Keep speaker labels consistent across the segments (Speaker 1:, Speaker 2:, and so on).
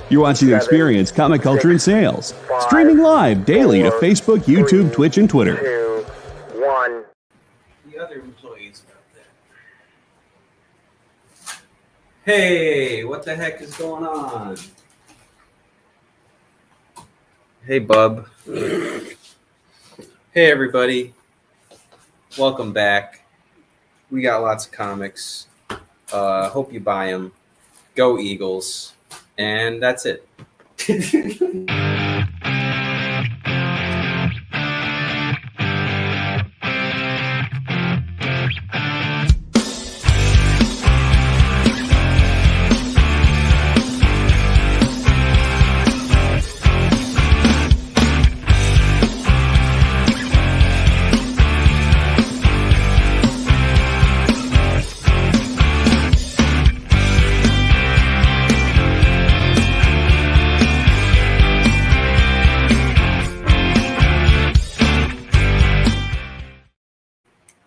Speaker 1: You're watching Experience Comic Culture and Sales. Streaming live daily to Facebook, YouTube, Twitch, and Twitter.
Speaker 2: 2, 1.
Speaker 3: The other employees out there. Hey, what the heck is going on? Hey, bub. Hey, everybody. Welcome back. We got lots of comics. Hope you buy them. Go Eagles. And that's it.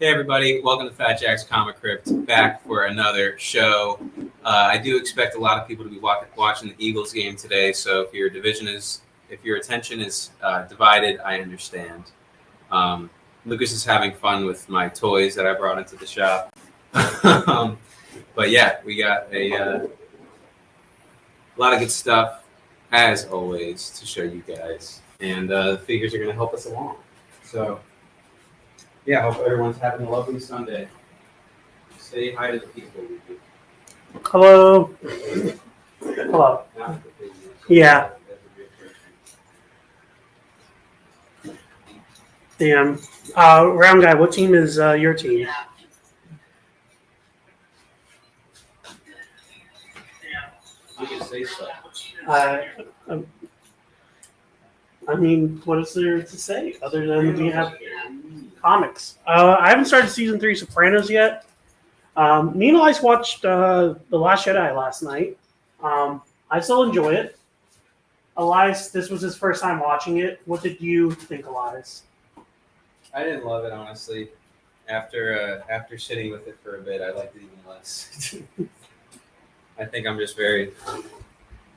Speaker 3: Hey everybody, welcome to Fat Jack's Comicrypt, back for another show. I do expect a lot of people to be watching the Eagles game today, so if your attention is divided, I understand. Lucas is having fun with my toys that I brought into the shop. But yeah, we got a lot of good stuff, as always, to show you guys. And the figures are going to help us along. So yeah, I hope everyone's having a lovely Sunday. Say hi to the people.
Speaker 4: Hello. Hello. Yeah. Damn. Round guy, what team is your team?
Speaker 3: You can say so.
Speaker 4: I mean, what is there to say other than we have comics? I haven't started season 3 Sopranos yet. Me and Elias watched The Last Jedi last night. I still enjoy it. Elias, this was his first time watching it. What did you think, Elias?
Speaker 3: I didn't love it, honestly. After sitting with it for a bit, I liked it even less. I think I'm just very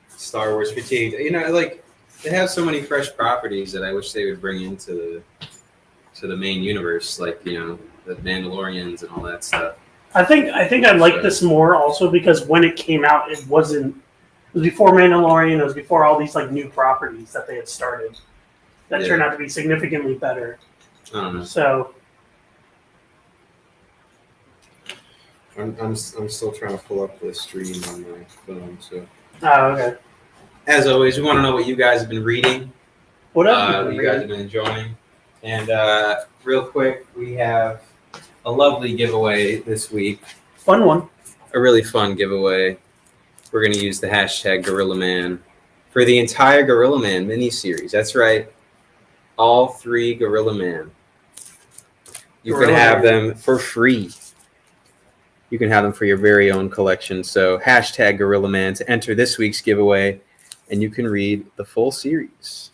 Speaker 3: Star Wars fatigued. You know, like, they have so many fresh properties that I wish they would bring into the main universe, like, you know, the Mandalorians and all that stuff.
Speaker 4: I think I like this more also because when it came out, it was before Mandalorian. It was before all these like new properties that they had started that turned out to be significantly better.
Speaker 3: I don't know.
Speaker 4: So
Speaker 3: I'm still trying to pull up the stream on my phone. So
Speaker 4: okay.
Speaker 3: As always, we want to know what you guys have been reading.
Speaker 4: What else?
Speaker 3: What you guys have been enjoying. And real quick, we have a lovely giveaway this week.
Speaker 4: Fun one.
Speaker 3: A really fun giveaway. We're going to use the hashtag Gorilla Man for the entire Gorilla Man miniseries. That's right. All 3 Gorilla Man. You can have them for free. You can have them for your very own collection. So hashtag Gorilla Man to enter this week's giveaway, and you can read the full series.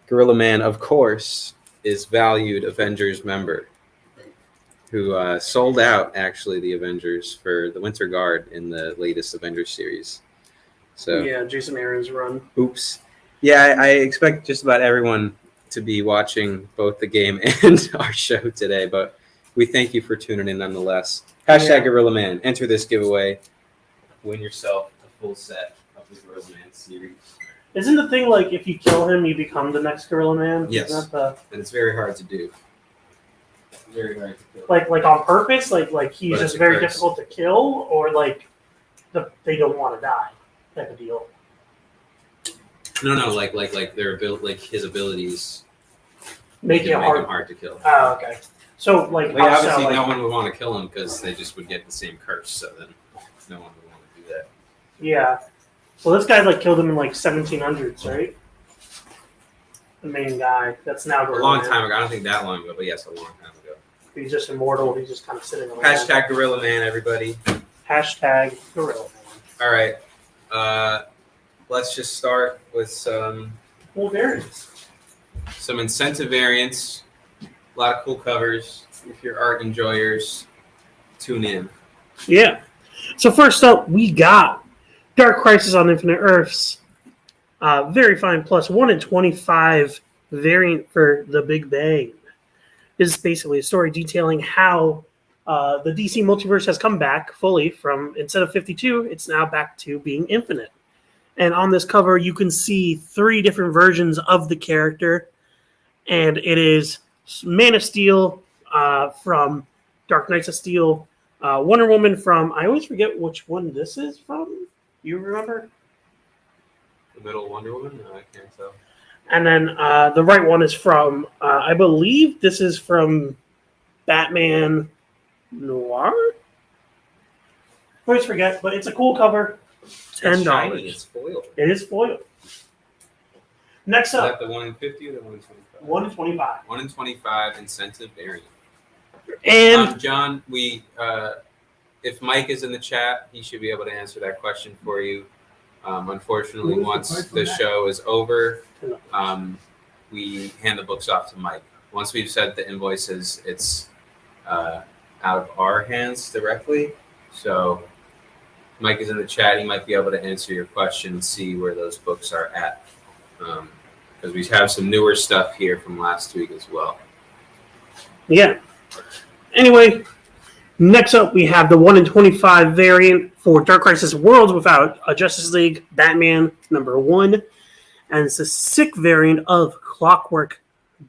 Speaker 3: Gorilla Man, of course, is valued Avengers member who sold out, actually, the Avengers for the Winter Guard in the latest Avengers series. So
Speaker 4: yeah, Jason Aaron's run.
Speaker 3: Oops. Yeah, I expect just about everyone to be watching both the game and our show today, but we thank you for tuning in nonetheless. Hashtag Gorilla Man. Enter this giveaway. Win yourself a full set of the Gorilla Man series.
Speaker 4: Isn't the thing like if you kill him, you become the next Gorilla Man?
Speaker 3: Yes, and it's very hard to do. Very hard to kill.
Speaker 4: Like on purpose, like he's just very difficult to kill, or like they don't want to die type of deal.
Speaker 3: No, like their his abilities
Speaker 4: make him
Speaker 3: hard to kill.
Speaker 4: Oh, okay. So like
Speaker 3: obviously no one would want to kill him because they just would get the same curse. So then no one would want to do that.
Speaker 4: Yeah. Well, this guy like killed him in like 1700s, right? The main guy. That's now
Speaker 3: a long time ago. I don't think that long ago, but yes, a long time ago.
Speaker 4: He's just immortal. He's just kind of sitting around.
Speaker 3: Hashtag Gorilla Man, everybody.
Speaker 4: Hashtag Gorilla Man.
Speaker 3: All right. Let's just start with some
Speaker 4: variants.
Speaker 3: Some incentive variants. A lot of cool covers. If you're art enjoyers, tune in.
Speaker 4: Yeah. So first up, we got Dark Crisis on Infinite Earths. Very fine plus 1 in 25 variant for the Big Bang. This is basically a story detailing how the DC multiverse has come back fully from, instead of 52, it's now back to being infinite. And on this cover, you can see 3 different versions of the character. And it is Man of Steel from Dark Knights of Steel, Wonder Woman from, I always forget which one this is from. You remember?
Speaker 3: The middle Wonder Woman? No, I can't tell.
Speaker 4: And then the right one is from, I believe this is from Batman Noir? I always forget, but it's a cool cover. $10.
Speaker 3: It's shiny. It's foil.
Speaker 4: It is foil. Next
Speaker 3: Is
Speaker 4: up.
Speaker 3: that the 1 in 50 or the 1 in 25?
Speaker 4: 1 in 25.
Speaker 3: 1 in 25 incentive variant.
Speaker 4: And
Speaker 3: John, if Mike is in the chat, he should be able to answer that question for you. Unfortunately, once the show is over, we hand the books off to Mike. Once we've set the invoices, it's out of our hands directly. So Mike is in the chat. He might be able to answer your question and see where those books are at. Because we have some newer stuff here from last week as well.
Speaker 4: yeah. Anyway, next up we have the 1 in 25 variant for Dark Crisis Worlds Without a Justice League Batman #1. And it's a sick variant of Clockwork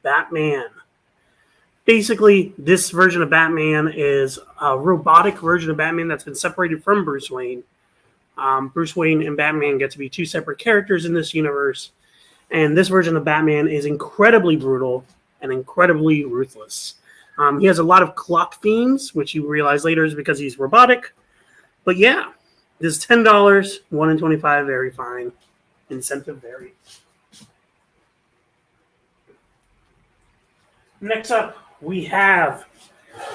Speaker 4: Batman. Basically, this version of Batman is a robotic version of Batman that's been separated from Bruce Wayne. Bruce Wayne and Batman get to be 2 separate characters in this universe. And this version of Batman is incredibly brutal and incredibly ruthless. He has a lot of clock themes, which you realize later is because he's robotic. But yeah, this is $10, 1 in 25, very fine. Incentive variant. Next up, we have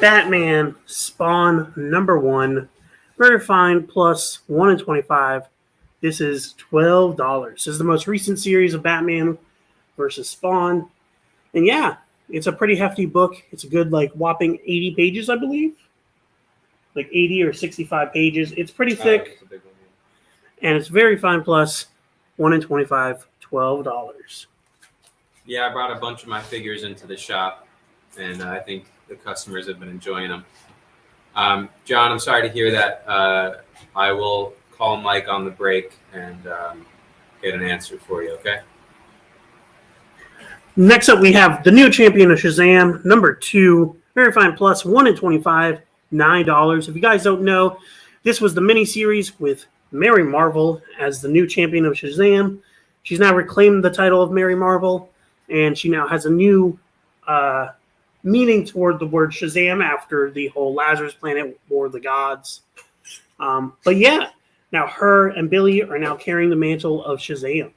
Speaker 4: Batman Spawn #1. Very fine, plus 1 in 25. This is $12. This is the most recent series of Batman versus Spawn. And yeah, it's a pretty hefty book. It's a good, whopping 80 pages, I believe. 80 or 65 pages. It's pretty thick.
Speaker 3: It's a big one,
Speaker 4: And it's very fine plus 1 in 25, $12.
Speaker 3: Yeah, I brought a bunch of my figures into the shop, and I think the customers have been enjoying them. John, I'm sorry to hear that. I will call Mike on the break and get an answer for you, okay?
Speaker 4: Next up, we have the new champion of Shazam, #2, very fine plus 1 in 25, $9. If you guys don't know, this was the mini-series with Mary Marvel as the new champion of Shazam. She's now reclaimed the title of Mary Marvel, and she now has a new meaning toward the word Shazam after the whole Lazarus Planet War of the Gods. But yeah, now her and Billy are now carrying the mantle of Shazam.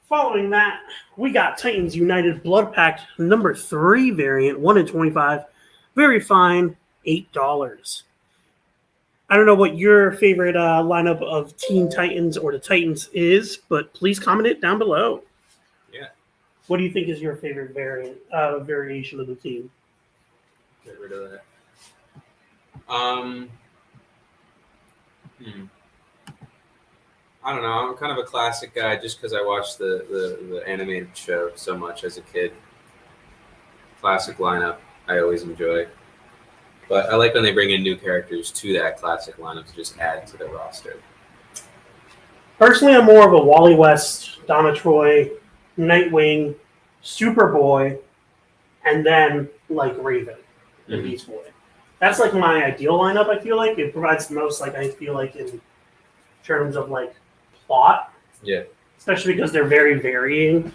Speaker 4: Following that, we got Titans United Blood Pact #3 variant, 1 in 25. Very fine, $8. I don't know what your favorite lineup of Teen Titans or the Titans is, but please comment it down below.
Speaker 3: Yeah.
Speaker 4: What do you think is your favorite variation of the team?
Speaker 3: Get rid of that. I don't know. I'm kind of a classic guy just because I watched the animated show so much as a kid. Classic lineup I always enjoy. But I like when they bring in new characters to that classic lineup to just add to the roster.
Speaker 4: Personally, I'm more of a Wally West, Donna Troy, Nightwing, Superboy, and then Raven and Beast Boy. That's my ideal lineup. I feel like it provides the most. I feel like in terms of plot.
Speaker 3: Yeah.
Speaker 4: Especially because they're very varying.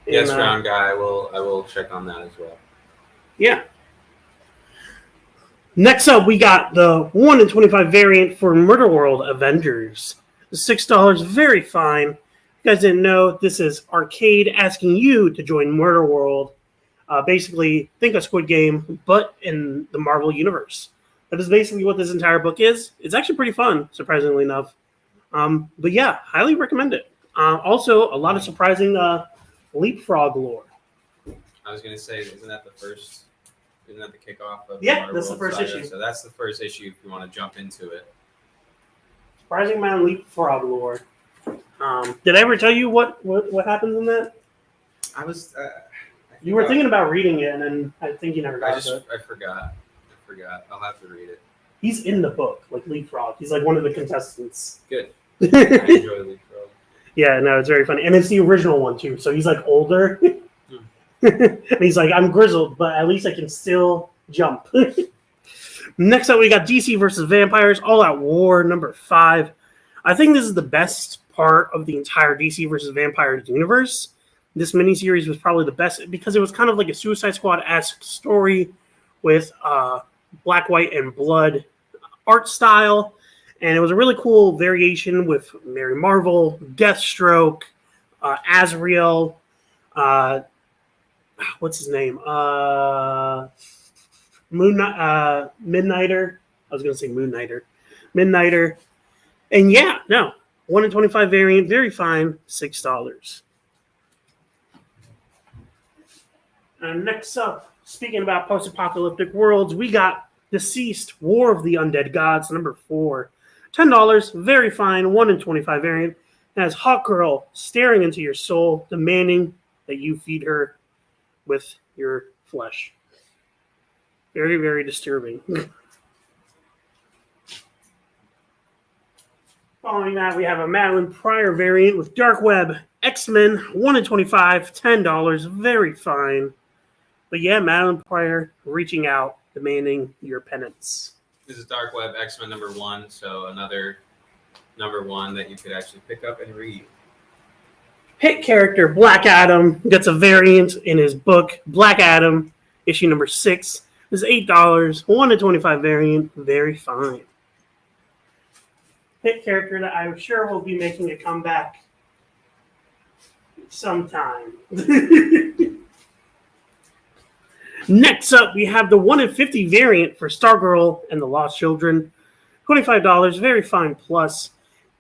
Speaker 3: Yes, round guy. I will check on that as well.
Speaker 4: Yeah. Next up, we got the 1 in 25 variant for Murder World Avengers. $6, very fine. If you guys didn't know, this is Arcade asking you to join Murder World. Basically, think of Squid Game, but in the Marvel Universe. That is basically what this entire book is. It's actually pretty fun, surprisingly enough. But yeah, highly recommend it. Also, a lot of surprising leapfrog lore.
Speaker 3: I was going to say, isn't that the first Isn't that the kickoff of
Speaker 4: Yeah, that's the first issue.
Speaker 3: So that's the first issue if you want to jump into it.
Speaker 4: Surprising amount of leapfrog lore. Did I ever tell you what happens in that?
Speaker 3: I was.
Speaker 4: You were thinking about reading it, and then I think you never got to it.
Speaker 3: I forgot. I'll have to read it.
Speaker 4: He's in the book, like Leapfrog. He's like one of the contestants.
Speaker 3: Good. I enjoy Leapfrog.
Speaker 4: Yeah, no, it's very funny. And it's the original one, too. So he's like older. And he's like, I'm grizzled, but at least I can still jump. Next up, we got DC versus Vampires, All Out War, number 5. I think this is the best part of the entire DC versus Vampires universe. This miniseries was probably the best because it was kind of like a Suicide Squad-esque story with black, white, and blood art style. And it was a really cool variation with Mary Marvel, Deathstroke, Azrael, what's his name? Midnighter. I was going to say Moon Midnighter. And yeah, no. 1 in 25 variant, very fine, $6. And next up, speaking about post-apocalyptic worlds, we got Deceased, War of the Undead Gods, number 4. $10, very fine, 1 in 25 variant. It has Hawkgirl staring into your soul, demanding that you feed her with your flesh. Very, very disturbing. Following that, we have a Madeline Pryor variant with Dark Web, X-Men, 1 in 25, $10, very fine. But yeah, Madeline Pryor reaching out, demanding your penance.
Speaker 3: This is Dark Web X-Men number 1, so another number 1 that you could actually pick up and read.
Speaker 4: Hit character Black Adam gets a variant in his book, Black Adam, issue number 6. This is $8, 1 in 25 variant, very fine. Hit character that I'm sure will be making a comeback sometime. Next up, we have the 1 in 50 variant for Stargirl and the Lost Children. $25, very fine plus.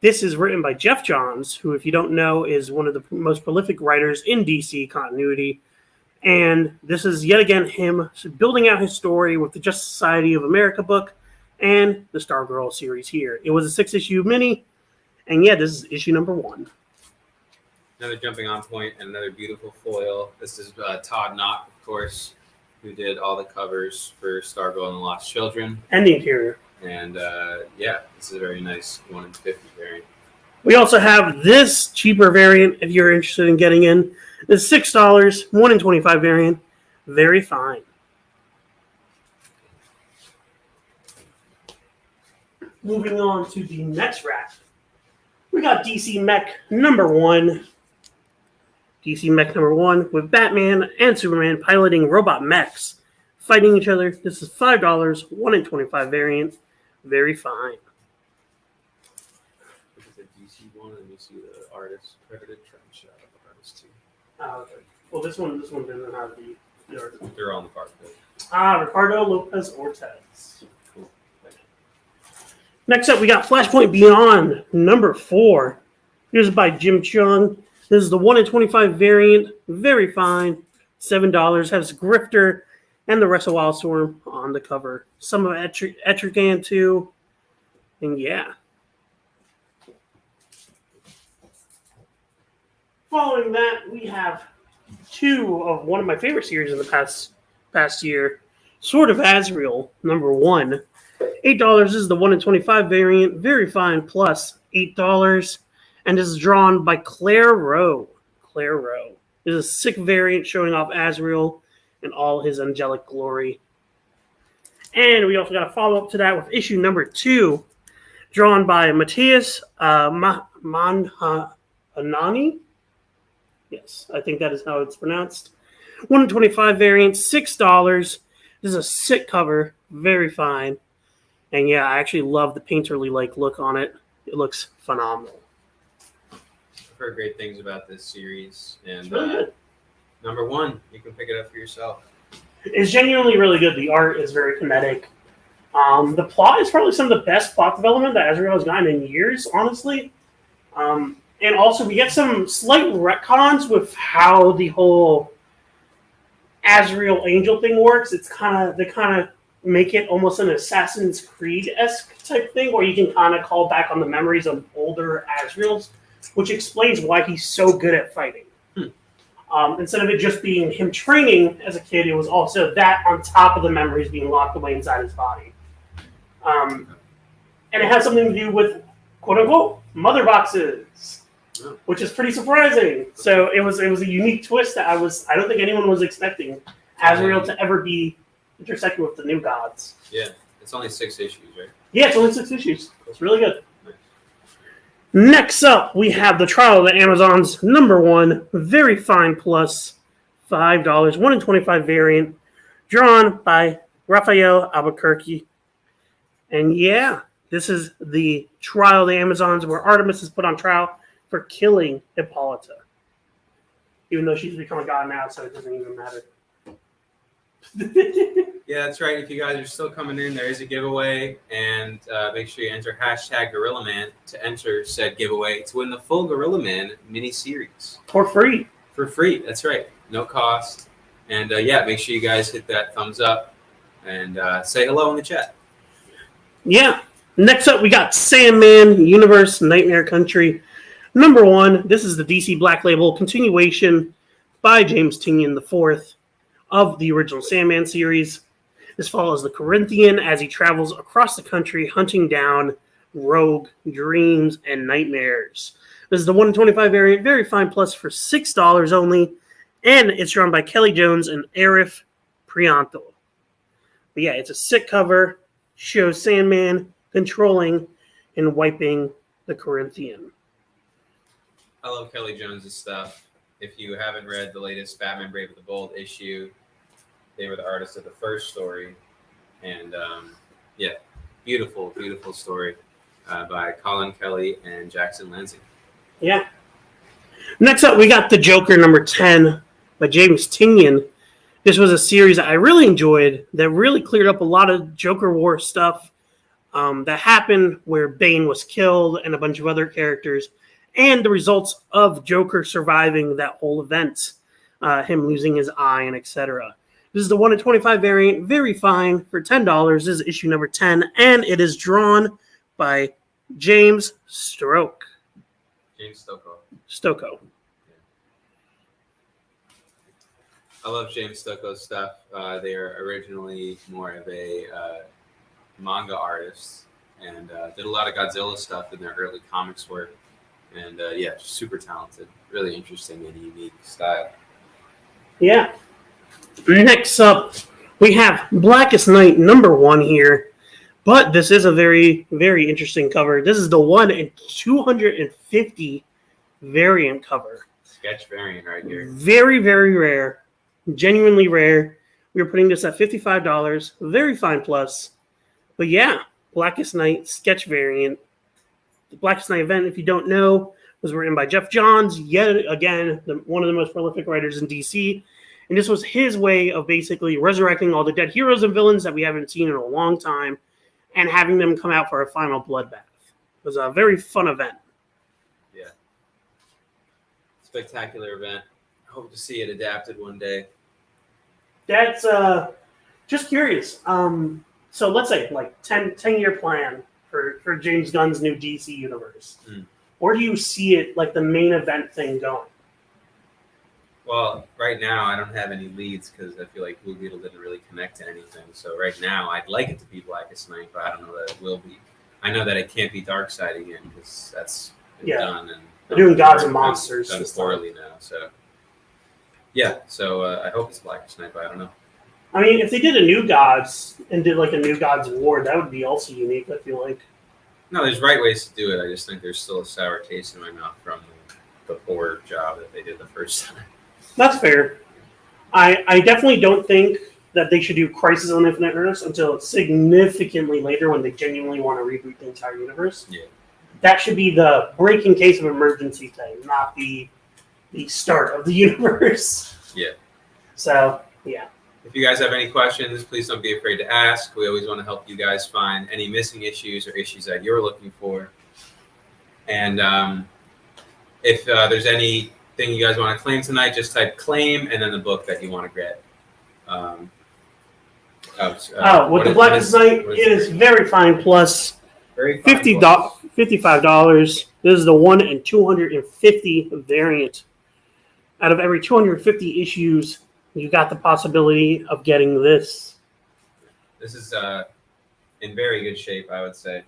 Speaker 4: This is written by Jeff Johns, who, if you don't know, is one of the most prolific writers in DC continuity. And this is yet again him building out his story with the Justice Society of America book and the Stargirl series here. It was a 6-issue mini, and yeah, this is issue number 1.
Speaker 3: Another jumping on point and another beautiful foil. This is Todd Knott, of course, who did all the covers for Stargirl and the Lost Children.
Speaker 4: And the interior.
Speaker 3: And yeah, this is a very nice 1 in 50 variant.
Speaker 4: We also have this cheaper variant if you're interested in getting in. It's $6, 1 in 25 variant. Very fine. Moving on to the next rack. We got DC Mech number 1. DC Mech number 1 with Batman and Superman piloting robot mechs, fighting each other. This is $5, 1 in 25 variant. Very fine.
Speaker 3: Look at the DC one, and you see the artist credited trench shot of the artist too.
Speaker 4: Okay. Well, this one didn't have the art.
Speaker 3: They're on the card.
Speaker 4: Ricardo Lopez Ortiz. Cool. Next up, we got Flashpoint Beyond number 4. Here's by Jim Chung. This is the 1 in 25 variant. Very fine. $7. Has Grifter and the rest of Wildstorm on the cover. Some of Etrigan too. And yeah. Following that, we have 2 of one of my favorite series in the past year. Sword of Azrael, number 1. $8 is the 1 in 25 variant. Very fine, plus $8. And this is drawn by Claire Rowe. Claire Rowe. This is a sick variant showing off Azrael in all his angelic glory. And we also got a follow-up to that with issue number 2, drawn by Matthias Manhanani. Yes, I think that is how it's pronounced. 1 in 25 variant, $6. This is a sick cover, very fine. And yeah, I actually love the painterly-like look on it. It looks phenomenal.
Speaker 3: I've heard great things about this series, and
Speaker 4: Really good.
Speaker 3: number 1, you can pick it up for yourself.
Speaker 4: It's genuinely really good. The art is very kinetic. The plot is probably some of the best plot development that Azrael has gotten in years, honestly. And also, we get some slight retcons with how the whole Azrael Angel thing works. It's they kind of make it almost an Assassin's Creed-esque type thing, where you can kind of call back on the memories of older Azraels, which explains why he's so good at fighting. Instead of it just being him training as a kid, it was also that on top of the memories being locked away inside his body. And it has something to do with, quote-unquote, mother boxes, which is pretty surprising. So it was a unique twist that I don't think anyone was expecting Azrael to ever be intersecting with the new gods.
Speaker 3: Yeah, it's only 6 issues, right?
Speaker 4: Yeah, it's only 6 issues. It's really good. Next up, we have the Trial of the Amazons #1, very fine plus $5, 1 in 25 variant, drawn by Raphael Albuquerque. And yeah, this is the Trial of the Amazons where Artemis is put on trial for killing Hippolyta. Even though she's become a god now, so it doesn't even matter.
Speaker 3: Yeah, that's right. If you guys are still coming in, there is a giveaway, and make sure you enter #GorillaMan to enter said giveaway to win the full Gorilla Man mini-series.
Speaker 4: For free.
Speaker 3: For free, that's right. No cost. And yeah, make sure you guys hit that thumbs up and say hello in the chat.
Speaker 4: Yeah. Next up, we got Sandman Universe Nightmare Country #1. This is the DC Black Label continuation by James Tynion IV of the original Sandman series. This follows the Corinthian as he travels across the country hunting down rogue dreams and nightmares. This is the 1 in 25 variant, very fine plus for $6 only, and it's drawn by Kelly Jones and Arif Prianto. But yeah, it's a sick cover, shows Sandman controlling and wiping the Corinthian.
Speaker 3: I love Kelly Jones' stuff. If you haven't read the latest Batman Brave and the Bold issue, they were the artists of the first story. And yeah, beautiful, beautiful story by Colin Kelly and Jackson Lindsay.
Speaker 4: Yeah. Next up, we got The Joker #10 by James Tynion. This was a series that I really enjoyed that really cleared up a lot of Joker War stuff that happened where Bane was killed and a bunch of other characters, and the results of Joker surviving that whole event, him losing his eye and etc. This is the 1 in 25 variant, very fine for $10. This is issue #10, and it is drawn by James Stokoe.
Speaker 3: James Stokoe.
Speaker 4: Stokoe.
Speaker 3: I love James Stokoe's stuff. They are originally more of a manga artist and did a lot of Godzilla stuff in their early comics work. And yeah, super talented, really interesting and unique style.
Speaker 4: Yeah. Next up, we have Blackest Night #1 here. But this is a very, very interesting cover. This is the 1 in 250 variant cover.
Speaker 3: Sketch variant right here.
Speaker 4: Very, very rare. Genuinely rare. We are putting this at $55. Very fine plus. But yeah, Blackest Night sketch variant. The Blackest Night event, if you don't know, was written by Jeff Johns, yet again, one of the most prolific writers in DC. And this was his way of basically resurrecting all the dead heroes and villains that we haven't seen in a long time and having them come out for a final bloodbath. It was a very fun event.
Speaker 3: Yeah. Spectacular event. I hope to see it adapted one day.
Speaker 4: That's just curious. So let's say like 10-year plan for James Gunn's new DC universe. Where do you see it, like the main event thing going?
Speaker 3: Well, right now I don't have any leads because I feel like Blue Beetle didn't really connect to anything. So right now I'd like it to be Blackest Night, but I don't know that it will be. I know that it can't be Darkseid again because that's been done. And
Speaker 4: they're doing Gods and Monsters.
Speaker 3: Done poorly now. So yeah, so I hope it's Blackest Night, but I don't know.
Speaker 4: I mean, if they did a New Gods and did like a New Gods War, that would be also unique, I feel like.
Speaker 3: No, there's right ways to do it. I just think there's still a sour taste in my mouth from the poor job that they did the first time.
Speaker 4: That's fair. I definitely don't think that they should do Crisis on Infinite Earths until significantly later when they genuinely want to reboot the entire universe.
Speaker 3: Yeah.
Speaker 4: That should be the break in case of emergency thing, not the start of the universe.
Speaker 3: Yeah.
Speaker 4: So, yeah.
Speaker 3: If you guys have any questions, please don't be afraid to ask. We always want to help you guys find any missing issues or issues that you're looking for. And if there's anything you guys want to claim tonight, just type claim and then the book that you want to get.
Speaker 4: With the Black Knight, it is very fine plus
Speaker 3: very fine
Speaker 4: $55. This is the 1 in 250 variant. Out of every 250 issues, you got the possibility of getting this.
Speaker 3: This is in very good shape, I would say,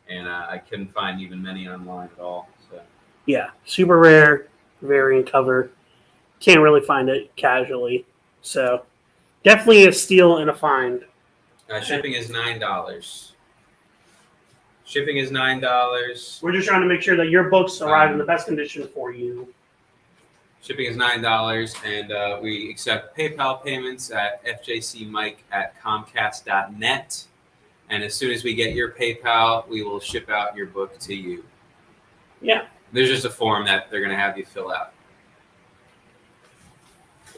Speaker 3: and I couldn't find even many online at all. So.
Speaker 4: Yeah, super rare variant cover. Can't really find it casually, so definitely a steal and a find.
Speaker 3: Shipping is $9. Shipping is $9.
Speaker 4: We're just trying to make sure that your books arrive in the best condition for you.
Speaker 3: Shipping is $9, and we accept PayPal payments at fjcmike@comcast.net. And as soon as we get your PayPal, we will ship out your book to you.
Speaker 4: Yeah.
Speaker 3: There's just a form that they're going to have you fill out.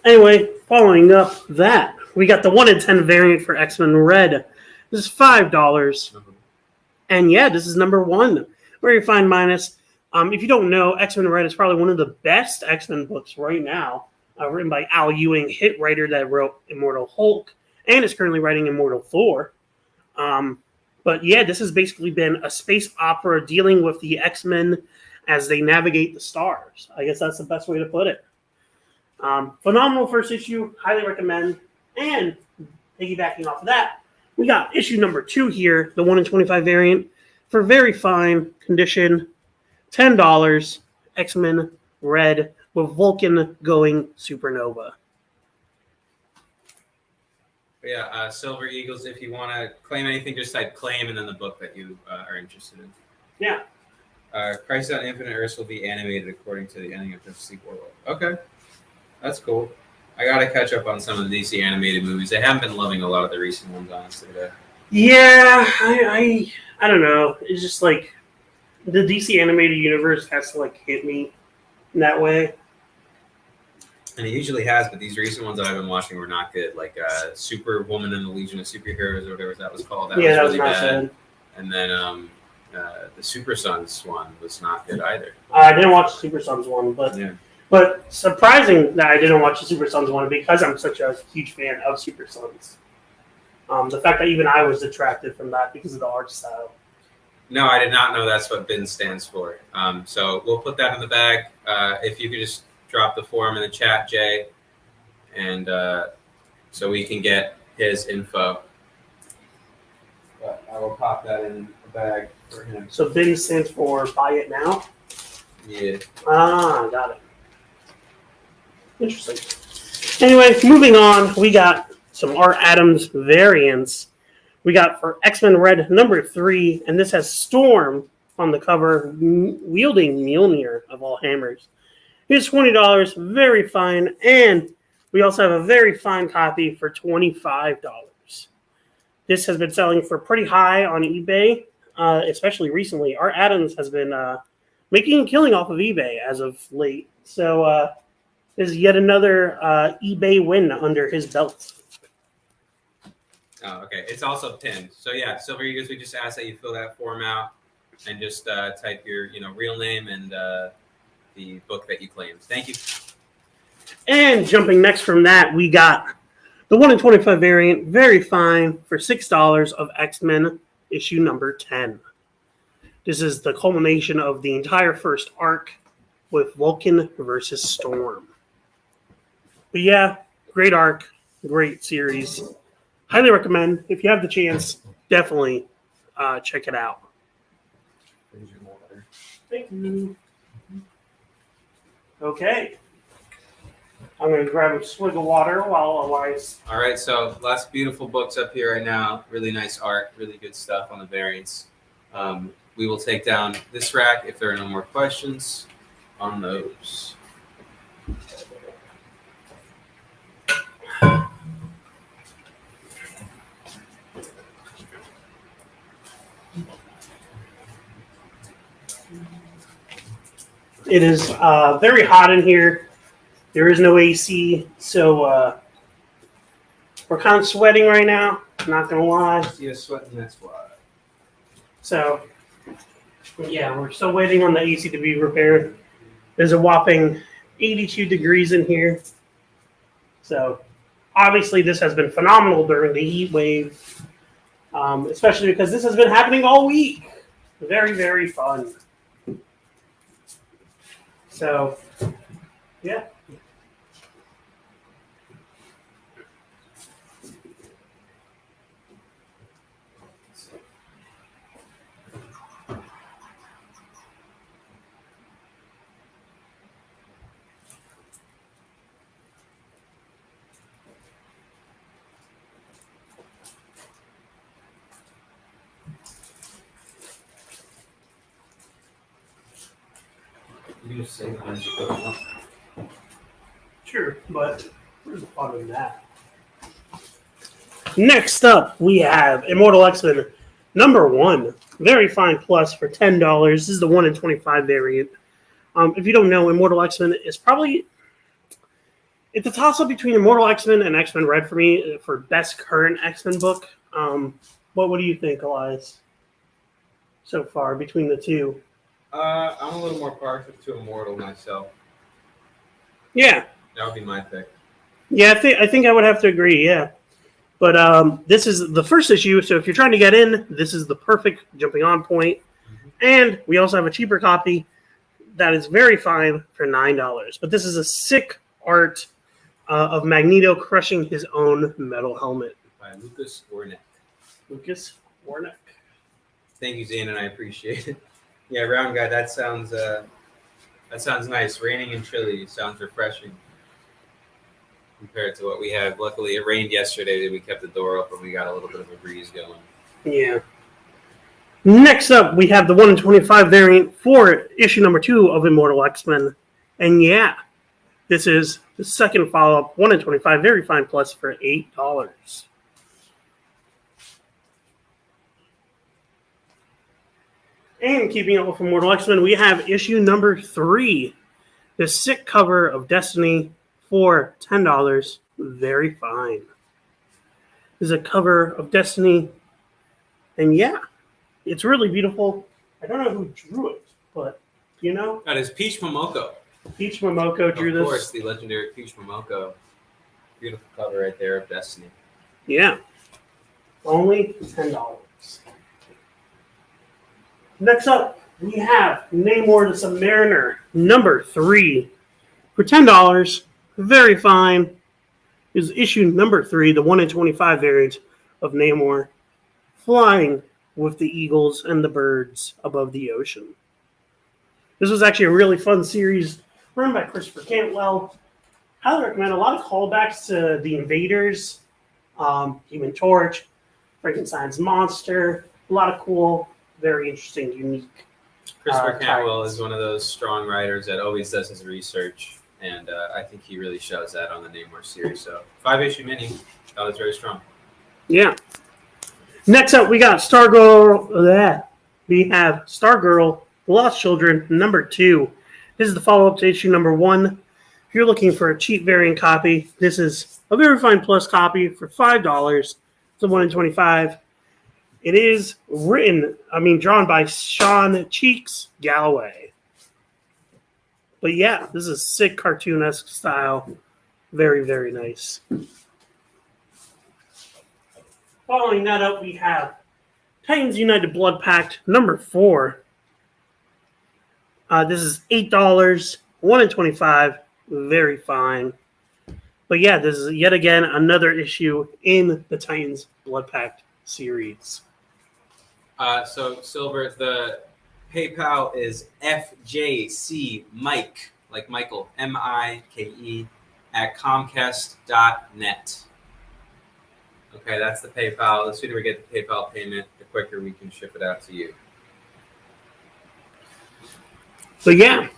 Speaker 4: Anyway, following up that, we got the 1 in 10 variant for X-Men Red. This is $5. Mm-hmm. And yeah, this is number 1, where you find minus. If you don't know, X-Men Red is probably one of the best X-Men books right now, written by Al Ewing, hit writer that wrote Immortal Hulk and is currently writing Immortal Thor. But yeah, this has basically been a space opera dealing with the X-Men as they navigate the stars. I guess that's the best way to put it. Phenomenal first issue, highly recommend. And piggybacking off of that, we got issue number 2 here, the 1 in 25 variant, for very fine condition, $10, X-Men Red with Vulcan going supernova.
Speaker 3: But yeah, Silver Eagles, if you want to claim anything, just type claim and then the book that you are interested in.
Speaker 4: Yeah.
Speaker 3: Crisis on Infinite Earths will be animated according to the ending of Justice League War. Okay. That's cool. I got to catch up on some of the DC animated movies. I haven't been loving a lot of the recent ones, honestly.
Speaker 4: Yeah, I don't know. It's just like the DC animated universe has to like hit me in that way.
Speaker 3: And it usually has, but these recent ones that I've been watching were not good. Like Superwoman and the Legion of Superheroes or whatever that was called. That was really bad. And then the Super Sons one was not good either.
Speaker 4: I didn't watch the Super Sons one, but surprising that I didn't watch the Super Sons one because I'm such a huge fan of Super Sons. The fact that even I was detracted from that because of the art style.
Speaker 3: No, I did not know that's what BIN stands for. So we'll put that in the bag. If you could just drop the form in the chat, Jay, and so we can get his info. But I will pop that in the bag for him.
Speaker 4: So BIN stands for buy it now?
Speaker 3: Yeah.
Speaker 4: Got it. Interesting. Anyway, moving on, we got some Art Adams variants. We got for X-Men Red number 3, and this has Storm on the cover, wielding Mjolnir of all hammers. It's $20, very fine, and we also have a very fine copy for $25. This has been selling for pretty high on eBay, especially recently. Art Adams has been making a killing off of eBay as of late, so this is yet another eBay win under his belt.
Speaker 3: Oh, okay. It's also pinned. So yeah, Silver Eagles, we just ask that you fill that form out and just type your real name and the book that you claimed. Thank you.
Speaker 4: And jumping next from that, we got the 1 in 25 variant, very fine, for $6 of X-Men issue number 10. This is the culmination of the entire first arc with Vulcan versus Storm. But yeah, great arc, great series. Highly recommend. If you have the chance, definitely check it out. Thank you. Okay. I'm going to grab a swig of water while Elias.
Speaker 3: All right, so lots of beautiful books up here right now. Really nice art, really good stuff on the variants. We will take down this rack if there are no more questions on those.
Speaker 4: It is very hot in here. There is no AC, so we're kind of sweating right now. Not gonna lie.
Speaker 3: You're sweating, that's why.
Speaker 4: So, yeah, we're still waiting on the AC to be repaired. There's a whopping 82 degrees in here. So, Obviously, this has been phenomenal during the heat wave, especially because this has been happening all week. Very, very fun. So, yeah.
Speaker 3: You just say that as you go along.
Speaker 4: Sure, but where's the fun in that? Next up, we have Immortal X-Men #1. Very fine plus for $10. This is the 1 in 25 variant. If you don't know, Immortal X-Men is probably... It's a toss-up between Immortal X-Men and X-Men Red for me for best current X-Men book. What do you think, Elias, so far between the two?
Speaker 3: I'm a little more partial to Immortal myself.
Speaker 4: Yeah.
Speaker 3: That would be my pick.
Speaker 4: Yeah, I think I would have to agree, yeah. But this is the first issue, so if you're trying to get in, this is the perfect jumping on point. Mm-hmm. And we also have a cheaper copy that is very fine for $9. But this is a sick art of Magneto crushing his own metal helmet.
Speaker 3: By Lucas Werneck.
Speaker 4: Lucas Werneck.
Speaker 3: Thank you, Zane, and I appreciate it. Yeah, Round Guy, that sounds nice. Raining in Chile sounds refreshing compared to what we have. Luckily, it rained yesterday. We kept the door open. We got a little bit of a breeze going.
Speaker 4: Yeah. Next up, we have the 1 in 25 variant for issue #2 of Immortal X-Men. And yeah, this is the second follow-up, 1 in 25, very fine plus for $8. And keeping up with Immortal X-Men, we have issue #3, the sick cover of Destiny for $10. Very fine. This is a cover of Destiny, and yeah, it's really beautiful. I don't know who drew it, but you know,
Speaker 3: that is Peach Momoko.
Speaker 4: Peach Momoko drew this.
Speaker 3: Of course, the legendary Peach Momoko. Beautiful cover right there of Destiny.
Speaker 4: Yeah, only $10. Next up, we have Namor the Submariner, #3. For $10, very fine. Is issue #3, the 1 in 25 variant of Namor, flying with the eagles and the birds above the ocean. This was actually a really fun series run by Christopher Cantwell. Highly recommend. A lot of callbacks to the Invaders, Human Torch, Frankenstein's Monster. A lot of cool, very interesting, unique.
Speaker 3: Christopher Cantwell is one of those strong writers that always does his research, and I think he really shows that on the Namor series. So 5-issue mini, that was very strong.
Speaker 4: Yeah. Next up, we got Stargirl. We have Stargirl, The Lost Children, #2. This is the follow-up to issue #1. If you're looking for a cheap variant copy, this is a very fine plus copy for $5. It's a 1 in 25. It is drawn by Sean Cheeks Galloway. But yeah, this is a sick cartoon-esque style. Very, very nice. Following that up, we have Titans United Blood Pact #4. This is $8, 1 in 25. Very fine. But yeah, this is yet again another issue in the Titans Blood Pact series.
Speaker 3: So Silver, the PayPal is FJC Mike, like Michael, MIKE, at Comcast.net. Okay, that's the PayPal. The sooner we get the PayPal payment, the quicker we can ship it out to you.
Speaker 4: So yeah,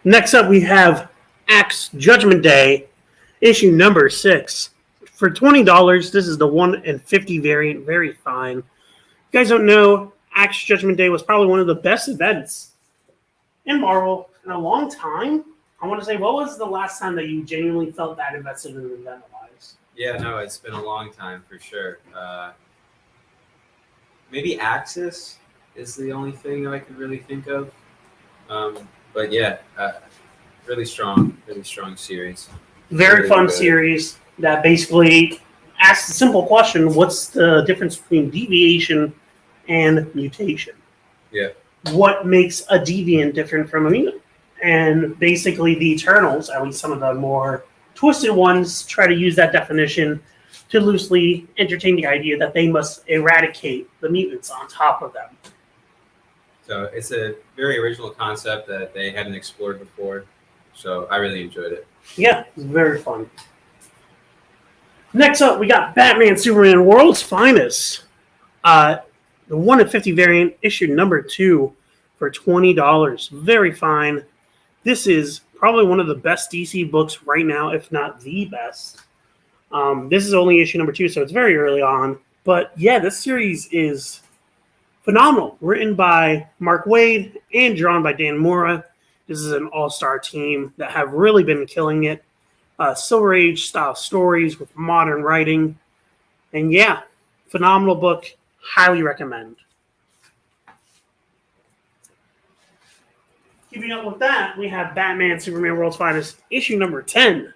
Speaker 4: next up we have Axe Judgment Day, issue #6. For $20, this is the 1 in 50 variant. Very fine. If you guys don't know, Axe Judgment Day was probably one of the best events in Marvel in a long time. I want to say, what was the last time that you genuinely felt that invested in an event-wise?
Speaker 3: Yeah, no, it's been a long time for sure. Maybe Axis is the only thing that I could really think of. But yeah, really strong series.
Speaker 4: Very
Speaker 3: really
Speaker 4: fun
Speaker 3: good.
Speaker 4: series. that basically asks the simple question, what's the difference between deviation and mutation?
Speaker 3: Yeah.
Speaker 4: What makes a deviant different from a mutant? And basically the Eternals, at least some of the more twisted ones, try to use that definition to loosely entertain the idea that they must eradicate the mutants on top of them.
Speaker 3: So it's a very original concept that they hadn't explored before. So I really enjoyed it.
Speaker 4: Yeah, it's very fun. Next up, we got Batman Superman World's Finest. The 1 in 50 variant, issue number 2 for $20. Very fine. This is probably one of the best DC books right now, if not the best. This is only issue number 2, so it's very early on. But yeah, this series is phenomenal. Written by Mark Waid and drawn by Dan Mora. This is an all-star team that have really been killing it. Silver Age style stories with modern writing. And yeah, phenomenal book. Highly recommend. Keeping up with that, we have Batman Superman World's Finest, issue number 10.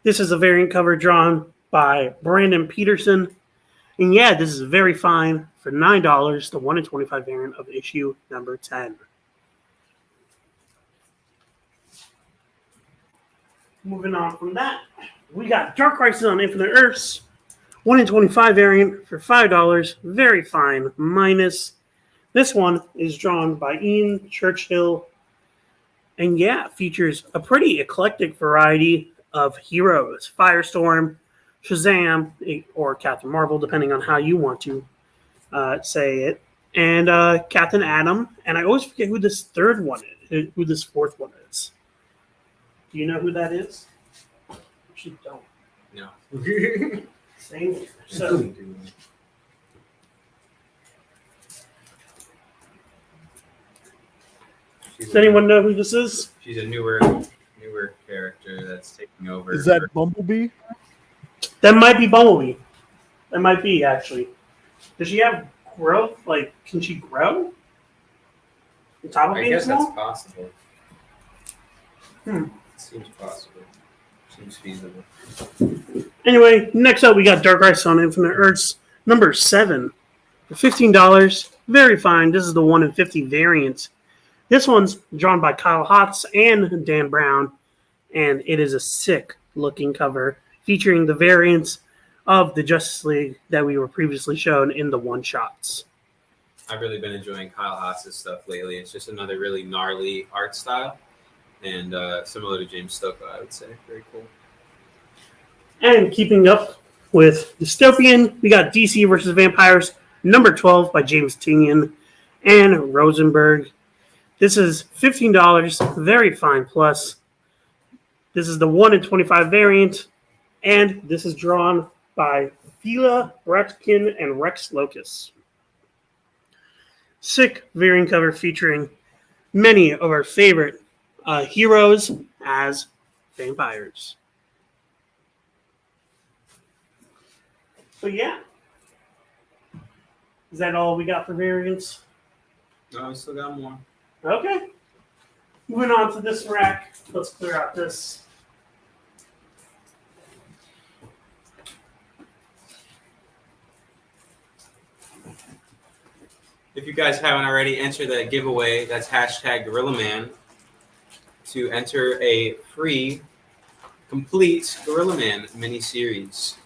Speaker 4: This is a variant cover drawn by Brandon Peterson. And yeah, this is very fine for $9, the 1 in 25 variant of issue number 10. Moving on from that, we got Dark Crisis on Infinite Earths, 1 in 25 variant for $5. Very fine, minus. This one is drawn by Ian Churchill. And yeah, features a pretty eclectic variety of heroes. Firestorm, Shazam, or Captain Marvel, depending on how you want to say it. And Captain Atom. And I always forget who this third one is, who this fourth one is. Do you know who that is? Actually, don't.
Speaker 3: No.
Speaker 4: Same here. So, does anyone know who this is?
Speaker 3: She's a newer character that's taking over.
Speaker 2: Is that Bumblebee?
Speaker 4: That might be Bumblebee. That might be, actually. Does she have growth? Like, can she grow? On top of
Speaker 3: I
Speaker 4: being
Speaker 3: guess
Speaker 4: small?
Speaker 3: that's possible. It seems possible. Seems feasible.
Speaker 4: Anyway, next up we got Dark Crisis on Infinite Earths, number 7. For $15. Very fine. This is the 1 in 50 variant. This one's drawn by Kyle Hotz and Dan Brown, and it is a sick-looking cover featuring the variants of the Justice League that we were previously shown in the one-shots.
Speaker 3: I've really been enjoying Kyle Haas's stuff lately. It's just another really gnarly art style, and similar to James Stokoe, I would say. Very cool.
Speaker 4: And keeping up with Dystopian, we got DC versus Vampires, number 12 by James Tynion and Rosenberg. This is $15, very fine plus. This is the 1 in 25 variant, and this is drawn by Fila Bratkin and Rex Locus. Sick variant cover featuring many of our favorite heroes as vampires. So yeah. Is that all we got for variants?
Speaker 3: No, we still got more.
Speaker 4: Okay. Moving on to this rack. Let's clear out this.
Speaker 3: If you guys haven't already, enter that giveaway. That's hashtag GorillaMan to enter a free, complete Gorilla Man mini-series.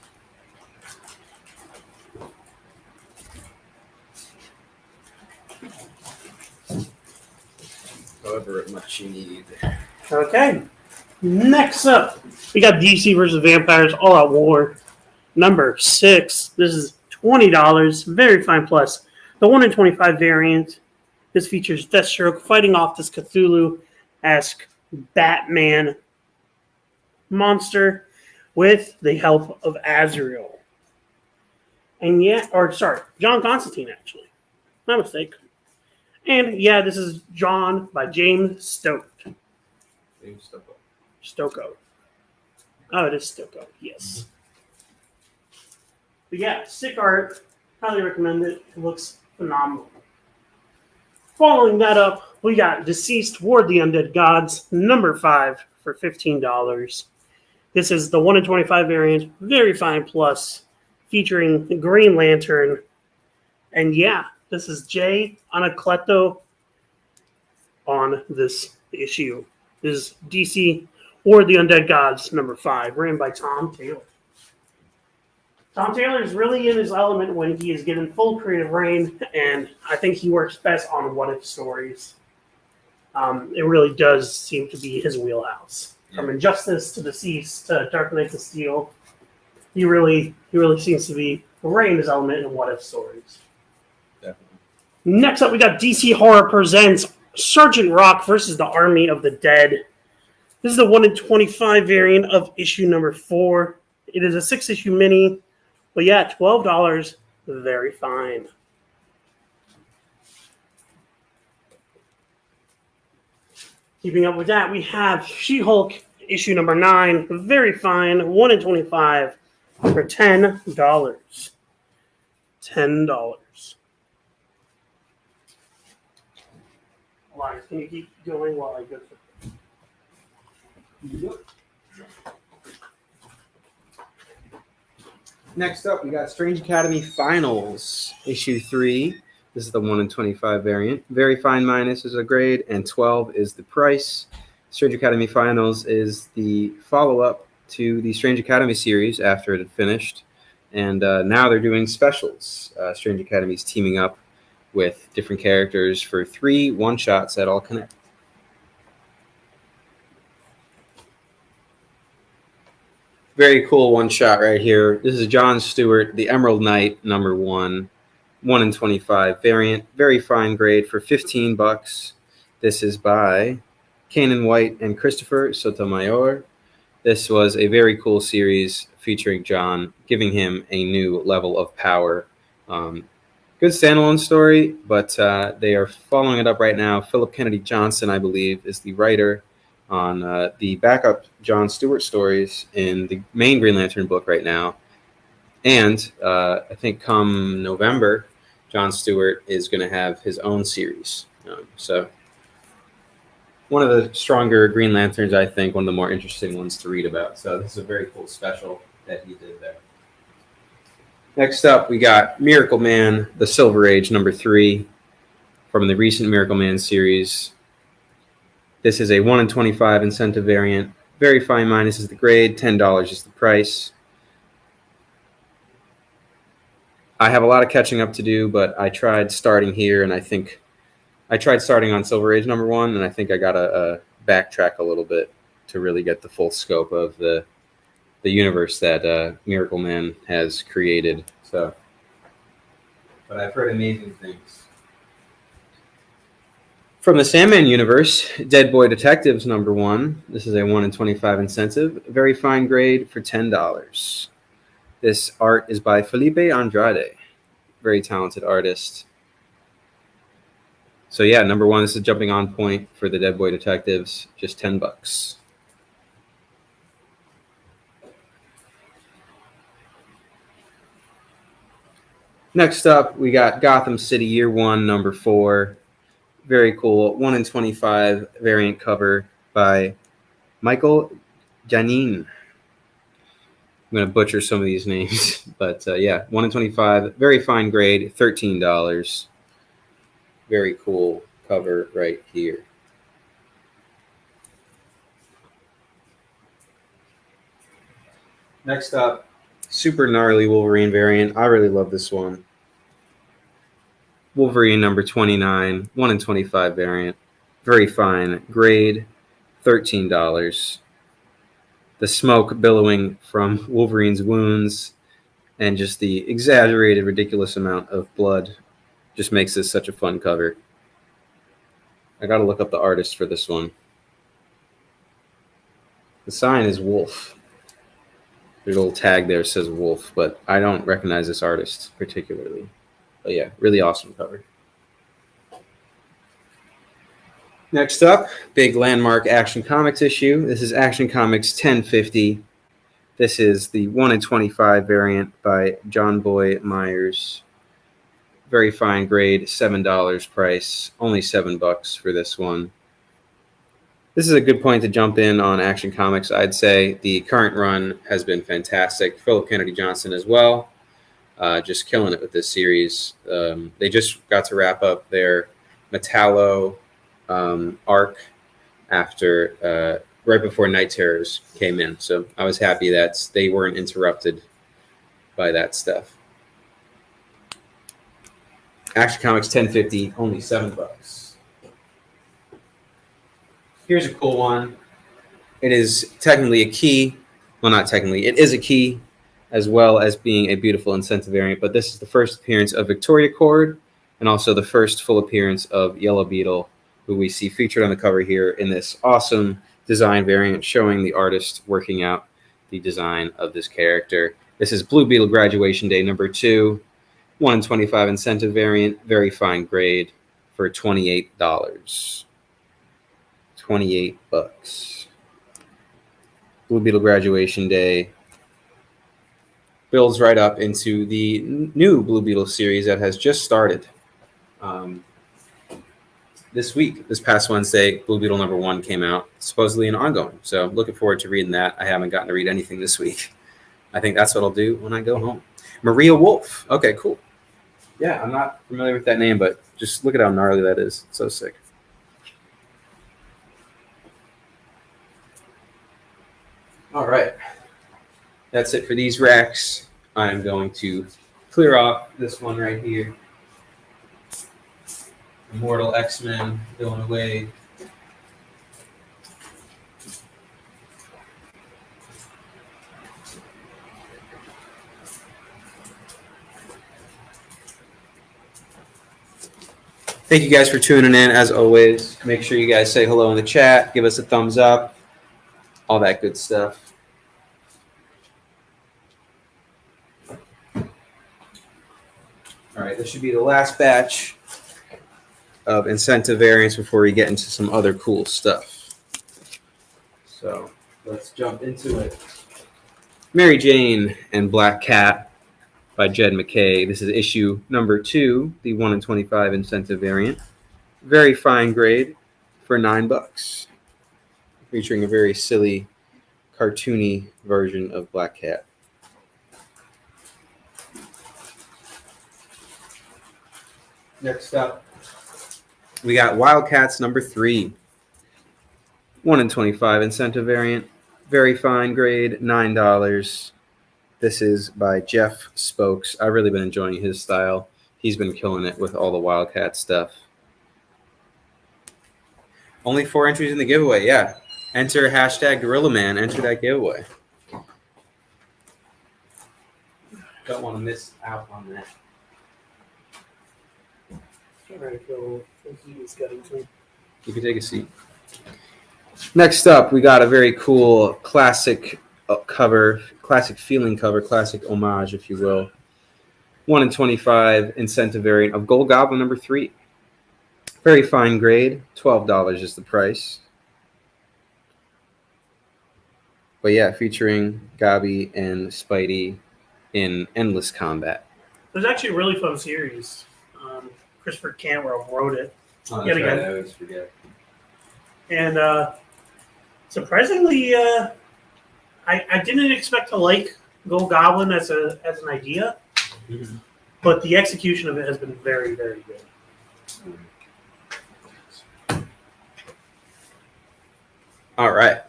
Speaker 3: However much you need.
Speaker 4: Okay. Next up, we got DC versus Vampires All Out War, number 6. This is $20. Very fine plus. The 1 in 25 variant. This features Deathstroke fighting off this Cthulhu-esque Batman monster with the help of Azrael. And yeah, or sorry, John Constantine, actually. My mistake. And yeah, this is drawn by James Stokoe. Stokoe. Oh, it is Stokoe, yes. But yeah, sick art. Highly recommend it. It looks phenomenal. Following that up, we got Deceased Ward the Undead Gods, number 5 for $15. This is the 1 in 25 variant, very fine plus, featuring the Green Lantern. And yeah, this is Jay Anacleto on this issue. This is DC or the Undead Gods number 5, written by Tom Taylor. Tom Taylor is really in his element when he is given full creative reign, and I think he works best on what-if stories. It really does seem to be his wheelhouse. From Injustice to Deceased to Dark Knight to Steel, he really seems to be right in his element in what-if stories.
Speaker 3: Definitely.
Speaker 4: Next up, we got DC Horror presents Sergeant Rock versus the Army of the Dead. This is the 1 in 25 variant of issue number 4. It is a 6-issue mini, but yeah, $12, very fine. Keeping up with that, we have She-Hulk issue number 9, very fine, 1 in 25 for $10. $10. Elias, can you keep going while I go through?
Speaker 3: Yep. Next up, we got Strange Academy Finals, issue 3. This is the 1 in 25 variant. Very fine minus is a grade, and 12 is the price. Strange Academy Finals is the follow-up to the Strange Academy series after it had finished. And now they're doing specials. Strange Academy is teaming up with different characters for 3 one-shots that all connect. Very cool one-shot right here. This is John Stewart, the Emerald Knight, number 1. 1 in 25 variant, very fine grade for $15. This is by Kanan White and Christopher Sotomayor. This was a very cool series featuring John, giving him a new level of power. Good standalone story, but they are following it up right now. Philip Kennedy Johnson, I believe, is the writer on the backup John Stewart stories in the main Green Lantern book right now. And I think come November, John Stewart is going to have his own series. So one of the stronger Green Lanterns, I think, one of the more interesting ones to read about. So this is a very cool special that he did there. Next up, we got Miracle Man, the Silver Age, number 3, from the recent Miracle Man series. This is a 1 in 25 incentive variant. Very fine minus is the grade. $10 is the price. I have a lot of catching up to do, but I tried starting here, and I think I tried starting on Silver Age number 1, and I think I got to backtrack a little bit to really get the full scope of the universe that Miracle Man has created. So, but I've heard amazing things. From the Sandman universe, Dead Boy Detectives number 1. This is a 1 in 25 incentive. Very fine grade for $10. This art is by Felipe Andrade. Very talented artist. So yeah, number 1, this is jumping on point for the Dead Boy Detectives. Just $10. Next up, we got Gotham City Year 1, number 4. Very cool. 1 in 25 variant cover by Michael Janin. I'm going to butcher some of these names, but yeah, 1 in 25, very fine grade, $13. Very cool cover right here. Next up, super gnarly Wolverine variant. I really love this one. Wolverine number 29, 1 in 25 variant. Very fine grade, $13. The smoke billowing from Wolverine's wounds and just the exaggerated, ridiculous amount of blood just makes this such a fun cover. I got to look up the artist for this one. The sign is Wolf. There's a little tag there that says Wolf, but I don't recognize this artist particularly. But yeah, really awesome cover. Next up, big landmark Action Comics issue. This is Action Comics 1050. This is the 1 in 25 variant by John Boy Myers. Very fine grade, $7 price. Only $7 for this one. This is a good point to jump in on Action Comics. I'd say the current run has been fantastic. Philip Kennedy Johnson as well, just killing it with this series. They just got to wrap up their Metallo arc after right before Night Terrors came in. So I was happy that they weren't interrupted by that stuff. Action Comics 1050, only $7. Here's a cool one. It is technically a key. Well, not technically. It is a key, as well as being a beautiful incentive variant. But this is the first appearance of Victoria Cord, and also the first full appearance of Yellow Beetle, who we see featured on the cover here in this awesome design variant, showing the artist working out the design of this character. This is Blue Beetle Graduation Day number 2, 1 in 25 incentive variant, very fine grade for $28. $28. Blue Beetle Graduation Day builds right up into the new Blue Beetle series that has just started this week. This past Wednesday, Blue Beetle number 1 came out, supposedly an ongoing. So looking forward to reading that. I haven't gotten to read anything this week. I think that's what I'll do when I go home. Maria Wolf. Okay, cool. Yeah, I'm not familiar with that name, but just look at how gnarly that is. It's so sick. All right, that's it for these racks. I'm going to clear off this one right here. Immortal X-Men going away. Thank you guys for tuning in. As always, make sure you guys say hello in the chat, give us a thumbs up, all that good stuff. All right, this should be the last batch of incentive variants before we get into some other cool stuff. So let's jump into it. Mary Jane and Black Cat by Jed McKay. This is issue number 2, the 1 in 25 incentive variant. Very fine grade for $9. Featuring a very silly, cartoony version of Black Cat. Next up, we got Wildcats number 3. 1 in 25 incentive variant. Very fine grade, $9. This is by Jeff Spokes. I've really been enjoying his style. He's been killing it with all the Wildcat stuff. Only 4 entries in the giveaway, yeah. Enter hashtag GorillaMan. Enter that giveaway. Don't want to miss out on that.
Speaker 4: All right, Phil. He's getting to me.
Speaker 3: You can take a seat. Next up, we got a very cool classic cover, classic feeling cover, classic homage, if you will. 1 in 25 incentive variant of Gold Goblin number 3. Very fine grade. $12 is the price. But yeah, featuring Gabi and Spidey in endless combat.
Speaker 4: It was actually a really fun series. Christopher Cantwell wrote it.
Speaker 3: Oh, that's right. I always forget.
Speaker 4: And surprisingly, I didn't expect to like Gold Goblin as an idea, but the execution of it has been very, very good.
Speaker 3: All right.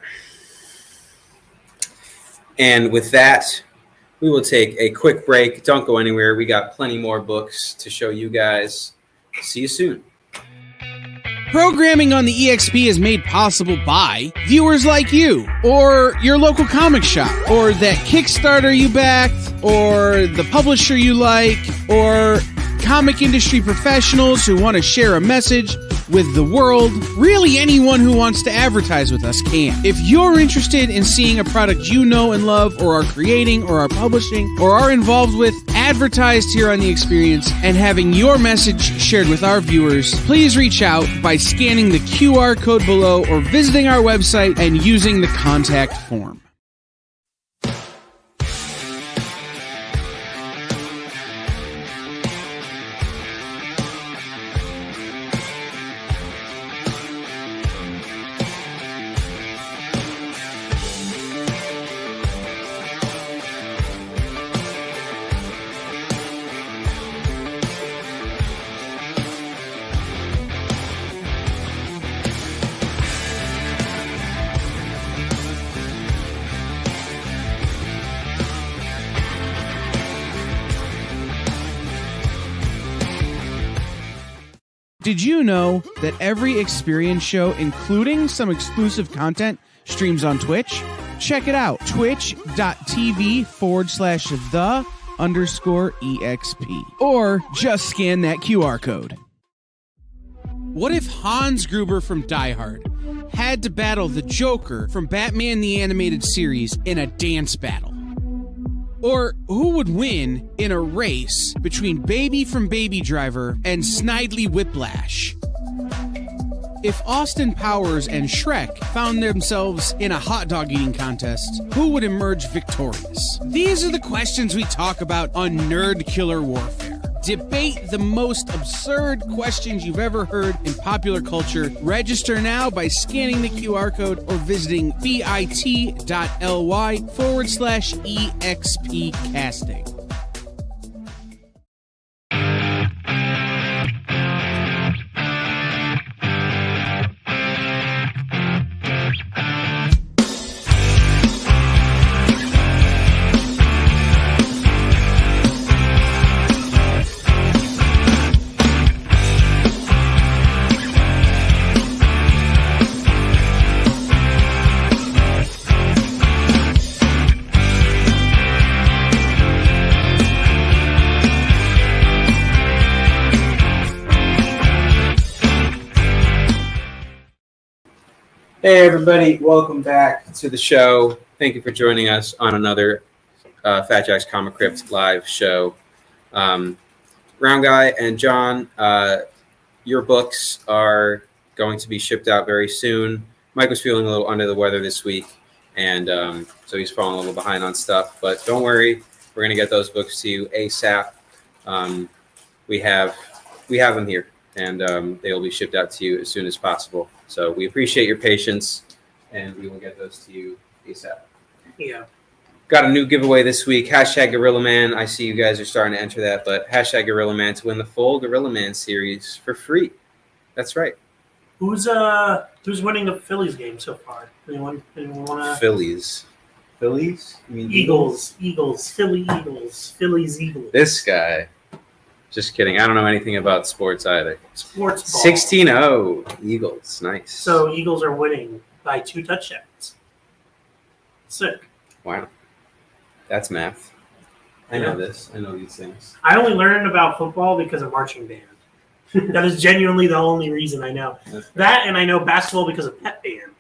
Speaker 3: And with that, we will take a quick break. Don't go anywhere. We got plenty more books to show you guys. See you soon.
Speaker 2: Programming on the EXP is made possible by viewers like you, or your local comic shop, or that Kickstarter you backed, or the publisher you like, or comic industry professionals who want to share a message with the world. Really, anyone who wants to advertise with us can. If you're interested in seeing a product you know and love, or are creating, or are publishing, or are involved with, advertised here on The Experience, and having your message shared with our viewers, please reach out by scanning the QR code below or visiting our website and using the contact form. Did you know that every experience show, including some exclusive content, streams on Twitch? Check it out, twitch.tv/the_EXP. Or just scan that QR code. What if Hans Gruber from Die Hard had to battle the Joker from Batman the Animated Series in a dance battle? Or who would win in a race between Baby from Baby Driver and Snidely Whiplash? If Austin Powers and Shrek found themselves in a hot dog eating contest, who would emerge victorious? These are the questions we talk about on Nerd Killer Warfare. Debate the most absurd questions you've ever heard in popular culture. Register now by scanning the QR code or visiting bit.ly/EXP casting.
Speaker 3: Hey everybody, welcome back to the show. Thank you for joining us on another Fat Jack's Comicrypt live show. Round Guy and John, your books are going to be shipped out very soon. Mike was feeling a little under the weather this week, and so he's falling a little behind on stuff. But don't worry, we're going to get those books to you ASAP. We have them here, and they will be shipped out to you as soon as possible. So we appreciate your patience, and we will get those to you ASAP.
Speaker 4: Yeah.
Speaker 3: Got a new giveaway this week. Hashtag Gorilla Man. I see you guys are starting to enter that, but hashtag Gorilla Man to win the full Gorilla Man series for free. That's right.
Speaker 4: Who's winning the Phillies game so far? Anyone want to?
Speaker 3: Phillies? You mean
Speaker 4: Eagles. Phillies, Eagles.
Speaker 3: This guy. Just kidding. I don't know anything about sports either.
Speaker 4: Sports ball.
Speaker 3: 16-0 Eagles. Nice.
Speaker 4: So Eagles are winning by 2 touchdowns. Sick.
Speaker 3: Wow. That's math. I know this. I know these things.
Speaker 4: I only learned about football because of marching band. That is genuinely the only reason I know. That, and I know basketball because of pep band.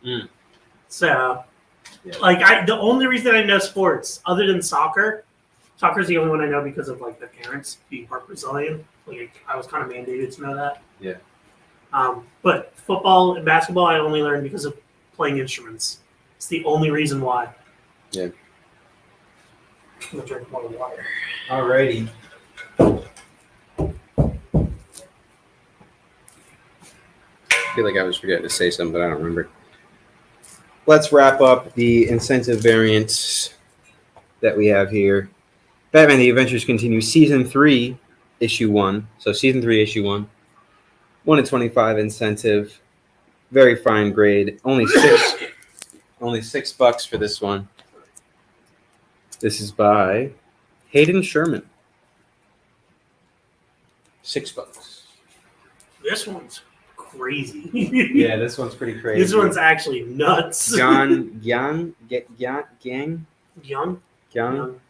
Speaker 3: Mm.
Speaker 4: So, the only reason I know sports, other than soccer is the only one I know because of, like, the parents being part Brazilian. Like, I was kind of mandated to know that.
Speaker 3: Yeah.
Speaker 4: But football and basketball, I only learned because of playing instruments. It's the only reason why.
Speaker 3: Yeah.
Speaker 4: I'm going to drink more water.
Speaker 3: Alrighty. I feel like I was forgetting to say something, but I don't remember. Let's wrap up the incentive variants that we have here. Batman The Adventures Continue, Season 3, Issue 1. So Season 3, Issue 1. 1 in 25 incentive. Very fine grade. Only $6 for this one. This is by Hayden Sherman. $6.
Speaker 4: This one's crazy.
Speaker 3: Yeah, this one's pretty crazy.
Speaker 4: This one's actually nuts.
Speaker 3: Young.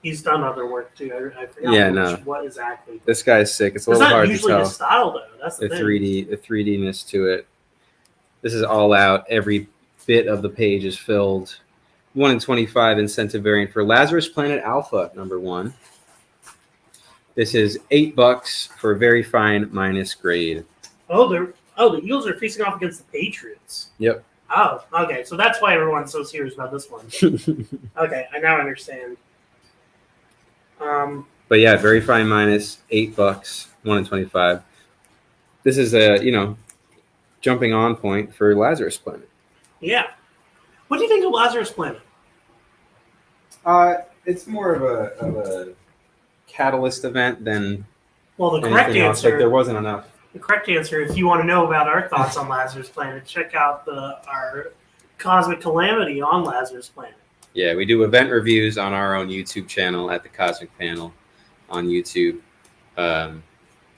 Speaker 4: He's done other work too. I forgot.
Speaker 3: Yeah, no.
Speaker 4: What exactly?
Speaker 3: This guy's sick. It's a
Speaker 4: It's
Speaker 3: little
Speaker 4: not
Speaker 3: hard to
Speaker 4: usually
Speaker 3: tell.
Speaker 4: his style though. That's the
Speaker 3: The
Speaker 4: thing.
Speaker 3: 3D-ness to it. This is all out. Every bit of the page is filled. 1 in 25 incentive variant for Lazarus Planet Alpha, number 1. This is $8 for a very fine minus grade.
Speaker 4: The Eagles are facing off against the Patriots.
Speaker 3: Yep.
Speaker 4: Oh, okay. So that's why everyone's so serious about this one. Okay, I now understand.
Speaker 3: But yeah, very fine minus, $8, 1 in 25. This is a, jumping on point for Lazarus Planet.
Speaker 4: Yeah. What do you think of Lazarus Planet?
Speaker 3: It's more of a catalyst event than
Speaker 4: Well, the correct
Speaker 3: anything else.
Speaker 4: answer.
Speaker 3: Like there wasn't enough.
Speaker 4: The correct answer, if you want to know about our thoughts on Lazarus Planet, check out our Cosmic Calamity on Lazarus Planet.
Speaker 3: Yeah, we do event reviews on our own YouTube channel at the Cosmic Panel on YouTube.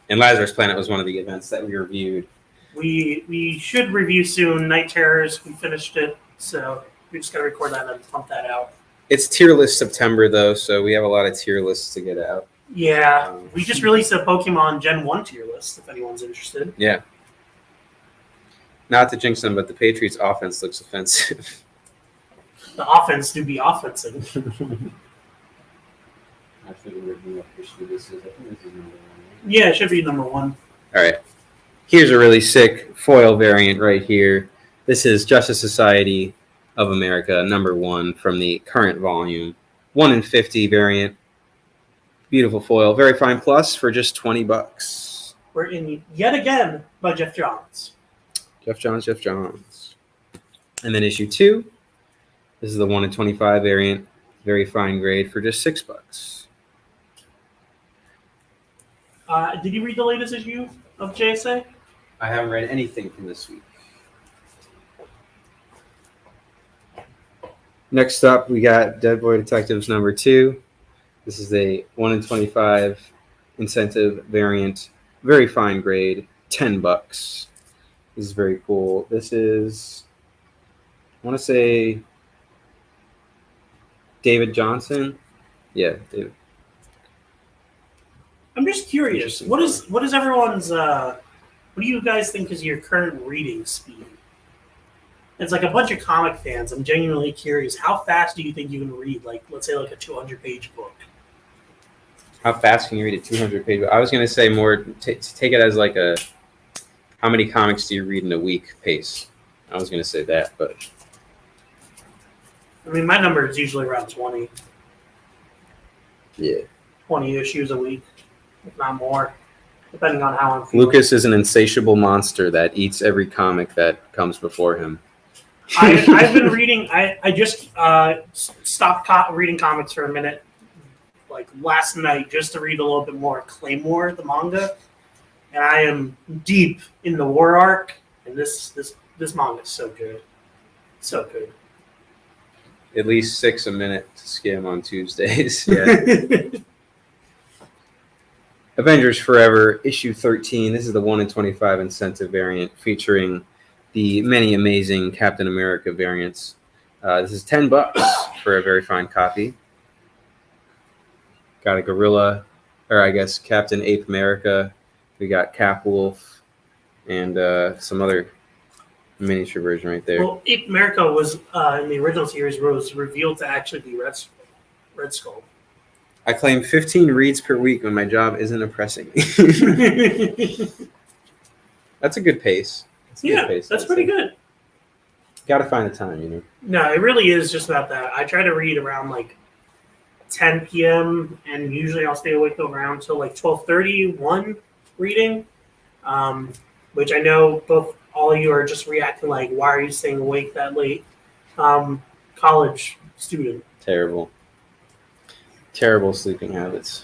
Speaker 3: And Lazarus Planet was one of the events that we reviewed.
Speaker 4: We should review soon. Night Terrors, we finished it, so we just got to record that and pump that out.
Speaker 3: It's tier list September, though, so we have a lot of tier lists to get out.
Speaker 4: Yeah, we just released a Pokemon Gen 1 tier list, if anyone's interested.
Speaker 3: Yeah. Not to jinx them, but the Patriots' offense looks offensive.
Speaker 4: The offense do be offensive. Yeah, it should be number 1.
Speaker 3: All right. Here's a really sick foil variant right here. This is Justice Society of America, number 1 from the current volume. 1 in 50 variant. Beautiful foil. Very fine plus for just $20.
Speaker 4: We're in yet again by Jeff Johns.
Speaker 3: Jeff Johns. And then issue 2. This is the 1 in 25 variant. Very fine grade for just $6.
Speaker 4: Did you read the latest issue of JSA?
Speaker 3: I haven't read anything from this week. Next up, we got Dead Boy Detectives number 2. This is a 1 in 25 incentive variant. Very fine grade. $10. This is very cool. This is, I want to say, David Johnson. Yeah, David.
Speaker 4: I'm just curious. What is everyone's? What do you guys think is your current reading speed? It's like a bunch of comic fans. I'm genuinely curious. How fast do you think you can read? Like, let's say, like a 200-page book.
Speaker 3: How fast can you read a 200-page book? I was going to say more. Take it as like a. How many comics do you read in a week pace? I was going to say that, but.
Speaker 4: I mean, my number is usually around 20.
Speaker 3: Yeah.
Speaker 4: 20 issues a week, if not more, depending on how I'm feeling.
Speaker 3: Lucas is an insatiable monster that eats every comic that comes before him.
Speaker 4: I've been reading. I just stopped reading comics for a minute, like last night, just to read a little bit more Claymore, the manga, and I am deep in the war arc. And this manga is so good, so good.
Speaker 3: At least 6 a minute to skim on Tuesdays. Yeah. Avengers Forever, issue 13. This is the 1 in 25 incentive variant featuring the many amazing Captain America variants. This is $10 for a very fine copy. Got a gorilla, or I guess Captain Ape America. We got Cap Wolf and some other miniature version right there.
Speaker 4: Well, Ape America was in the original series was revealed to actually be Red Skull.
Speaker 3: I claim 15 reads per week when my job isn't oppressing me. That's a good pace.
Speaker 4: That's pretty good.
Speaker 3: Got to find the time, you know.
Speaker 4: No, it really is just about that. I try to read around like 10 p.m. and usually I'll stay awake around till like 12:30, 1 reading, which I know all of you are just reacting like, why are you staying awake that late? College student.
Speaker 3: Terrible sleeping habits.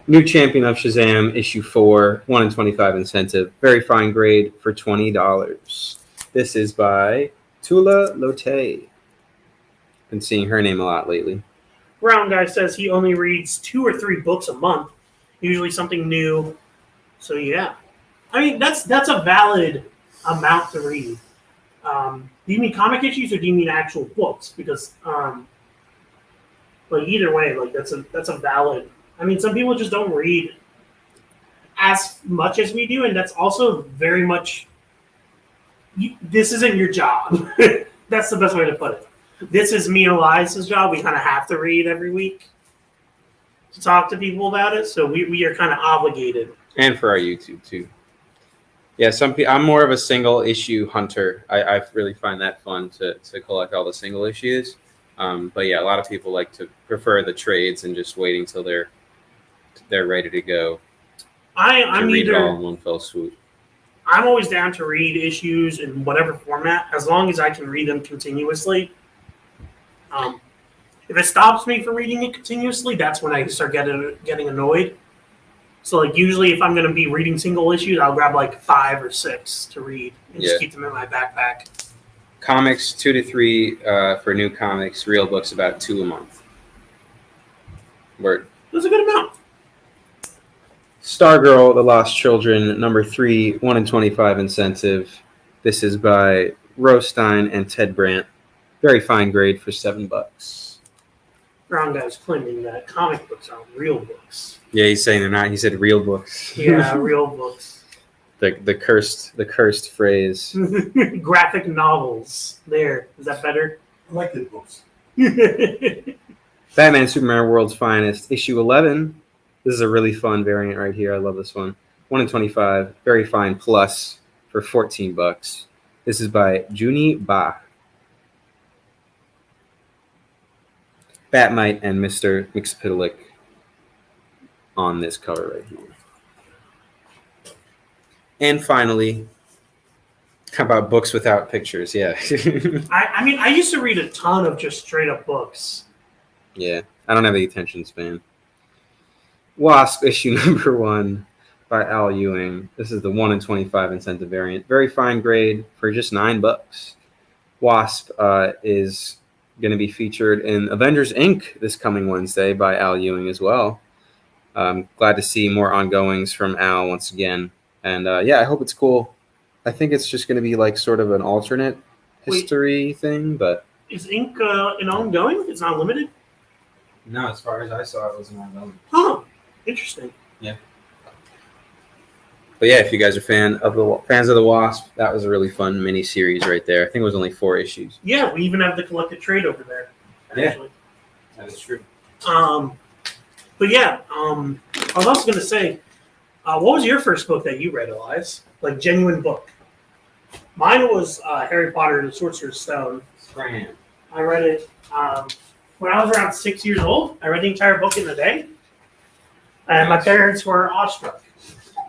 Speaker 3: New Champion of Shazam, issue 4, 1 in 25 incentive. Very fine grade for $20. This is by Tula Lotay. Been seeing her name a lot lately.
Speaker 4: Brown Guy says he only reads 2 or 3 books a month, usually something new. So yeah, I mean that's a valid amount to read. Do you mean comic issues or do you mean actual books? Because like either way, like that's a valid. I mean, some people just don't read as much as we do, and that's also very much. This isn't your job. That's the best way to put it. This is me and Elias's job. We kind of have to read every week to talk to people about it, so we are kind of obligated.
Speaker 3: And for our YouTube too. Yeah, I'm more of a single issue hunter. I really find that fun to collect all the single issues. But yeah, a lot of people like to prefer the trades and just waiting till they're ready to go.
Speaker 4: I'm
Speaker 3: read
Speaker 4: either
Speaker 3: it all in one fell swoop.
Speaker 4: I'm always down to read issues in whatever format, as long as I can read them continuously. If it stops me from reading it continuously, that's when I start getting annoyed. So, like, usually if I'm going to be reading single issues, I'll grab, like, 5 or 6 to read and just keep them in my backpack.
Speaker 3: Comics, 2 to 3 for new comics. Real books, about 2 a month. Word.
Speaker 4: That's a good amount.
Speaker 3: Stargirl, The Lost Children, number 3, 1 in 25 incentive. This is by Rostein and Ted Brandt. Very fine grade for $7.
Speaker 4: Brown guy's claiming that comic books aren't real books.
Speaker 3: Yeah, he's saying they're not. He said real books.
Speaker 4: Yeah, real books.
Speaker 3: The cursed phrase.
Speaker 4: Graphic novels. There. Is that better?
Speaker 5: I like the books.
Speaker 3: Batman Superman World's Finest, issue 11. This is a really fun variant right here. I love this one. 1 in 25. Very fine plus for $14. This is by Juni Ba. Batmite and Mr. Mxyzptlk on this cover right here. And finally, how about books without pictures? Yeah.
Speaker 4: I mean, I used to read a ton of just straight up books.
Speaker 3: Yeah, I don't have the attention span. Wasp, issue number 1 by Al Ewing. This is the 1 in 25 incentive variant. Very fine grade for just $9. Wasp is going to be featured in Avengers Inc. this coming Wednesday by Al Ewing as well. Glad to see more ongoings from Al once again. And yeah, I hope it's cool. I think it's just going to be like sort of an alternate history thing, but...
Speaker 4: Is Ink an ongoing? It's not limited?
Speaker 3: No, as far as I saw, it was an ongoing.
Speaker 4: Oh, interesting.
Speaker 3: Yeah. But yeah, if you guys are fans of the Wasp, that was a really fun mini series right there. I think it was only 4 issues.
Speaker 4: Yeah, we even have the collected trade over there. Actually.
Speaker 3: Yeah, that is true.
Speaker 4: But yeah, I was also going to say, what was your first book that you read, Elias? Like, genuine book. Mine was Harry Potter and the Sorcerer's Stone.
Speaker 3: Scram.
Speaker 4: I read it when I was around 6 years old. I read the entire book in a day. And my parents were awestruck.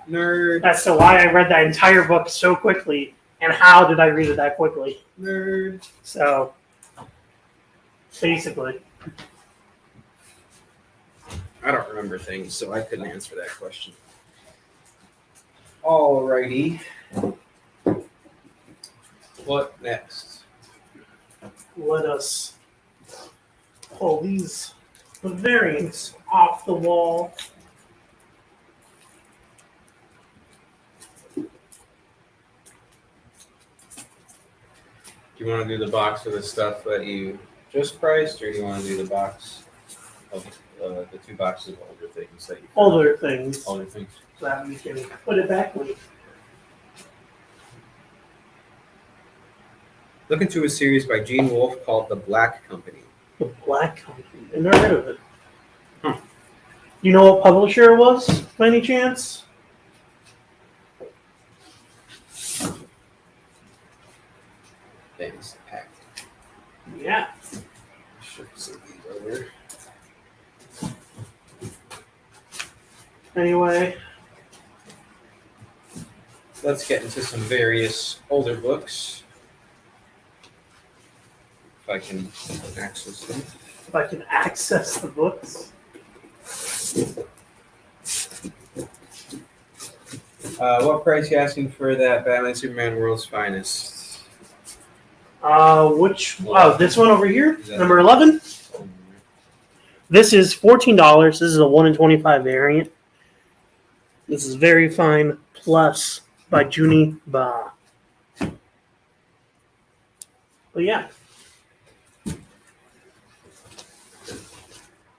Speaker 3: Nerd.
Speaker 4: That's why I read that entire book so quickly. And how did I read it that quickly?
Speaker 3: Nerd.
Speaker 4: So, basically.
Speaker 3: I don't remember things, so I couldn't answer that question. Alrighty. What next?
Speaker 4: Let us pull these variants off the wall.
Speaker 3: Do you want to do the box of the stuff that you just priced, or do you want to do the box of the 2 boxes of older things that you
Speaker 4: Older things.
Speaker 3: Older things.
Speaker 4: So that we can put it back with.
Speaker 3: Look into a series by Gene Wolfe called The Black Company.
Speaker 4: The Black Company. I never heard of it. You know what publisher it was, by any chance?
Speaker 3: Thanks. Packed.
Speaker 4: Yeah.
Speaker 3: Should see these over.
Speaker 4: Anyway.
Speaker 3: Let's get into some various older books. If I can access them.
Speaker 4: If I can access the books.
Speaker 3: What price are you asking for that Batman Superman World's Finest?
Speaker 4: This one over here, number 11. This is $14. This is a 1 in 25 variant. This is Very Fine Plus by Juni Ba. But yeah.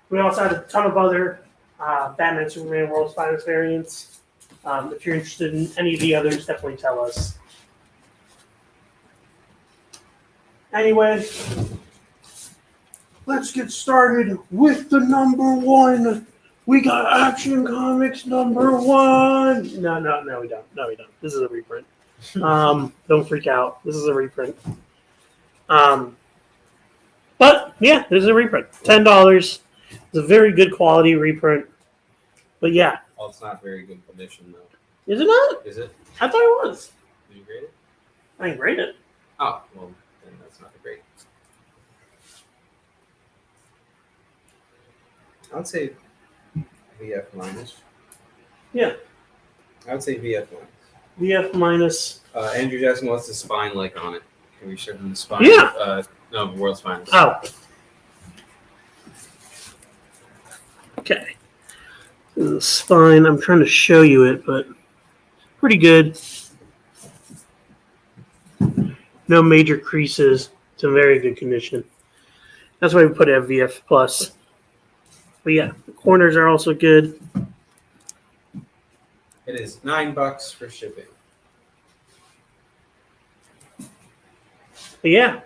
Speaker 4: We also had a ton of other Batman Superman World's Finest variants. If you're interested in any of the others, definitely tell us. Anyway, let's get started with the number 1. We got Action Comics number 1. No, we don't. No, we don't. This is a reprint. Don't freak out. This is a reprint. But yeah, this is a reprint. $10. It's a very good quality reprint. But yeah.
Speaker 3: Well, it's not very good condition, though.
Speaker 4: Is it not?
Speaker 3: Is it?
Speaker 4: I thought it was.
Speaker 3: Did you grade it?
Speaker 4: I didn't grade it.
Speaker 3: Oh, well, then that's not great. I would say VF minus.
Speaker 4: Yeah.
Speaker 3: I would say VF minus.
Speaker 4: VF minus.
Speaker 3: Andrew's asking what's the spine like on it. Can we show them the spine?
Speaker 4: Yeah.
Speaker 3: No, World's Finest.
Speaker 4: Oh. Okay. It's fine. I'm trying to show you it, but pretty good. No major creases. It's in very good condition. That's why we put it at VF Plus. But yeah, the corners are also good.
Speaker 3: It is $9 for shipping.
Speaker 4: But yeah,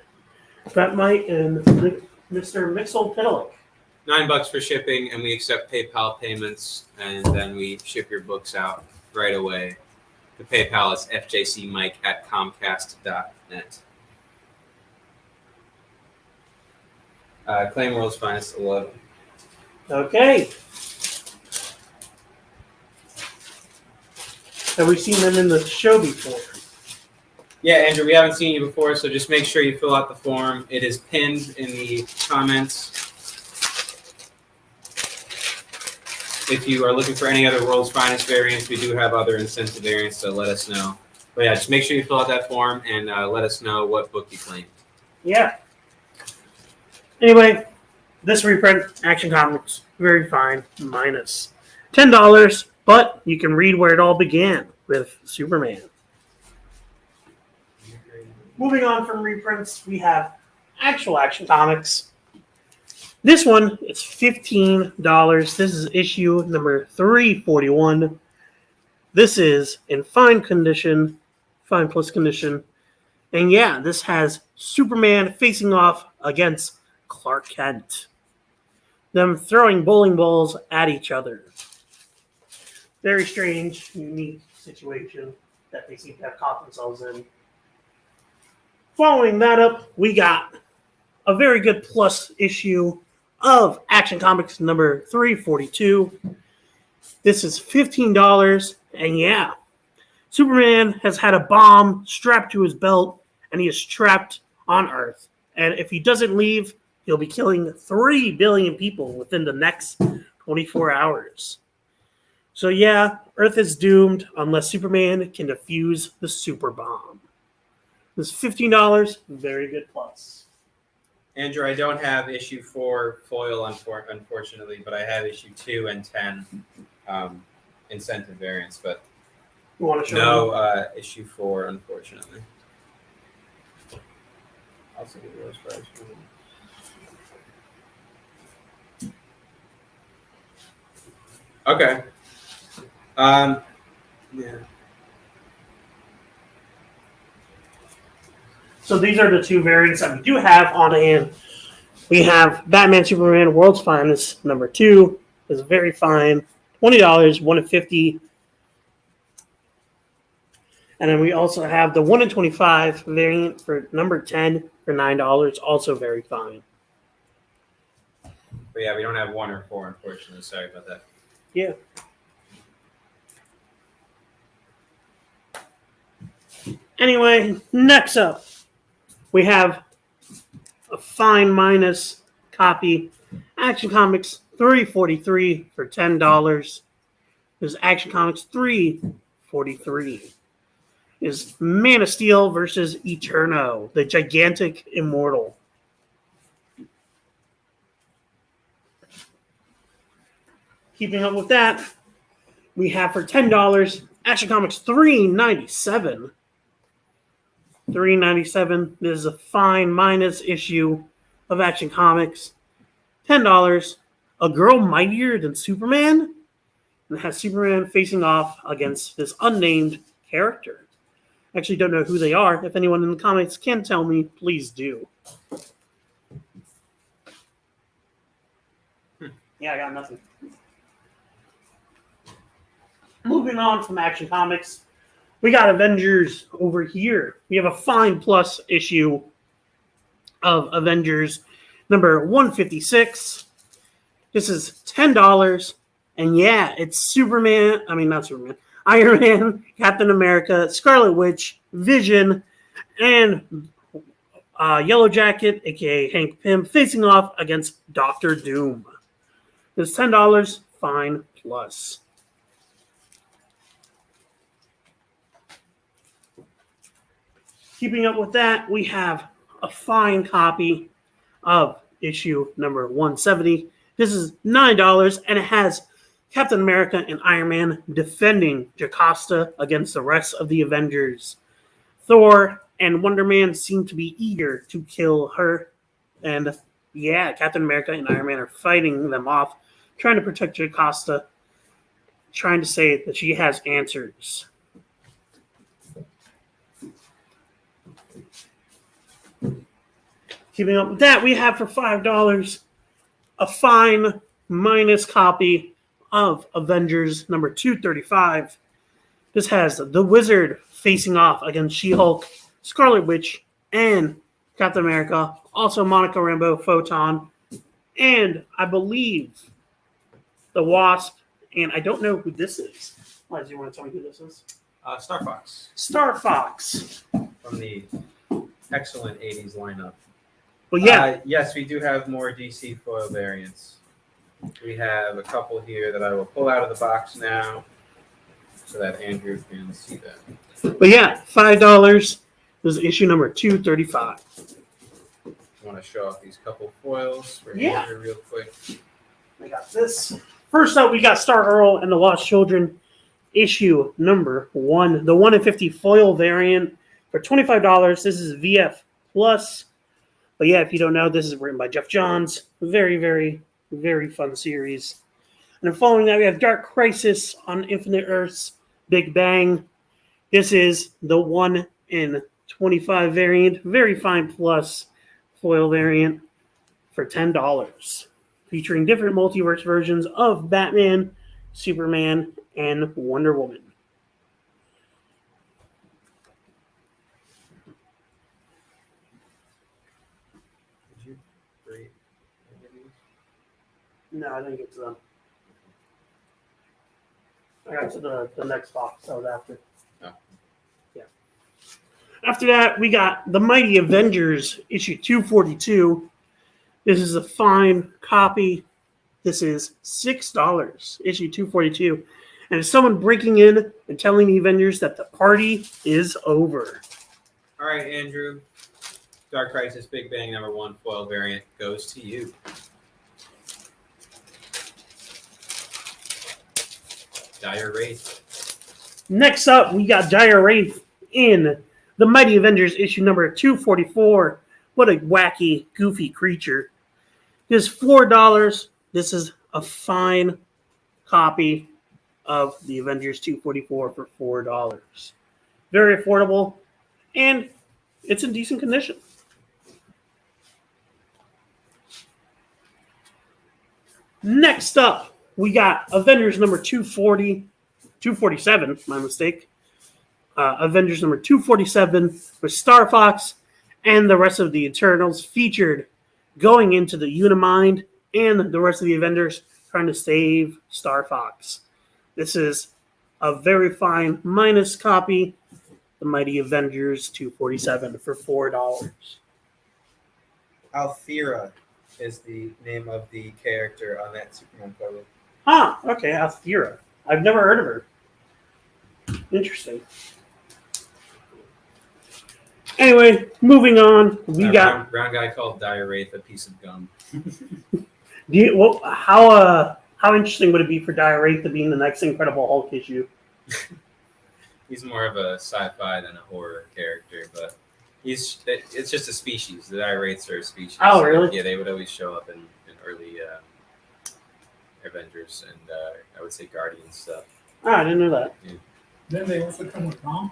Speaker 4: that might and Mr. Mixel Pitalik.
Speaker 3: $9 for shipping, and we accept PayPal payments, and then we ship your books out right away. The PayPal is fjcmike@comcast.net. Claim World's Finest 11.
Speaker 4: Okay. Have we seen them in the show before?
Speaker 3: Yeah, Andrew, we haven't seen you before, so just make sure you fill out the form. It is pinned in the comments. If you are looking for any other World's Finest variants, we do have other incentive variants, so let us know. But yeah, just make sure you fill out that form and let us know what book you claimed.
Speaker 4: Yeah. Anyway, this reprint, Action Comics, very fine, minus $10, but you can read where it all began with Superman. Moving on from reprints, we have actual Action Comics. This one is $15. This is issue number 341. This is in fine condition, fine plus condition. And yeah, this has Superman facing off against Clark Kent. Them throwing bowling balls at each other. Very strange, unique situation that they seem to have caught themselves in. Following that up, we got a very good plus issue of Action Comics number 342. This is $15, and yeah, Superman has had a bomb strapped to his belt, and he is trapped on Earth. And if he doesn't leave, he'll be killing 3 billion people within the next 24 hours. So yeah, Earth is doomed unless Superman can defuse the super bomb. This is $15, very good plus.
Speaker 3: Andrew, I don't have issue 4 foil, unfortunately, but I have issue 2 and 10 incentive variants, but
Speaker 4: You want to show
Speaker 3: no issue 4, unfortunately. I'll see those first. Okay. Yeah.
Speaker 4: So these are the two variants that we do have on hand. We have Batman Superman World's Finest number 2 is very fine, $20, 1 in 50. And then we also have the 1 in 25 variant for number 10 for $9, also very fine.
Speaker 3: But yeah, we don't have 1 or 4, unfortunately. Sorry about that.
Speaker 4: Yeah. Anyway, next up, we have a fine minus copy, Action Comics 343 for $10. There's Action Comics 343. Is Man of Steel versus Eterno, the gigantic immortal. Keeping up with that, we have for $10 Action Comics 397. $397. This is a fine minus issue of Action Comics. $10. A girl mightier than Superman? And it has Superman facing off against this unnamed character. I actually don't know who they are. If anyone in the comments can tell me, please do. Yeah, I got nothing. Moving on from Action Comics, we got Avengers over here. We have a fine plus issue of Avengers number 156. This is $10. And yeah, it's Superman. I mean, not Superman. Iron Man, Captain America, Scarlet Witch, Vision, and Yellow Jacket, a.k.a. Hank Pym, facing off against Doctor Doom. It's $10, fine plus. Keeping up with that, we have a fine copy of issue number 170. This is $9, and it has Captain America and Iron Man defending Jocasta against the rest of the Avengers. Thor and Wonder Man seem to be eager to kill her. And yeah, Captain America and Iron Man are fighting them off, trying to protect Jocasta, trying to say that she has answers. Keeping up with that, we have for $5 a fine minus copy of Avengers number 235. This has the Wizard facing off against She-Hulk, Scarlet Witch, and Captain America. Also Monica Rambeau, Photon, and I believe the Wasp. And I don't know who this is. Why, do you want to tell me who this is?
Speaker 3: Star Fox.
Speaker 4: Star Fox.
Speaker 3: From the excellent 80s lineup.
Speaker 4: Well, yeah.
Speaker 3: Yes, we do have more DC foil variants. We have a couple here that I will pull out of the box now so that Andrew can see them.
Speaker 4: But yeah, $5. This is issue number 235.
Speaker 3: I want to show off these couple foils for
Speaker 4: Yeah.
Speaker 3: Andrew real quick.
Speaker 4: I got this. First up, we got Star-Earl and the Lost Children, issue number 1. The 1 in 50 foil variant for $25. This is VF Plus. But yeah, if you don't know, this is written by Jeff Johns. Very, very, very fun series. And then following that, we have Dark Crisis on Infinite Earths, Big Bang. This is the 1 in 25 variant. Very fine plus foil variant for $10. Featuring different multiverse versions of Batman, Superman, and Wonder Woman.
Speaker 3: Did you rate any of these?
Speaker 4: No, I didn't get to them. I got to the next box that was after.
Speaker 3: Oh.
Speaker 4: Yeah. After that, we got The Mighty Avengers, issue 242. This is a fine copy. This is $6, issue 242. And it's someone breaking in and telling the Avengers that the party is over.
Speaker 3: All right, Andrew. Dark Crisis Big Bang number 1 foil variant goes to you. Dire Wraith.
Speaker 4: Next up, we got Dire Wraith in The Mighty Avengers, issue number 244. What a wacky, goofy creature. This is $4. This is a fine copy of the Avengers 244 for $4. Very affordable, and it's in decent condition. Next up, we got Avengers number 247, my mistake. Avengers number 247 with Star Fox and the rest of the Eternals featured going into the Unimind and the rest of the Avengers trying to save Star Fox. This is a very fine minus copy, The Mighty Avengers 247 for $4.
Speaker 3: Althea is the name of the character on that Superman cover.
Speaker 4: Huh, okay, Althea. I've never heard of her. Interesting. Anyway, moving on. We got
Speaker 3: brown guy called Dire Wraith a piece of gum.
Speaker 4: how interesting would it be for Dire Wraith to be in the next Incredible Hulk issue?
Speaker 3: He's more of a sci-fi than a horror character, but it's just a species. The Dire Wraiths are a species.
Speaker 4: Oh, really?
Speaker 3: Yeah, they would always show up in early Avengers and I would say Guardians stuff.
Speaker 4: Oh, I didn't know that.
Speaker 3: Yeah.
Speaker 5: Then they also come with Rom.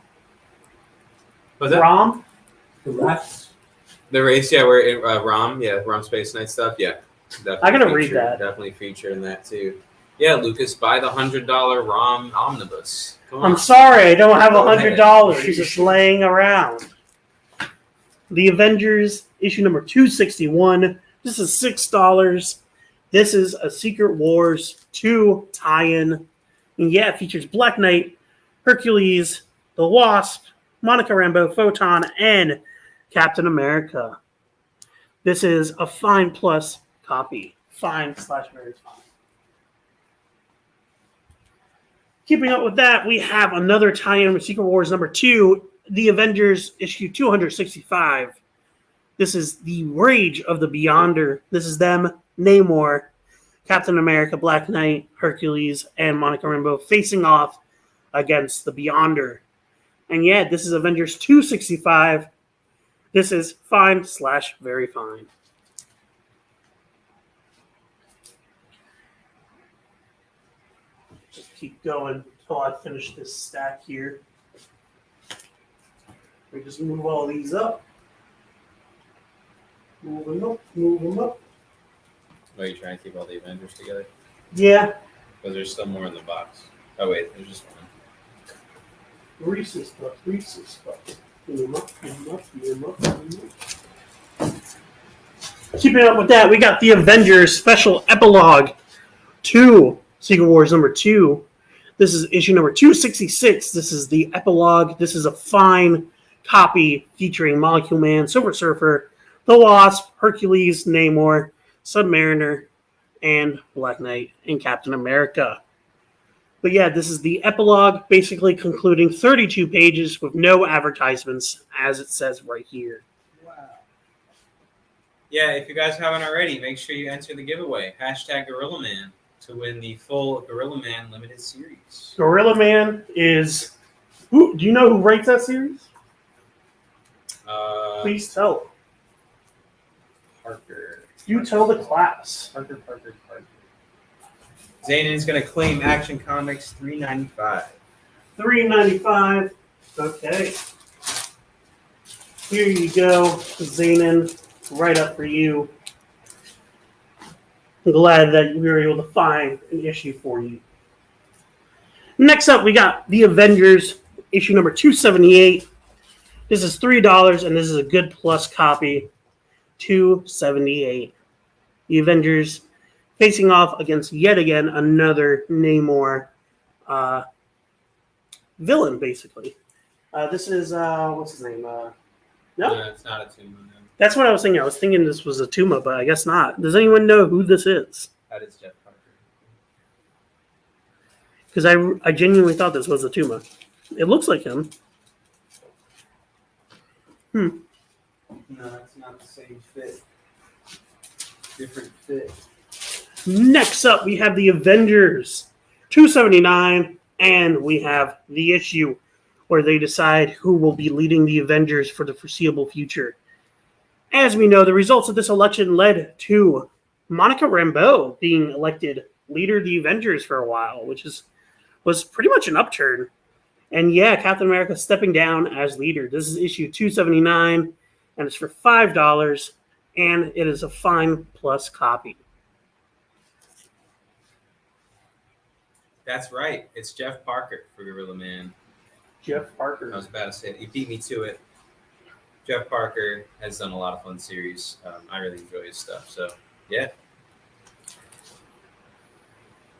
Speaker 3: Was that
Speaker 4: Rom?
Speaker 5: The Wraiths.
Speaker 3: the race? Yeah, we're in Rom. Yeah, Rom Space Knight stuff. Yeah,
Speaker 4: I gotta read that.
Speaker 3: Definitely feature in that too. Yeah, Lucas, buy the $100 Rom omnibus. Come on.
Speaker 4: I'm sorry, I don't have
Speaker 3: Go ahead.
Speaker 4: $100 just laying around. The Avengers, issue number 261. This is $6. This is a Secret Wars 2 tie-in. And yeah, it features Black Knight, Hercules, the Wasp, Monica Rambeau, Photon, and Captain America. This is a fine plus copy. Fine/very fine. Keeping up with that, we have another tie-in with Secret Wars number 2, The Avengers issue 265. This is the Rage of the Beyonder. This is them, Namor, Captain America, Black Knight, Hercules, and Monica Rambeau facing off against the Beyonder. And yeah, this is Avengers 265. This is fine/very fine. Just keep going until I finish this stack here. We just move all these up. Move them up, move them up.
Speaker 3: Are you trying to keep all the Avengers together?
Speaker 4: Yeah.
Speaker 3: Because there's still more in the box. Oh, wait, there's just one.
Speaker 4: Reese's Puffs, Reese's Puffs. Move them up, move them up, move them up, move them up. Keeping up with that, we got the Avengers Special Epilogue 2, Secret Wars number 2. This is issue number 266. This is the epilogue. This is a fine copy featuring Molecule Man, Silver Surfer, the Wasp, Hercules, Namor, Submariner, and Black Knight, and Captain America. But yeah, this is the epilogue, basically concluding 32 pages with no advertisements, as it says right here.
Speaker 3: Wow. Yeah, if you guys haven't already, make sure you enter the giveaway. # Gorilla Man to win the full Gorilla Man limited series.
Speaker 4: Gorilla Man is... do you know who writes that series? Please tell.
Speaker 3: Parker.
Speaker 4: You tell the class.
Speaker 3: Parker. Zanin is going to claim Action Comics $3.95.
Speaker 4: $3.95. Okay. Here you go, Zanin. Right up for you. I'm glad that we were able to find an issue for you. Next up, we got The Avengers, issue number 278. This is $3, and this is a good plus copy. $2.78. The Avengers facing off against yet again another Namor villain, basically. This is what's his name? No,
Speaker 3: it's not a Tuma. No.
Speaker 4: That's what I was thinking. I was thinking this was a Tuma, but I guess not. Does anyone know who this is?
Speaker 3: That is Jeff Parker.
Speaker 4: Because I genuinely thought this was a Tuma. It looks like him.
Speaker 3: No, it's not the same fit. Different fit.
Speaker 4: Next up, we have the Avengers 279, and we have the issue where they decide who will be leading the Avengers for the foreseeable future. As we know, the results of this election led to Monica Rambeau being elected leader of the Avengers for a while, which was pretty much an upturn. And yeah, Captain America stepping down as leader. This is issue 279, and it's for $5, and it is a fine plus copy.
Speaker 3: That's right. It's Jeff Parker for Gorilla Man.
Speaker 4: Jeff Parker.
Speaker 3: I was about to say it. You beat me to it. Jeff Parker has done a lot of fun series. I really enjoy his stuff. So, yeah.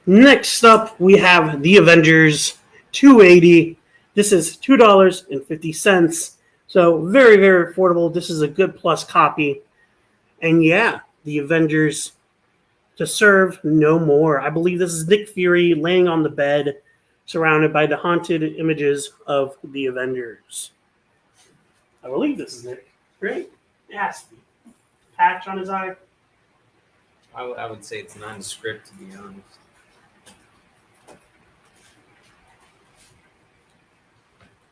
Speaker 4: Next up, we have The Avengers 280. This is $2.50. So very, very affordable. This is a good plus copy. And yeah, The Avengers to serve no more. I believe this is Nick Fury laying on the bed, surrounded by the haunted images of the Avengers. I believe this is Nick. Great. It has to be. Patch on his eye.
Speaker 3: I would say it's nondescript, to be honest.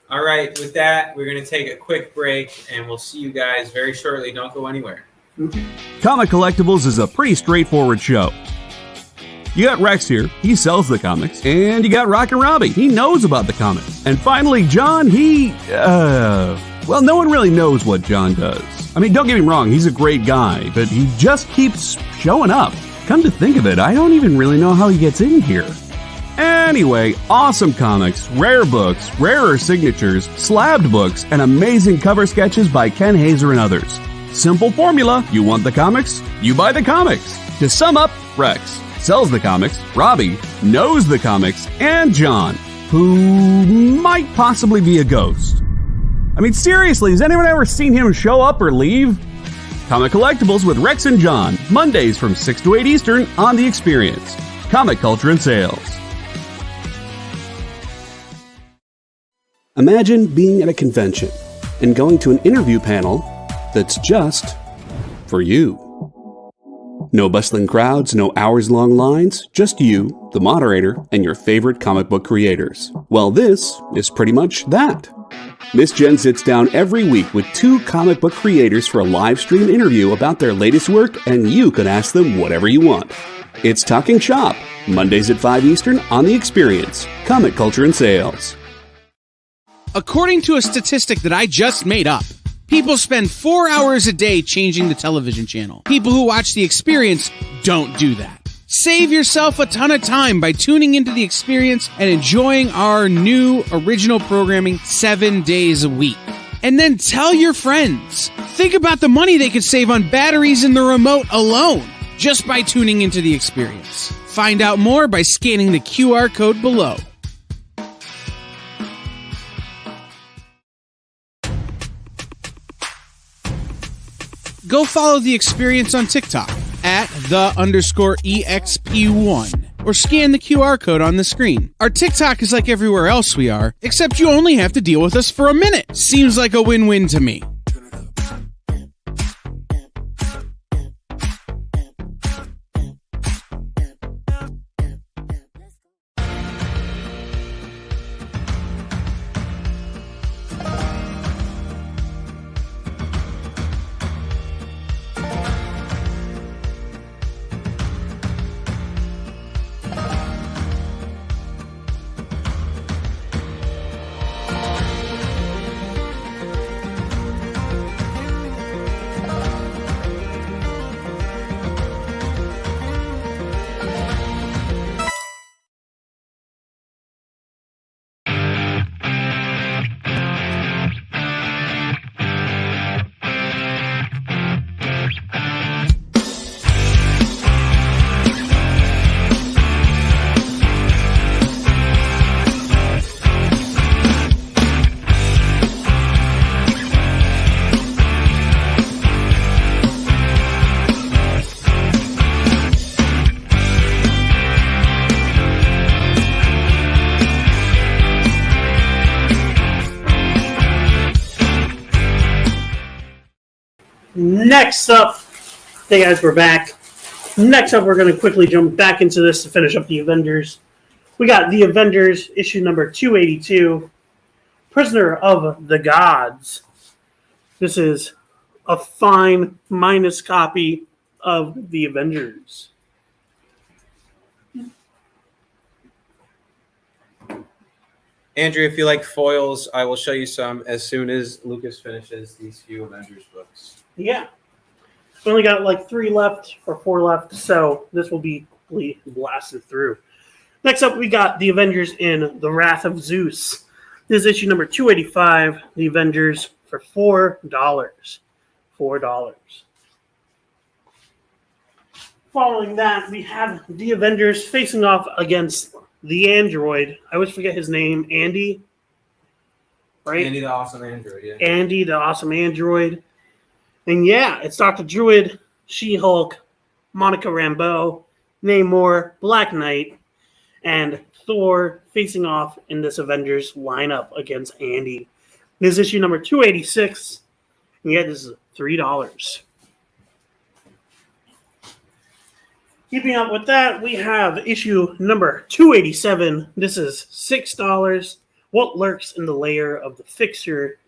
Speaker 3: All right, with that, we're going to take a quick break, and we'll see you guys very shortly. Don't go anywhere.
Speaker 1: Comic Collectibles is a pretty straightforward show. You got Rex here, he sells the comics, and you got Rockin' Robbie, he knows about the comics. And finally, John, well, no one really knows what John does. I mean, don't get me wrong, he's a great guy, but he just keeps showing up. Come to think of it, I don't even really know how he gets in here. Anyway, awesome comics, rare books, rarer signatures, slabbed books, and amazing cover sketches by Ken Hazer and others. Simple formula, you want the comics, you buy the comics. To sum up, Rex sells the comics, Robbie knows the comics, and John, who might possibly be a ghost. I mean, seriously, has anyone ever seen him show up or leave? Comic Collectibles with Rex and John, Mondays from 6 to 8 Eastern on The Experience. Comic Culture and Sales.
Speaker 6: Imagine being at a convention and going to an interview panel that's just for you. No bustling crowds, no hours-long lines, just you, the moderator, and your favorite comic book creators. Well, this is pretty much that. Miss Jen sits down every week with 2 comic book creators for a live stream interview about their latest work, and you can ask them whatever you want. It's Talking Shop, Mondays at 5 Eastern on The Experience, Comic Culture and Sales.
Speaker 2: According to a statistic that I just made up, people spend 4 hours a day changing the television channel. People who watch The Experience don't do that. Save yourself a ton of time by tuning into The Experience and enjoying our new original programming 7 days a week. And then tell your friends. Think about the money they could save on batteries in the remote alone just by tuning into The Experience. Find out more by scanning the QR code below. Go follow The Experience on TikTok at @the_EXP1 or scan the QR code on the screen. Our TikTok is like everywhere else we are, except you only have to deal with us for a minute. Seems like a win-win to me.
Speaker 4: Next up, hey guys, we're back. Next up, we're going to quickly jump back into this to finish up the Avengers. We got the Avengers issue number 282, Prisoner of the Gods. This is a fine minus copy of the Avengers.
Speaker 3: Andrew, if you like foils, I will show you some as soon as Lucas finishes these few Avengers books.
Speaker 4: Yeah. We only got like 3 left or 4 left, so this will be completely blasted through. Next up, we got the Avengers in The Wrath of Zeus. This is issue number 285, the Avengers, for $4. $4. Following that, we have the Avengers facing off against the android. I always forget his name. Andy? Right?
Speaker 3: Andy the Awesome Android, yeah.
Speaker 4: Andy the Awesome Android. And yeah, it's Dr. Druid, She-Hulk, Monica Rambeau, Namor, Black Knight, and Thor facing off in this Avengers lineup against Andy. This is issue number 286. And yeah, this is $3. Keeping up with that, we have issue number 287. This is $6. What Lurks in the Lair of the Fixer.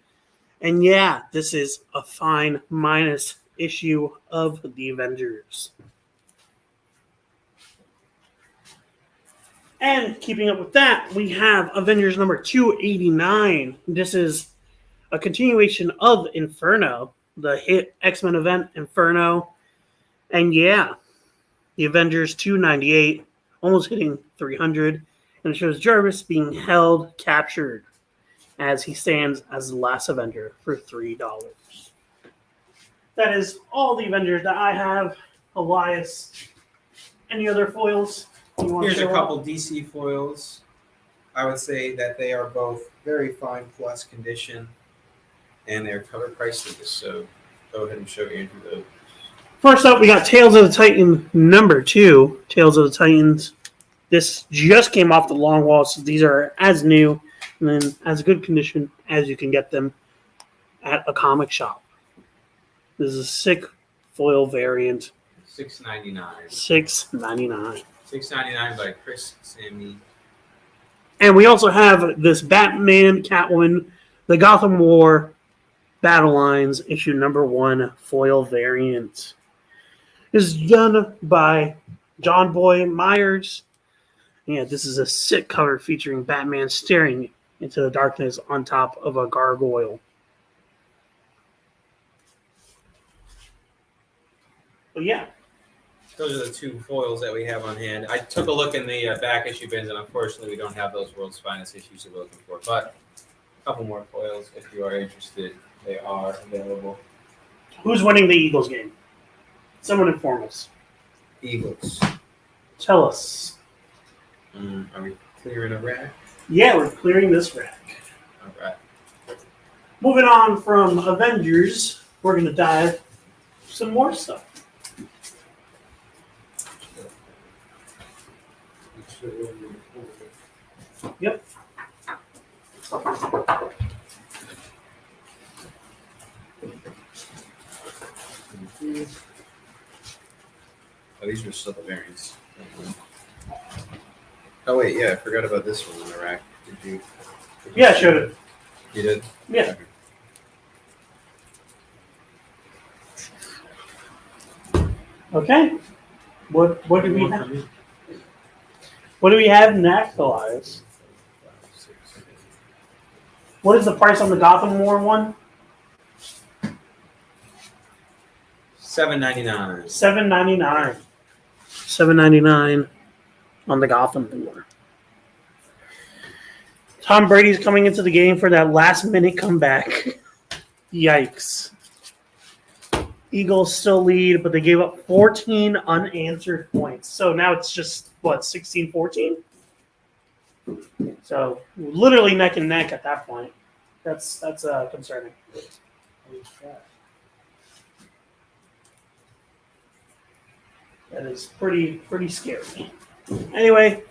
Speaker 4: And yeah, this is a fine minus issue of the Avengers. And keeping up with that, we have Avengers number 289. This is a continuation of Inferno, the hit X-Men event Inferno. And yeah, the Avengers 298, almost hitting 300. And it shows Jarvis being held, captured, as he stands as the last Avenger for $3. That is all the Avengers that I have. Elias, any other foils?
Speaker 3: Here's a couple DC foils. I would say that they are both very fine plus condition, and they're cover priceless. So go ahead and show Andrew those.
Speaker 4: First up, we got Tales of the Titan number 2. Tales of the Titans. This just came off the long wall, so these are as new and then as good condition as you can get them at a comic shop. This is a sick foil variant.
Speaker 3: $6.99.
Speaker 4: $6.99.
Speaker 3: $6.99 by Chris Sammy.
Speaker 4: And we also have this Batman, Catwoman, the Gotham War Battle Lines issue number 1 foil variant. This is done by John Boy Myers. Yeah, this is a sick cover featuring Batman staring into the darkness on top of a gargoyle. But yeah.
Speaker 3: Those are the 2 foils that we have on hand. I took a look in the back issue bins, and unfortunately, we don't have those World's Finest issues that we're looking for. But a couple more foils, if you are interested, they are available.
Speaker 4: Who's winning the Eagles game? Someone inform us.
Speaker 3: Eagles.
Speaker 4: Tell us.
Speaker 3: Are we clearing a rack?
Speaker 4: Yeah, we're clearing this rack.
Speaker 3: All right.
Speaker 4: Moving on from Avengers, we're going to dive some more stuff. Yep.
Speaker 3: Oh, these were still the variants. Oh wait, yeah, I forgot about this one in the rack. Did you
Speaker 4: Yeah, I showed it.
Speaker 3: You did?
Speaker 4: Yeah. Okay. What do we have? What do we have next, Elias? What is the price on the Gotham War one?
Speaker 3: $7.99.
Speaker 4: $7.99. $7.99 on the Gotham War. Tom Brady's coming into the game for that last-minute comeback. Yikes. Eagles still lead, but they gave up 14 unanswered points. So now it's just, 16-14? So literally neck and neck at that point. That's concerning. That is pretty scary. Anyway.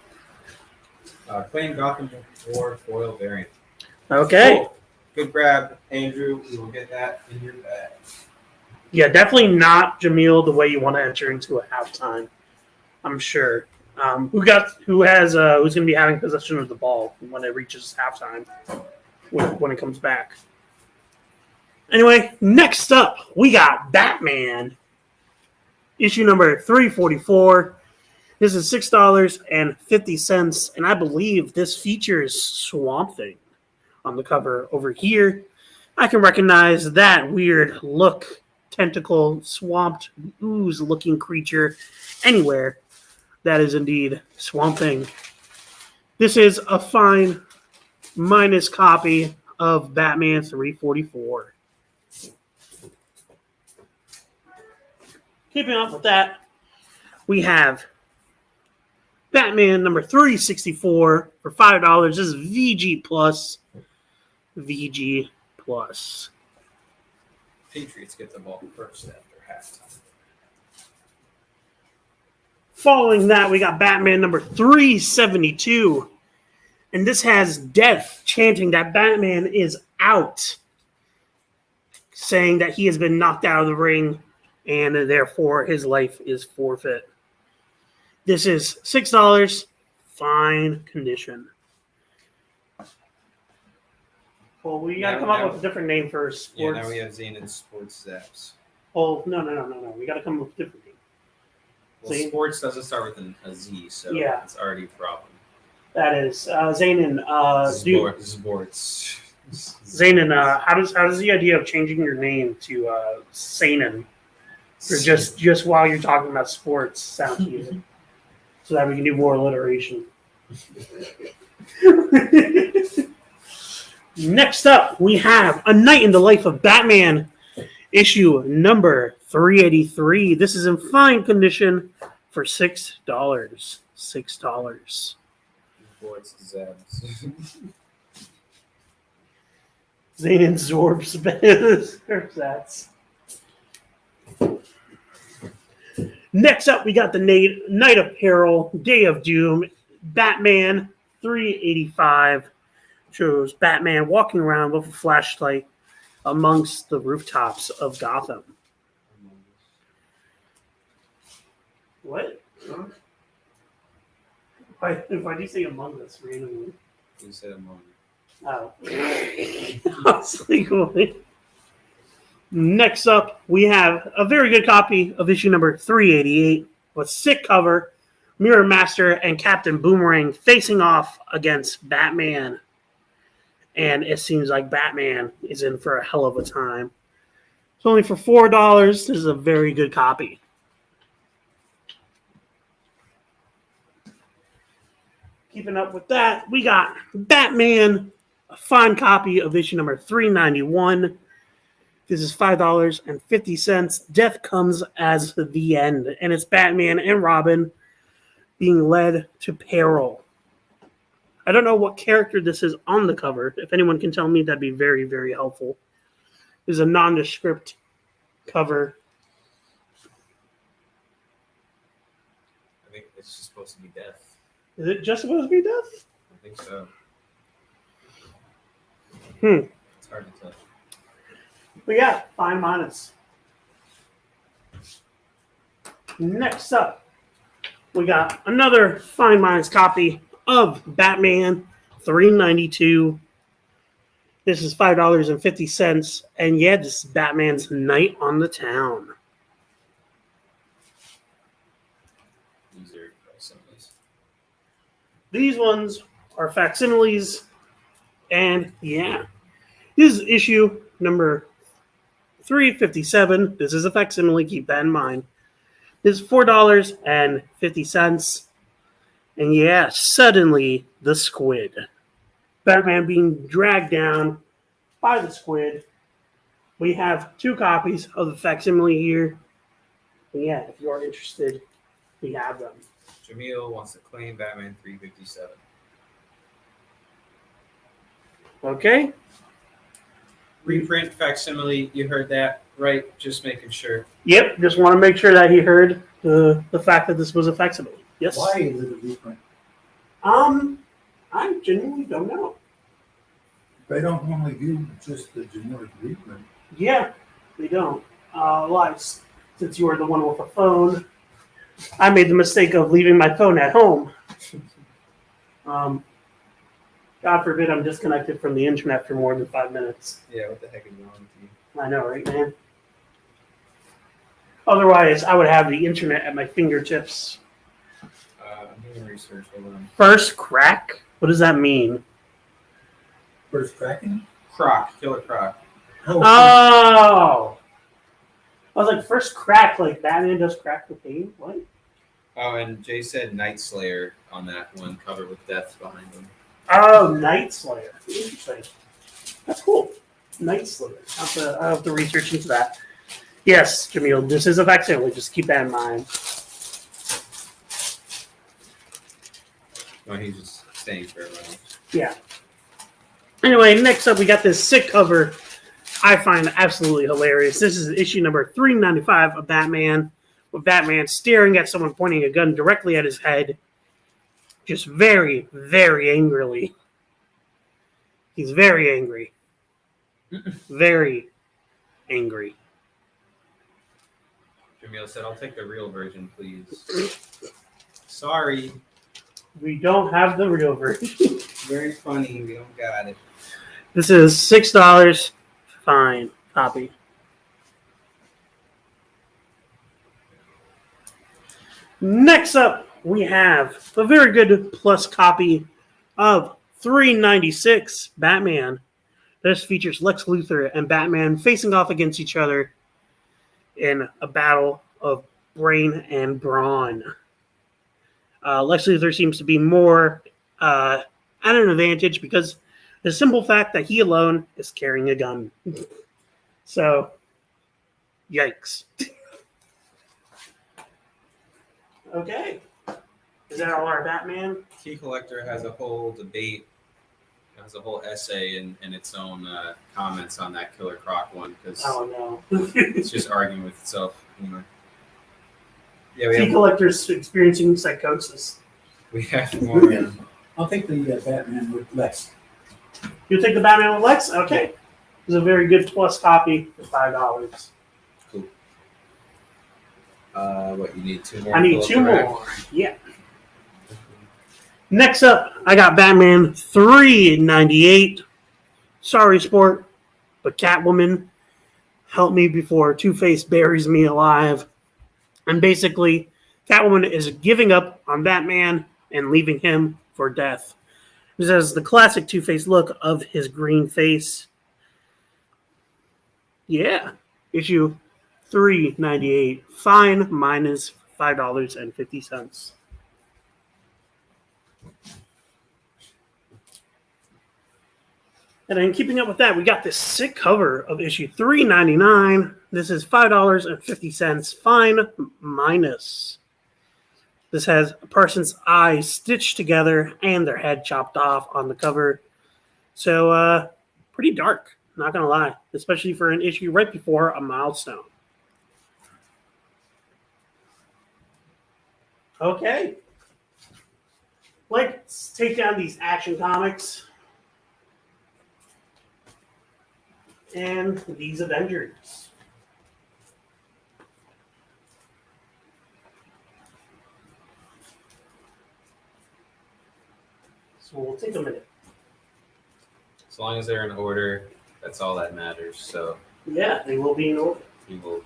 Speaker 3: Plain Gotham War foil variant.
Speaker 4: Okay.
Speaker 3: Cool. Good grab, Andrew. We will get that in your bag.
Speaker 4: Yeah, definitely not Jamil the way you want to enter into a halftime. I'm sure. Who's going to be having possession of the ball when it reaches halftime when it comes back? Anyway, next up we got Batman, issue number 344. This is $6.50, and I believe this features Swamp Thing on the cover over here. I can recognize that weird look, tentacle, swamped, ooze-looking creature anywhere. That is indeed Swamp Thing. This is a fine minus copy of Batman 344. Keeping up with that, we have Batman number 364 for $5. This is VG Plus. VG Plus.
Speaker 3: Patriots get the ball first after halftime.
Speaker 4: Following that, we got Batman number 372. And this has Death chanting that Batman is out, saying that he has been knocked out of the ring and therefore his life is forfeit. This is $6, fine condition. Well, we got to come up with a different name for sports.
Speaker 3: Yeah, now we have Zane and Sports Zaps.
Speaker 4: Oh, no. We got to come up with a different name.
Speaker 3: Well,
Speaker 4: Zane?
Speaker 3: sports doesn't start with a Z, so
Speaker 4: Yeah.
Speaker 3: it's already a problem.
Speaker 4: That is Zane and
Speaker 3: Sports.
Speaker 4: Zane and how does the idea of changing your name to Sanin for just while you're talking about sports sound to you, so that we can do more alliteration. Next up, we have A Night in the Life of Batman, issue number 383. This is in fine condition for $6. $6.
Speaker 3: Sports Zaps.
Speaker 4: Zane and Zorb's that's. Next up, we got the Night of Peril, Day of Doom, Batman 385. Shows Batman walking around with a flashlight amongst the rooftops of Gotham. What? Huh? Why do you say Among Us randomly?
Speaker 3: You said Among.
Speaker 4: Oh. I was like, what? Next up, we have a very good copy of issue number 388 with sick cover, Mirror Master and Captain Boomerang facing off against Batman. And it seems like Batman is in for a hell of a time. It's only for $4. This is a very good copy. Keeping up with that, we got Batman, a fine copy of issue number 391. This is $5.50. Death comes as the end, and it's Batman and Robin being led to peril. I don't know what character this is on the cover. If anyone can tell me, that'd be very, very helpful. This is a nondescript cover.
Speaker 3: I think it's just supposed to be Death.
Speaker 4: Is it just supposed to be Death?
Speaker 3: I think so. It's hard to tell.
Speaker 4: We got fine minus. Next up, we got another fine minus copy of Batman 392. This is $5.50. And yeah, this is Batman's Night on the Town.
Speaker 3: These are facsimiles.
Speaker 4: These ones are facsimiles. And yeah, this is issue number 357. This is a facsimile. Keep that in mind. This is $4.50. And yeah, suddenly the squid. Batman being dragged down by the squid. We have 2 copies of the facsimile here. And yeah, if you are interested, we have them.
Speaker 3: Jamil wants to claim Batman 357.
Speaker 4: Okay?
Speaker 3: Reprint facsimile, you heard that, right? Just making sure.
Speaker 4: Yep, just want to make sure that he heard the fact that this was a facsimile. Yes.
Speaker 5: Why is it a reprint?
Speaker 4: I genuinely don't know.
Speaker 5: They don't normally do just the generic reprint.
Speaker 4: Yeah, they don't. Since you are the one with a phone, I made the mistake of leaving my phone at home. God forbid I'm disconnected from the internet for more than 5 minutes.
Speaker 3: Yeah, what the heck is wrong with you?
Speaker 4: I know, right, man? Otherwise, I would have the internet at my fingertips.
Speaker 3: I'm doing research. Hold on.
Speaker 4: First crack? What does that mean?
Speaker 5: First Kraken?
Speaker 3: Croc, Killer Croc.
Speaker 4: Oh! I was like, first crack, like Batman does crack cocaine? What?
Speaker 3: Oh, and Jay said Night Slayer on that one, covered with death behind him.
Speaker 4: Oh, Night Slayer. Interesting. That's cool. Night Slayer. I'll have to research into that. Yes, Jamil, this is a facsimile. Just keep that in mind.
Speaker 3: Oh, he's just staying for a while.
Speaker 4: Yeah. Anyway, next up, we got this sick cover I find absolutely hilarious. This is issue number 395 of Batman, with Batman staring at someone pointing a gun directly at his head, just very, very angrily. He's very angry. Very angry.
Speaker 3: Jamil said, I'll take the real version, please. Sorry.
Speaker 4: We don't have the real version.
Speaker 3: Very funny. We don't got it.
Speaker 4: This is $6. Fine. Copy. Next up, we have a very good plus copy of 396 Batman. This features Lex Luthor and Batman facing off against each other in a battle of brain and brawn. Lex Luthor seems to be more at an advantage because the simple fact that he alone is carrying a gun. So, yikes. Okay. Is that all our Batman?
Speaker 3: Key Collector has a whole debate, has a whole essay in its own comments on that Killer Croc one because
Speaker 4: Oh, no.
Speaker 3: it's just arguing with itself. Anyway. Yeah,
Speaker 4: Key Collector's experiencing psychosis.
Speaker 3: we have more.
Speaker 5: I'll take the Batman with Lex.
Speaker 4: You'll take the Batman with Lex? Okay. It's a very good plus copy for $5.
Speaker 3: Cool. What, you need two more?
Speaker 4: I need two more. Yeah. Next up, I got Batman 398. Sorry, sport, but Catwoman, help me before Two-Face buries me alive. And basically, Catwoman is giving up on Batman and leaving him for death. This has the classic Two-Face look of his green face. Yeah. Issue 398. Fine minus $5.50. And then keeping up with that, we got this sick cover of issue 399. This is $5.50. Fine minus. This has a person's eyes stitched together and their head chopped off on the cover. So, pretty dark, not going to lie. Especially for an issue right before a milestone. Okay. Let's take down these Action Comics. And these Avengers. So we'll take a minute.
Speaker 3: As long as they're in order, that's all that matters. So
Speaker 4: Yeah, they will be in order.
Speaker 3: we will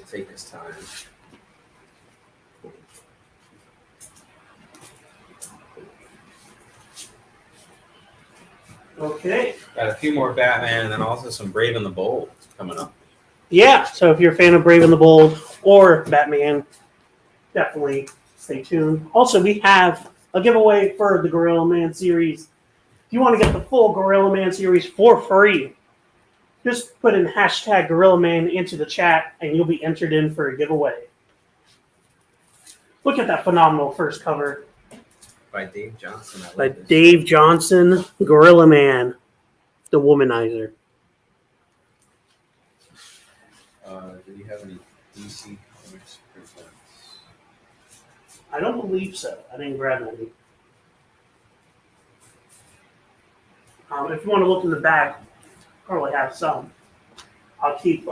Speaker 3: take this time.
Speaker 4: Okay.
Speaker 3: Got a few more Batman and then also some Brave and the Bold coming up.
Speaker 4: Yeah, so if you're a fan of Brave and the Bold or Batman, definitely stay tuned. Also, we have a giveaway for the Gorilla Man series. If you want to get the full Gorilla Man series for free, just put in hashtag Gorilla Man into the chat and you'll be entered in for a giveaway. Look at that phenomenal first cover
Speaker 3: By Dave Johnson. I love
Speaker 4: by
Speaker 3: this.
Speaker 4: Dave Johnson, Gorilla Man, the Womanizer.
Speaker 3: Did you have any DC Comics presents?
Speaker 4: I don't believe so. I didn't grab any. If you want to look in the back, probably have some. I'll keep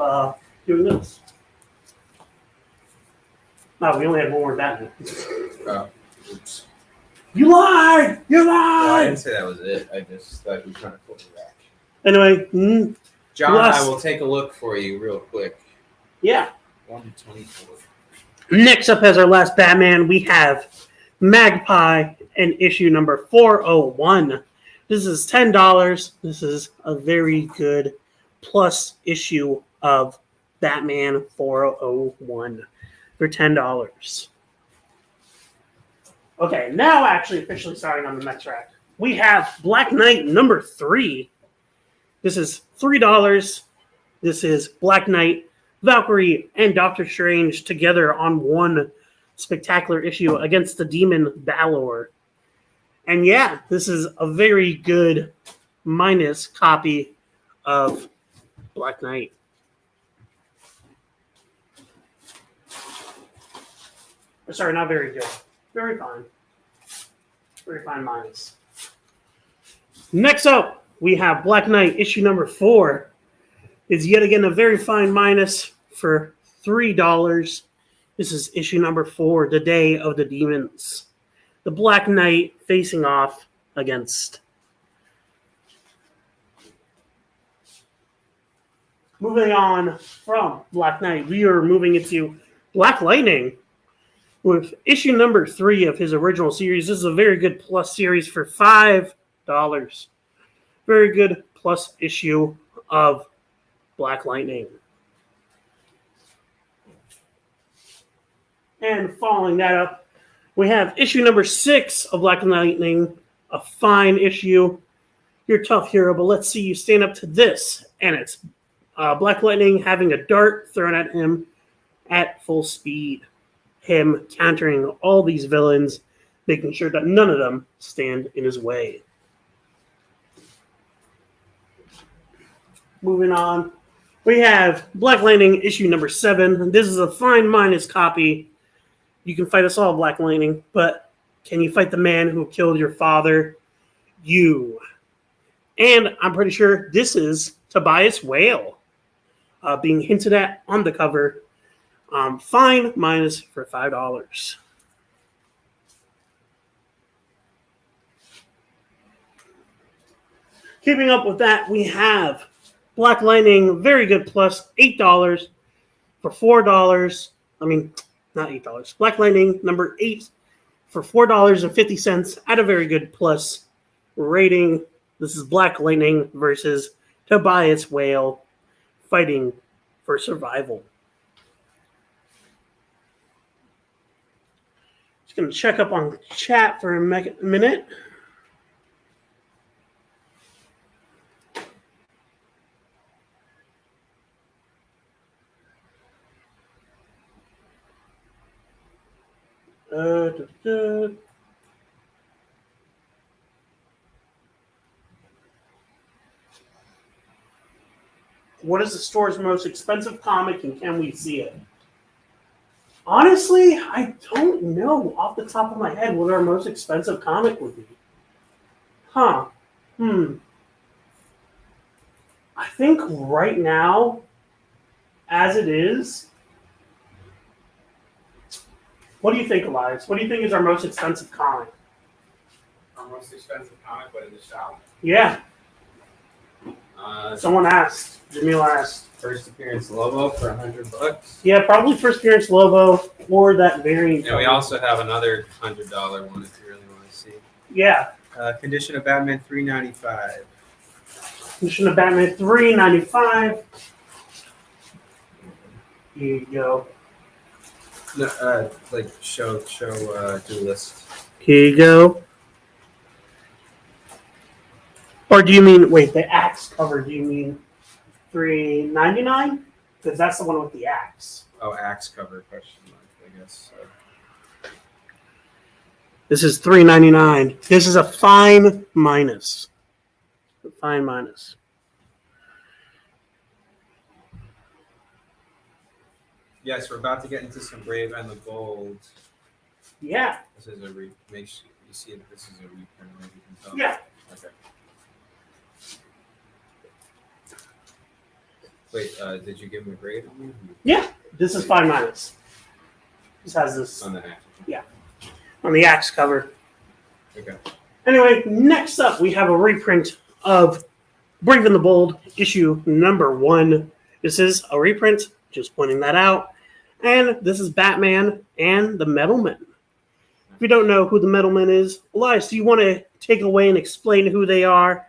Speaker 4: doing this. No, we only have one more Batman.
Speaker 3: Oh, oops.
Speaker 4: You lied! You
Speaker 3: Well, I
Speaker 4: lied!
Speaker 3: didn't say that was it. I just thought you were trying to pull the reaction.
Speaker 4: Anyway,
Speaker 3: John,
Speaker 4: Last-
Speaker 3: I will take a look for you real quick.
Speaker 4: yeah.
Speaker 3: 124.
Speaker 4: Next up as our last Batman, we have Magpie and issue number 401. This is $10. This is a very good plus issue of Batman 401 for $10. Okay, now actually officially starting on the next rack. We have Black Knight number 3. This is $3. This is Black Knight, Valkyrie, and Doctor Strange together on one spectacular issue against the demon Balor. And yeah, this is a very good minus copy of Black Knight. Sorry, not very good. Very fine. Very fine minus. Next up, we have Black Knight issue number 4. Is yet again a very fine minus for $3. This is issue number 4, The Day of the Demons. The Black Knight facing off against. Moving on from Black Knight, we are moving into Black Lightning with issue number 3 of his original series. This is a very good plus series for $5. Very good plus issue of Black Lightning. And following that up, we have issue number 6 of Black Lightning, a fine issue. You're a tough hero, but let's see you stand up to this. And it's Black Lightning having a dart thrown at him at full speed. Him countering all these villains, making sure that none of them stand in his way. Moving on, we have Black Lightning issue number 7. This is a fine minus copy. You can fight us all, Black Lightning, but can you fight the man who killed your father? You. And I'm pretty sure this is Tobias Whale being hinted at on the cover. Fine minus for $5. Keeping up with that, we have Black Lightning, very good plus $8 for $4. I mean, not $8. Black Lightning number 8 for $4.50 at a very good plus rating. This is Black Lightning versus Tobias Whale fighting for survival. Just going to check up on chat for a minute. What is the store's most expensive comic, and can we see it? Honestly, I don't know off the top of my head what our most expensive comic would be. I think right now, as it is, what do you think, Elias? What do you think is our most expensive comic?
Speaker 3: Our most expensive comic, but in the shop.
Speaker 4: Yeah. Someone asked. Jamil asked.
Speaker 3: First appearance Lobo for $100.
Speaker 4: Yeah, probably first appearance Lobo or that variant.
Speaker 3: And we also have another $100 one if you really want to see.
Speaker 4: Yeah.
Speaker 3: Condition of Batman $3.95.
Speaker 4: Condition of Batman $3.95. Here you go.
Speaker 3: No, show Duelist.
Speaker 4: Here you go. Or do you mean, wait, the axe cover, do you mean $3.99? Because that's the one with the axe.
Speaker 3: Oh, axe cover, question mark, I guess. So.
Speaker 4: This is $3.99. This is a fine minus. A fine minus.
Speaker 3: Yes, we're about to get into some Brave and the Bold.
Speaker 4: Yeah.
Speaker 3: This is make sure you see that this is a reprint, maybe you can tell.
Speaker 4: Yeah.
Speaker 3: Okay. Wait, did you give him a grade on me?
Speaker 4: Yeah. This is fine minus. This has this.
Speaker 3: On the axe.
Speaker 4: Yeah. On the axe cover.
Speaker 3: Okay.
Speaker 4: Anyway, next up we have a reprint of Brave and the Bold, issue number 1. This is a reprint, just pointing that out. And this is Batman and the Metalman. If you don't know who the Metalman is, Elias, do you want to take away and explain who they are?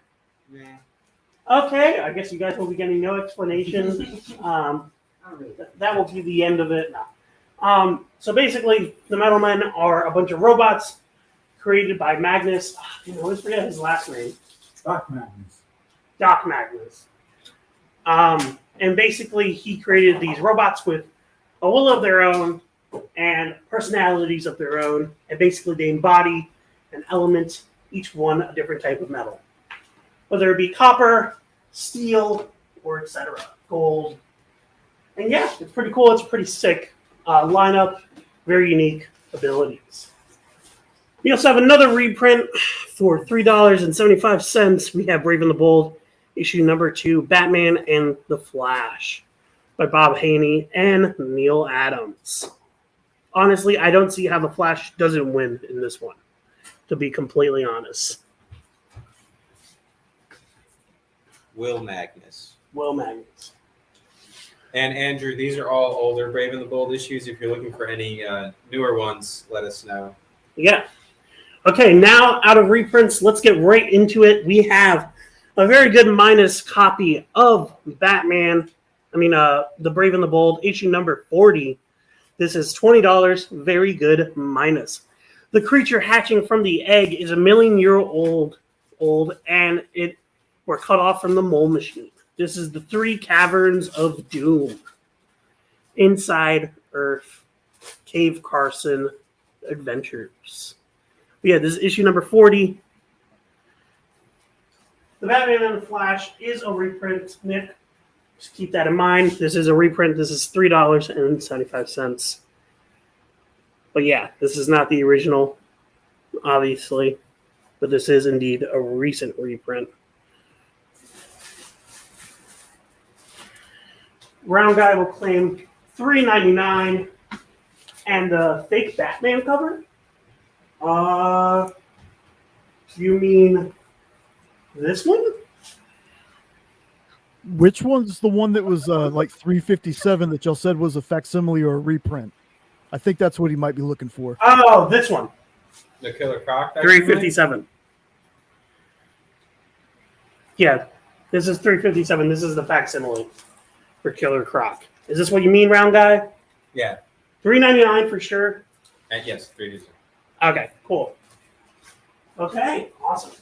Speaker 3: Yeah.
Speaker 4: Okay, I guess you guys will be getting no explanation. That will be the end of it. So basically, the Metalmen are a bunch of robots created by Magnus. I always forget his last name.
Speaker 5: Doc Magnus.
Speaker 4: Doc Magnus. And basically, he created these robots with a will of their own and personalities of their own. And basically, they embody an element, each one a different type of metal. Whether it be copper, steel, or etc. Gold. And yeah, it's pretty cool. It's a pretty sick lineup. Very unique abilities. We also have another reprint for $3.75. We have Brave and the Bold, issue number 2, Batman and the Flash, by Bob Haney and Neil Adams. Honestly, I don't see how the Flash doesn't win in this one, to be completely honest.
Speaker 3: Will Magnus.
Speaker 4: Will Magnus.
Speaker 3: And Andrew, these are all older Brave and the Bold issues. If you're looking for any newer ones, let us know.
Speaker 4: Yeah. Okay, now out of reprints, let's get right into it. We have a very good minus copy of Batman. The Brave and the Bold, issue number 40. This is $20, very good minus. The creature hatching from the egg is 1,000,000-year-old, and it were cut off from the mole machine. This is the 3 caverns of doom. Inside Earth, Cave Carson Adventures. But yeah, this is issue number 40. The Batman and the Flash is a reprint, Nick. Just keep that in mind. This is a reprint. This is $3.75. But yeah, this is not the original, obviously. But this is indeed a recent reprint. Round Guy will claim $3.99. And the fake Batman cover? You mean this one?
Speaker 7: Which one's the one that was like $3.57 that y'all said was a facsimile or a reprint? I think that's what he might be looking for.
Speaker 4: Oh, this one.
Speaker 3: The Killer Croc.
Speaker 4: $3.57. Yeah, this is $3.57. This is the facsimile for Killer Croc. Is this what you mean, round guy?
Speaker 3: Yeah.
Speaker 4: $3.99 for sure.
Speaker 3: Yes, 3.
Speaker 4: Okay, cool. Okay, awesome.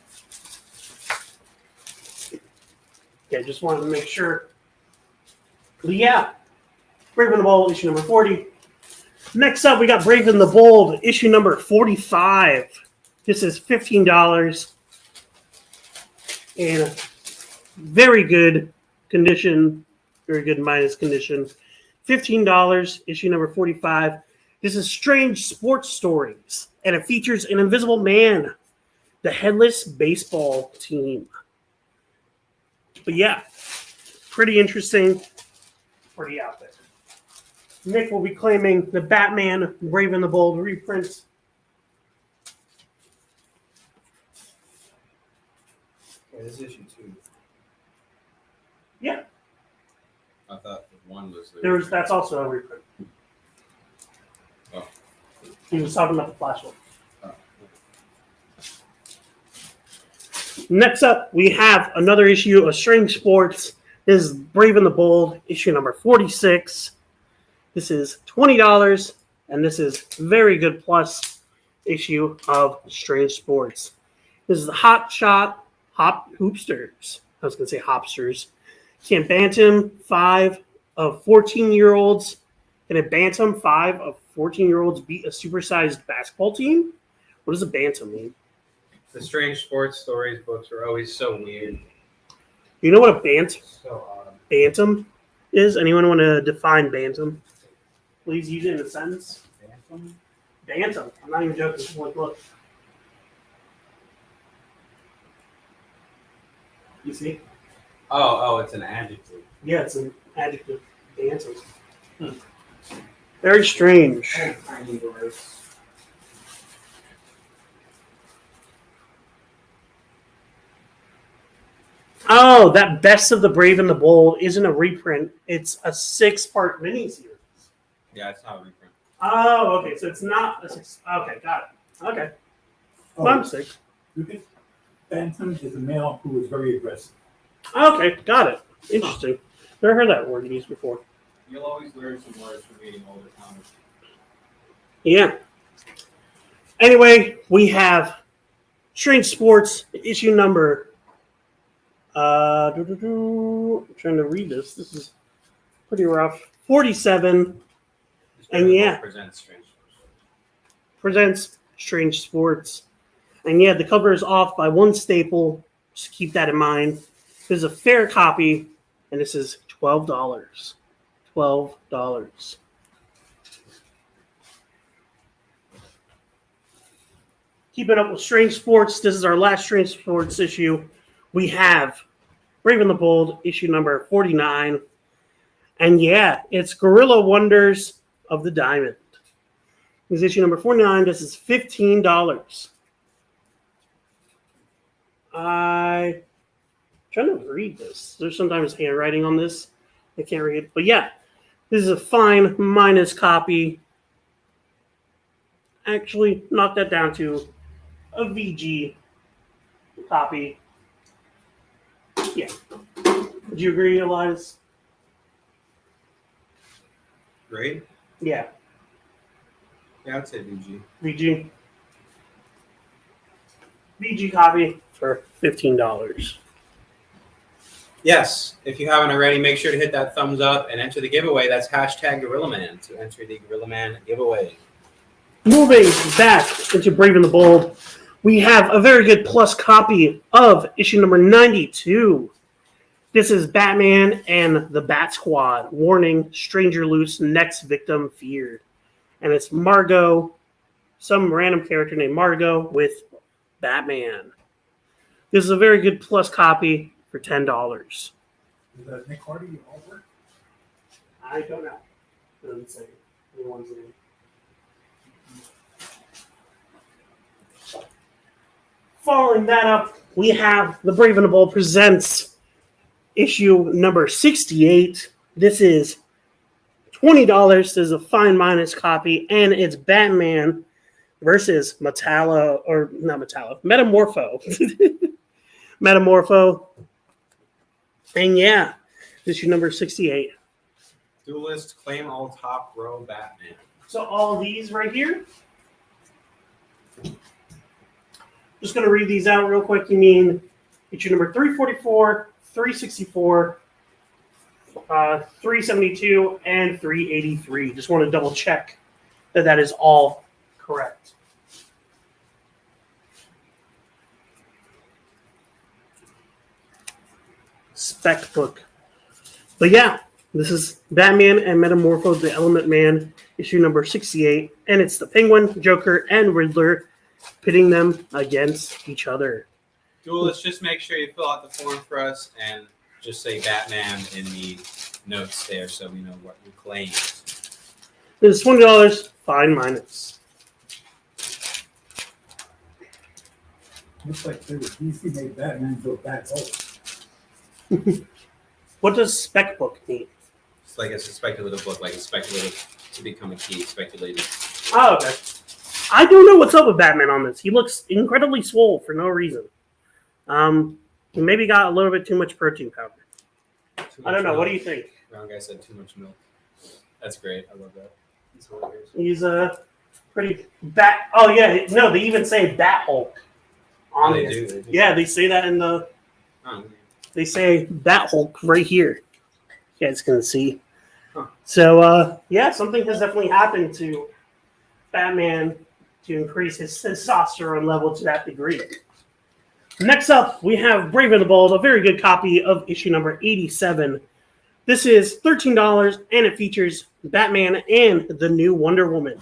Speaker 4: Okay, just wanted to make sure. But yeah, Brave and the Bold, issue number 40. Next up, we got Brave and the Bold, issue number 45. This is $15 in very good condition, very good minus condition. $15, issue number 45. This is Strange Sports Stories, and it features an invisible man, the headless baseball team. But yeah, pretty interesting, pretty out there. Nick will be claiming the Batman Brave and the Bold reprints.
Speaker 3: Yeah, this is issue 2.
Speaker 4: Yeah,
Speaker 3: I thought the 1 was the.
Speaker 4: that's also a reprint.
Speaker 3: Oh.
Speaker 4: He was talking about the Flash one.
Speaker 3: Oh.
Speaker 4: Next up, we have another issue of Strange Sports. This is Brave and the Bold, issue number 46. This is $20, and this is very good plus issue of Strange Sports. This is the Hot Shot Hop Hoopsters. I was going to say Hopsters. Can't Bantam 5 of 14-year-olds. Can a Bantam 5 of 14-year-olds beat a supersized basketball team? What does a Bantam mean?
Speaker 3: The Strange Sports Stories books were always so weird.
Speaker 4: You know what a
Speaker 3: So odd.
Speaker 4: Bantam is? Anyone want to define Bantam? Please use it in a sentence. Bantam. I'm not even joking. Look. You see?
Speaker 3: Oh, it's an adjective.
Speaker 4: Yeah, it's an adjective. Bantam. Very strange.
Speaker 3: Tiny words.
Speaker 4: Oh, that Best of the Brave and the Bold isn't a reprint. It's a 6-part miniseries.
Speaker 3: Yeah, it's not a reprint.
Speaker 4: Oh, okay. So it's not a 6. Okay, got it. Okay. Well, I'm 6.
Speaker 5: Bantam is a male who is very aggressive.
Speaker 4: Okay, got it. Interesting. Never heard that word used before.
Speaker 3: You'll always learn some words from reading older comics.
Speaker 4: Yeah. Anyway, we have Strange Sports, issue number. I'm trying to read this. This is pretty rough. 47. And yeah. Presents Strange Sports. And yeah, the cover is off by one staple. Just keep that in mind. This is a fair copy, and this is $12. $12. Keeping up with Strange Sports, this is our last Strange Sports issue. We have Brave and the Bold, issue number 49. And yeah, it's Gorilla Wonders of the Diamond. This is issue number 49. This is $15. I'm trying to read this. There's sometimes handwriting on this. I can't read it. But yeah, this is a fine minus copy. Actually, knock that down to a VG copy. Yeah. Would you agree, Elias?
Speaker 3: Great.
Speaker 4: Yeah.
Speaker 3: Yeah, I'd say VG.
Speaker 4: VG. VG copy for $15.
Speaker 3: Yes, if you haven't already, make sure to hit that thumbs up and enter the giveaway. That's hashtag GorillaMan to enter the GorillaMan giveaway.
Speaker 4: Moving back into Brave and the Bold, we have a very good plus copy of issue number 92. This is Batman and the Bat Squad. Warning, stranger loose, next victim feared. And it's Margot, some random character named Margot with Batman. This is a very good plus copy for $10.
Speaker 5: Is that Nick Hardy artwork?
Speaker 4: I don't know. It doesn't say anyone's name. Following that up, we have The Brave and the Bold presents issue number 68. This is $20. This is a fine minus copy, and it's Batman versus Metallo, or not Metallo, Metamorpho. Metamorpho. And yeah, issue number 68.
Speaker 3: Duelist, claim all top row Batman.
Speaker 4: So all these right here. Just going to read these out real quick. You mean issue number 344, 364, 372, and 383. Just want to double check that that is all correct. Spec book. But yeah, this is Batman and Metamorpho, the Element Man, issue number 68. And it's the Penguin, Joker, and Riddler pitting them against each other.
Speaker 3: Duelist, just make sure you fill out the form for us and just say Batman in the notes there so we know what your claim is.
Speaker 4: It's $20, fine minus.
Speaker 5: Looks like DC made Batman go back home.
Speaker 4: What does spec book mean?
Speaker 3: It's like it's a speculative book, like it's speculative to become a key, speculated.
Speaker 4: Oh, okay. I don't know what's up with Batman on this. He looks incredibly swole for no reason. He maybe got a little bit too much protein powder. I don't know. What do you think?
Speaker 3: Wrong guy said too much milk. That's great. I love that. He's hilarious.
Speaker 4: He's a pretty bat. Oh yeah, no, they even say Bat Hulk on
Speaker 3: They
Speaker 4: here.
Speaker 3: do.
Speaker 4: Yeah, they say that in the.
Speaker 3: Oh,
Speaker 4: They say Bat Hulk right here. You guys can see.
Speaker 3: Huh.
Speaker 4: So yeah, something has definitely happened to Batman to increase his testosterone level to that degree. Next up, we have Brave and the Bold, a very good copy of issue number 87. This is $13, and it features Batman and the new Wonder Woman,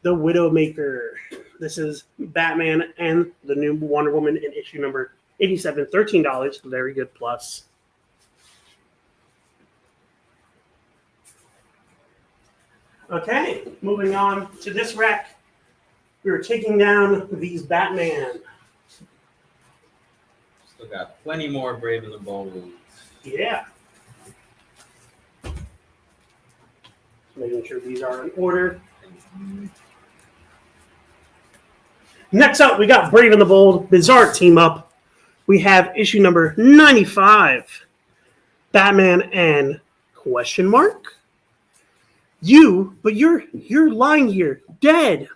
Speaker 4: the Widowmaker. This is Batman and the new Wonder Woman in issue number 87, $13, very good plus. Okay, moving on to this rack. We are taking down these Batman.
Speaker 3: still got plenty more Brave and the Bold.
Speaker 4: Yeah. Making sure these are in order. Next up, we got Brave and the Bold Bizarre Team Up. We have issue number 95. Batman and question mark? But you're lying here, dead.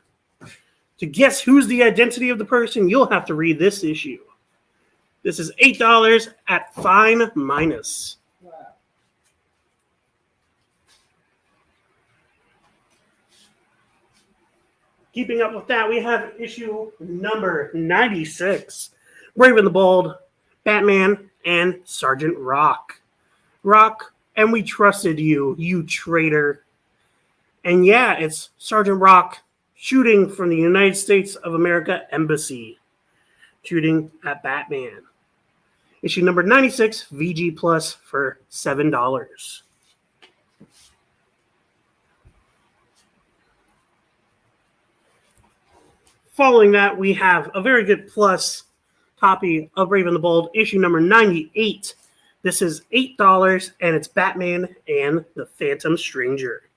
Speaker 4: To guess who's the identity of the person, you'll have to read this issue. This is $8 at fine minus.
Speaker 5: Wow.
Speaker 4: Keeping up with that, we have issue number 96. Brave and the Bold, Batman, and Sergeant Rock. Rock, and we trusted you, you traitor. And yeah, it's Sergeant Rock shooting from the United States of America Embassy. Shooting at Batman. Issue number 96, VG Plus for $7. Following that, we have a very good plus copy of Brave and the Bold, issue number 98. This is $8, and it's Batman and the Phantom Stranger.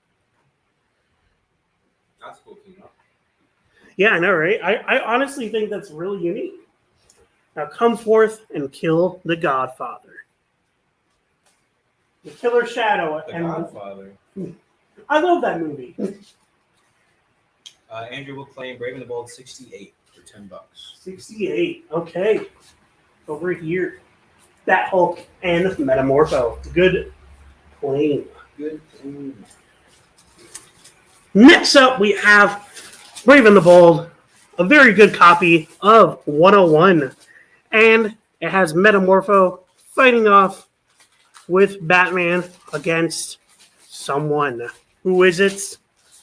Speaker 3: That's cool team up.
Speaker 4: Yeah, I know, right? I honestly think that's really unique. Now come forth and kill the Godfather. The Killer Shadow.
Speaker 3: The
Speaker 4: and
Speaker 3: Godfather.
Speaker 4: I love that movie.
Speaker 3: Andrew will claim Brave and the Bold 68 for $10.
Speaker 4: 68. Okay. Over here. That Hulk and Metamorpho. Good claim.
Speaker 3: Good claim.
Speaker 4: Next up, we have Brave and the Bold, a very good copy of 101. And it has Metamorpho fighting off with Batman against someone. Who is it?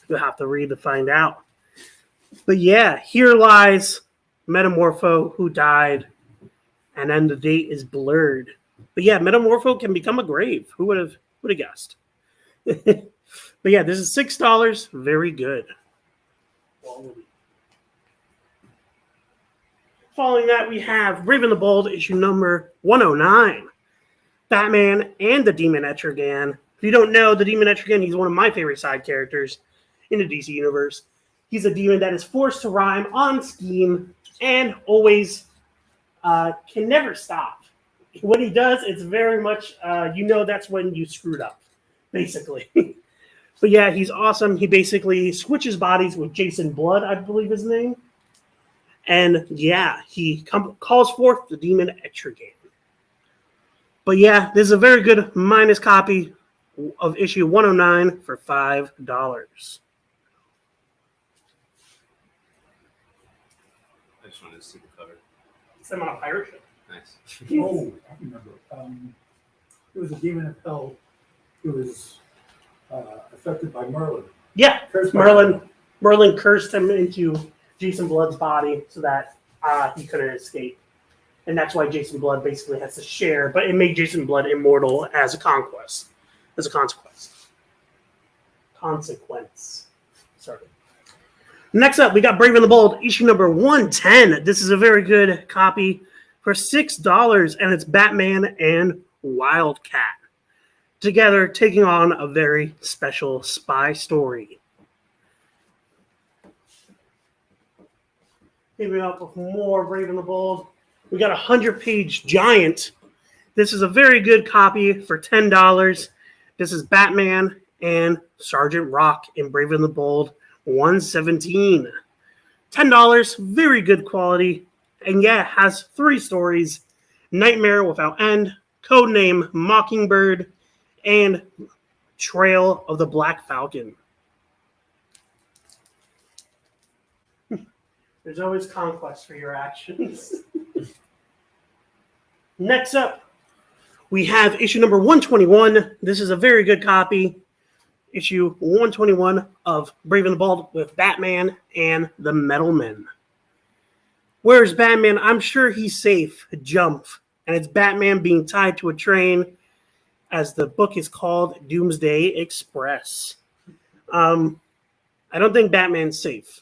Speaker 4: You'll have to read to find out. But yeah, here lies Metamorpho who died. And then the date is blurred. But yeah, Metamorpho can become a grave. Who would have guessed? But yeah, this is $6. Very good. Following that, we have Raven the Bold, issue number 109. Batman and the Demon Etrigan. If you don't know, the Demon Etrigan, he's one of my favorite side characters in the DC universe. He's a demon that is forced to rhyme on scheme and always can never stop. When he does, it's very much, that's when you screwed up, basically. But yeah, he's awesome. He basically switches bodies with Jason Blood, I believe his name. And yeah, he calls forth the Demon Etrigan. But yeah, this is a very good minus copy of issue 109 for $5.
Speaker 3: I just wanted to see the cover.
Speaker 4: It's them on a pirate ship.
Speaker 3: Nice.
Speaker 5: Oh, I remember. It was a demon of hell who was affected by Merlin.
Speaker 4: Yeah,
Speaker 5: Cursed by
Speaker 4: Merlin cursed him into Jason Blood's body so that he couldn't escape. And that's why Jason Blood basically has to share, but it made Jason Blood immortal as a consequence. Sorry. Next up, we got Brave and the Bold, issue number 110. This is a very good copy for $6, and it's Batman and Wildcat together taking on a very special spy story. Keeping up with more Brave and the Bold. We got a 100-page giant. This is a very good copy for $10. This is Batman and Sergeant Rock in Brave and the Bold 117. $10, very good quality. And yeah, it has 3 stories. Nightmare Without End, Codename Mockingbird, and Trail of the Black Falcon. There's always conquest for your actions. Next up, we have issue number 121. This is a very good copy. Issue 121 of Brave and the Bold with Batman and the Metal Men. Where's Batman? I'm sure he's safe. Jump. And it's Batman being tied to a train, as the book is called Doomsday Express. I don't think Batman's safe.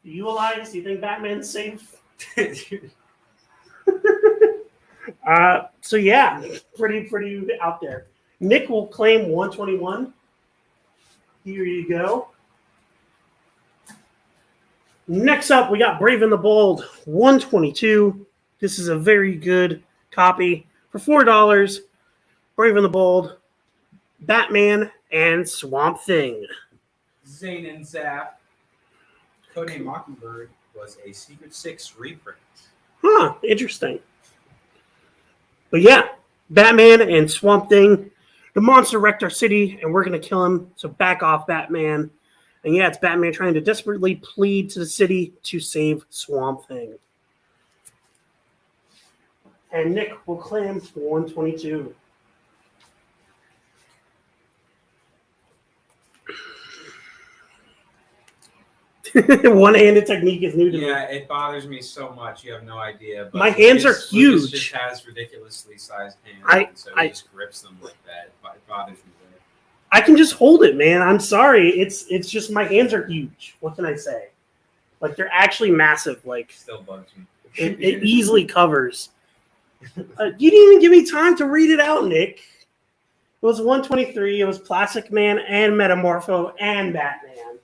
Speaker 4: Do you, Elias? Do you think Batman's safe? So yeah, pretty out there. Nick will claim 121. Here you go. Next up, we got Brave and the Bold 122. This is a very good copy for $4. Brave and the Bold, Batman, and Swamp Thing.
Speaker 8: Zane and Zap. Codename Mockingbird was a Secret 6 reprint.
Speaker 4: Huh, interesting. But yeah, Batman and Swamp Thing. The monster wrecked our city, and we're going to kill him, so back off, Batman. And yeah, it's Batman trying to desperately plead to the city to save Swamp Thing. And Nick will claim 122. One-handed technique is new to me.
Speaker 8: Yeah, it bothers me so much. You have no idea. But
Speaker 4: My hands are huge.
Speaker 8: Lucas just has ridiculously sized hands, so he just grips them like that. It bothers me there.
Speaker 4: I can just hold it, man. I'm sorry. It's just my hands are huge. What can I say? Like, they're actually massive. Like,
Speaker 8: Still bugs me.
Speaker 4: it easily covers. You didn't even give me time to read it out, Nick. It was 123. It was Plastic Man and Metamorpho and Batman.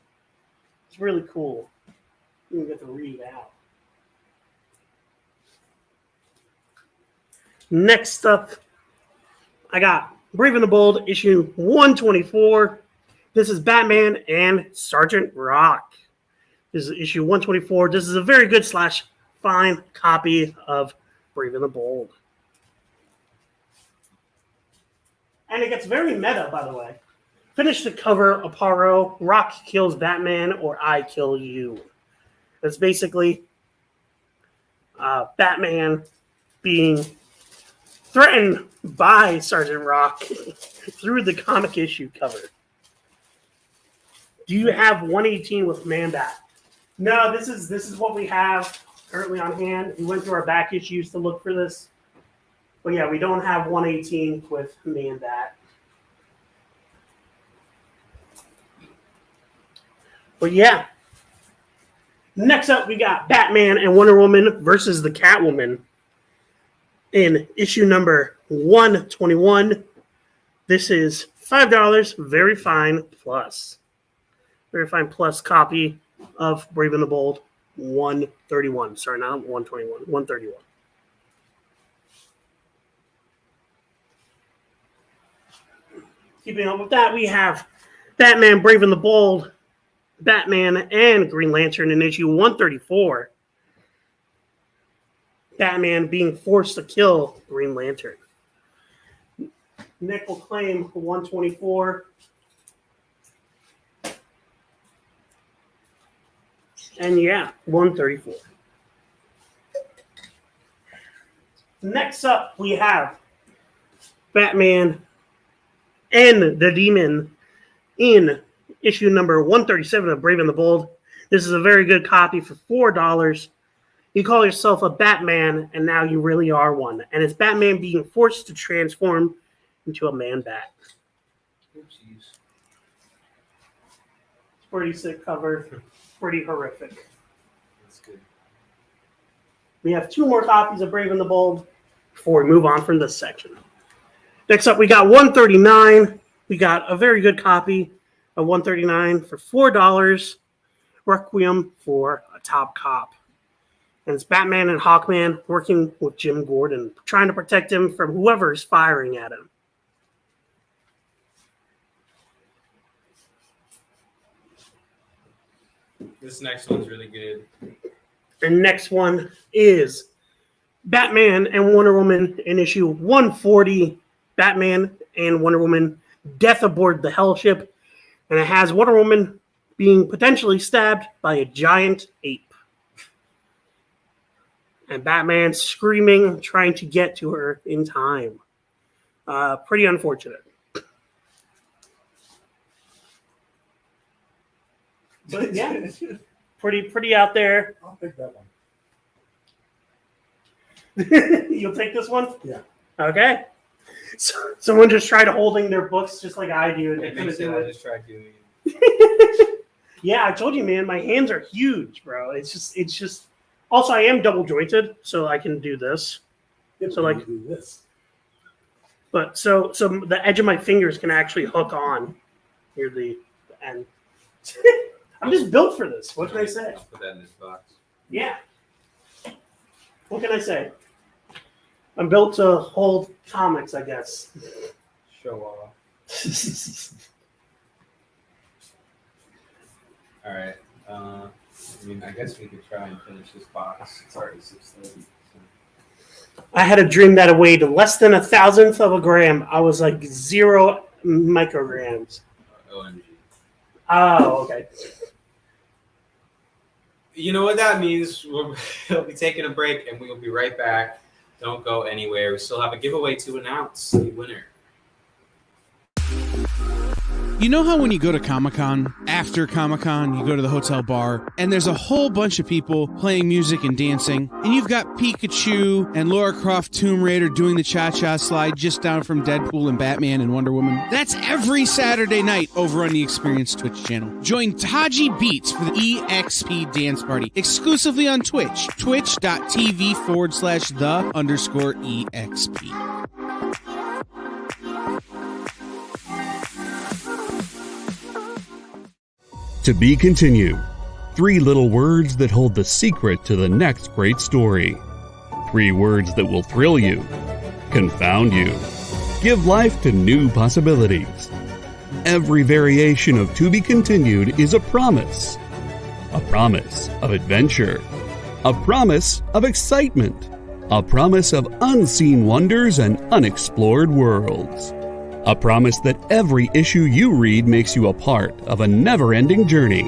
Speaker 4: It's really cool. You get to read it out. Next up, I got Brave and the Bold, issue 124. This is Batman and Sergeant Rock. This is issue 124. This is a very good / fine copy of Brave and the Bold. And it gets very meta, by the way. Finish the cover, Aparo. Rock kills Batman, or I kill you. It's basically Batman being threatened by Sergeant Rock through the comic issue cover. Do you have 118 with Man-Bat? No, this is what we have currently on hand. We went through our back issues to look for this. But yeah, we don't have 118 with Man-Bat. But yeah. Next up, we got Batman and Wonder Woman versus the Catwoman in issue number 121. This is $5, Very Fine Plus. Very Fine Plus copy of Brave and the Bold 131. Sorry, not 121, 131. Keeping up with that, we have Batman, Brave and the Bold, Batman and Green Lantern in issue 134. Batman being forced to kill Green Lantern. Nick will claim 124. And yeah, 134. Next up, we have Batman and the Demon in issue number 137 of Brave and the Bold. This is a very good copy for $4. You call yourself a Batman, and now you really are one. And it's Batman being forced to transform into a man-bat.
Speaker 3: Oopsies.
Speaker 4: It's pretty sick cover. Pretty horrific.
Speaker 3: That's good.
Speaker 4: We have 2 more copies of Brave and the Bold before we move on from this section. Next up, we got 139. We got a very good copy of 139 for $4. Requiem for a Top Cop. And it's Batman and Hawkman working with Jim Gordon, trying to protect him from whoever is firing at him.
Speaker 3: This next one's really good.
Speaker 4: And next one is Batman and Wonder Woman in issue 140. Batman and Wonder Woman, Death Aboard the Hell Ship. And it has Wonder Woman being potentially stabbed by a giant ape. And Batman screaming, trying to get to her in time. Pretty unfortunate. But yeah, pretty out there.
Speaker 5: I'll pick that one.
Speaker 4: You'll take this one?
Speaker 5: Yeah.
Speaker 4: Okay. So, someone just tried holding their books just like I do. And they
Speaker 3: It
Speaker 4: couldn't
Speaker 3: makes it,
Speaker 4: do
Speaker 3: I
Speaker 4: it.
Speaker 3: just tried doing it.
Speaker 4: Yeah, I told you, man. My hands are huge, bro. It's just. Also, I am double jointed, so I can do this.
Speaker 5: If
Speaker 4: So,
Speaker 5: we
Speaker 4: like-
Speaker 5: do this.
Speaker 4: But so the edge of my fingers can actually hook on near the end. I'm just built for this. What can I say?
Speaker 3: I'll put that in this box.
Speaker 4: Yeah. What can I say? I'm built to hold comics, I guess.
Speaker 3: Show off. All right. I guess we could try and finish this box. It's already 6:30. So.
Speaker 4: I had a dream that it weighed less than 1,000th of a gram. I was like 0 micrograms.
Speaker 3: OMG.
Speaker 4: Oh, okay.
Speaker 3: You know what that means? We'll be taking a break, and we'll be right back. Don't go anywhere. We still have a giveaway to announce the winner.
Speaker 2: You know how when you go to Comic-Con, after Comic-Con, you go to the hotel bar, and there's a whole bunch of people playing music and dancing, and you've got Pikachu and Lara Croft Tomb Raider doing the cha-cha slide just down from Deadpool and Batman and Wonder Woman? That's every Saturday night over on the Experience Twitch channel. Join Taji Beats for the EXP Dance Party, exclusively on Twitch, twitch.tv/the_EXP.
Speaker 6: To be continued. 3 little words that hold the secret to the next great story. 3 words that will thrill you, confound you, give life to new possibilities. Every variation of To Be Continued is a promise. A promise of adventure. A promise of excitement. A promise of unseen wonders and unexplored worlds. A promise that every issue you read makes you a part of a never-ending journey.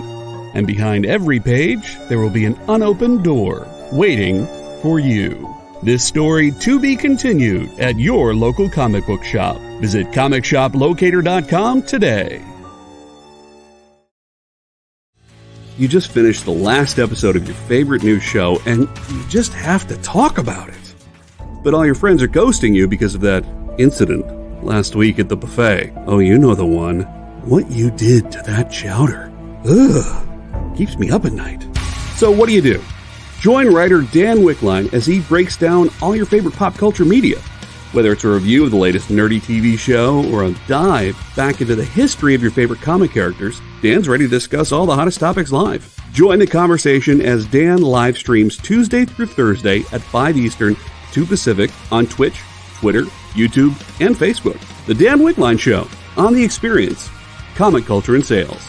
Speaker 6: And behind every page, there will be an unopened door waiting for you. This story to be continued at your local comic book shop. Visit comicshoplocator.com today. You just finished the last episode of your favorite new show, and you just have to talk about it. But all your friends are ghosting you because of that incident last week at the buffet. Oh, you know the one. What you did to that chowder. Ugh. keeps me up at night. So what do? Join writer Dan Wickline as he breaks down all your favorite pop culture media. Whether it's a review of the latest nerdy TV show or a dive back into the history of your favorite comic characters, Dan's ready to discuss all the hottest topics live. Join the conversation as Dan live streams Tuesday through Thursday at 5 Eastern, 2 Pacific on Twitch, Twitter, YouTube, and Facebook. The Dan Wickline Show on The Experience, Comic Culture and Sales.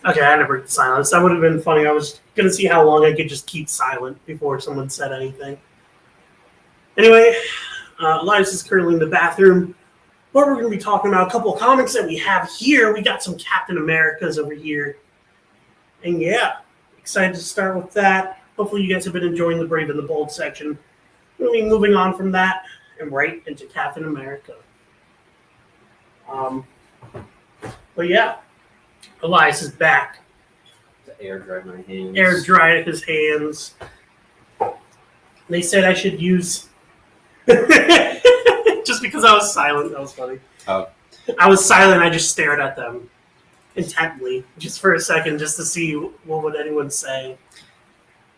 Speaker 4: Okay, I had to break the silence. That would have been funny. I was going to see how long I could just keep silent before someone said anything. Anyway, Elias is currently in the bathroom. But we're going to be talking about a couple of comics that we have here. We got some Captain Americas over here. And yeah, excited to start with that. Hopefully you guys have been enjoying the Brave and the Bold section. We'll be moving on from that and right into Captain America. But yeah. Elias is back.
Speaker 3: To air dry my hands.
Speaker 4: Air dried his hands. They said I should use. Just because I was silent, that was funny.
Speaker 3: Oh.
Speaker 4: I was silent. I just stared at them intently, just for a second, just to see what would anyone say.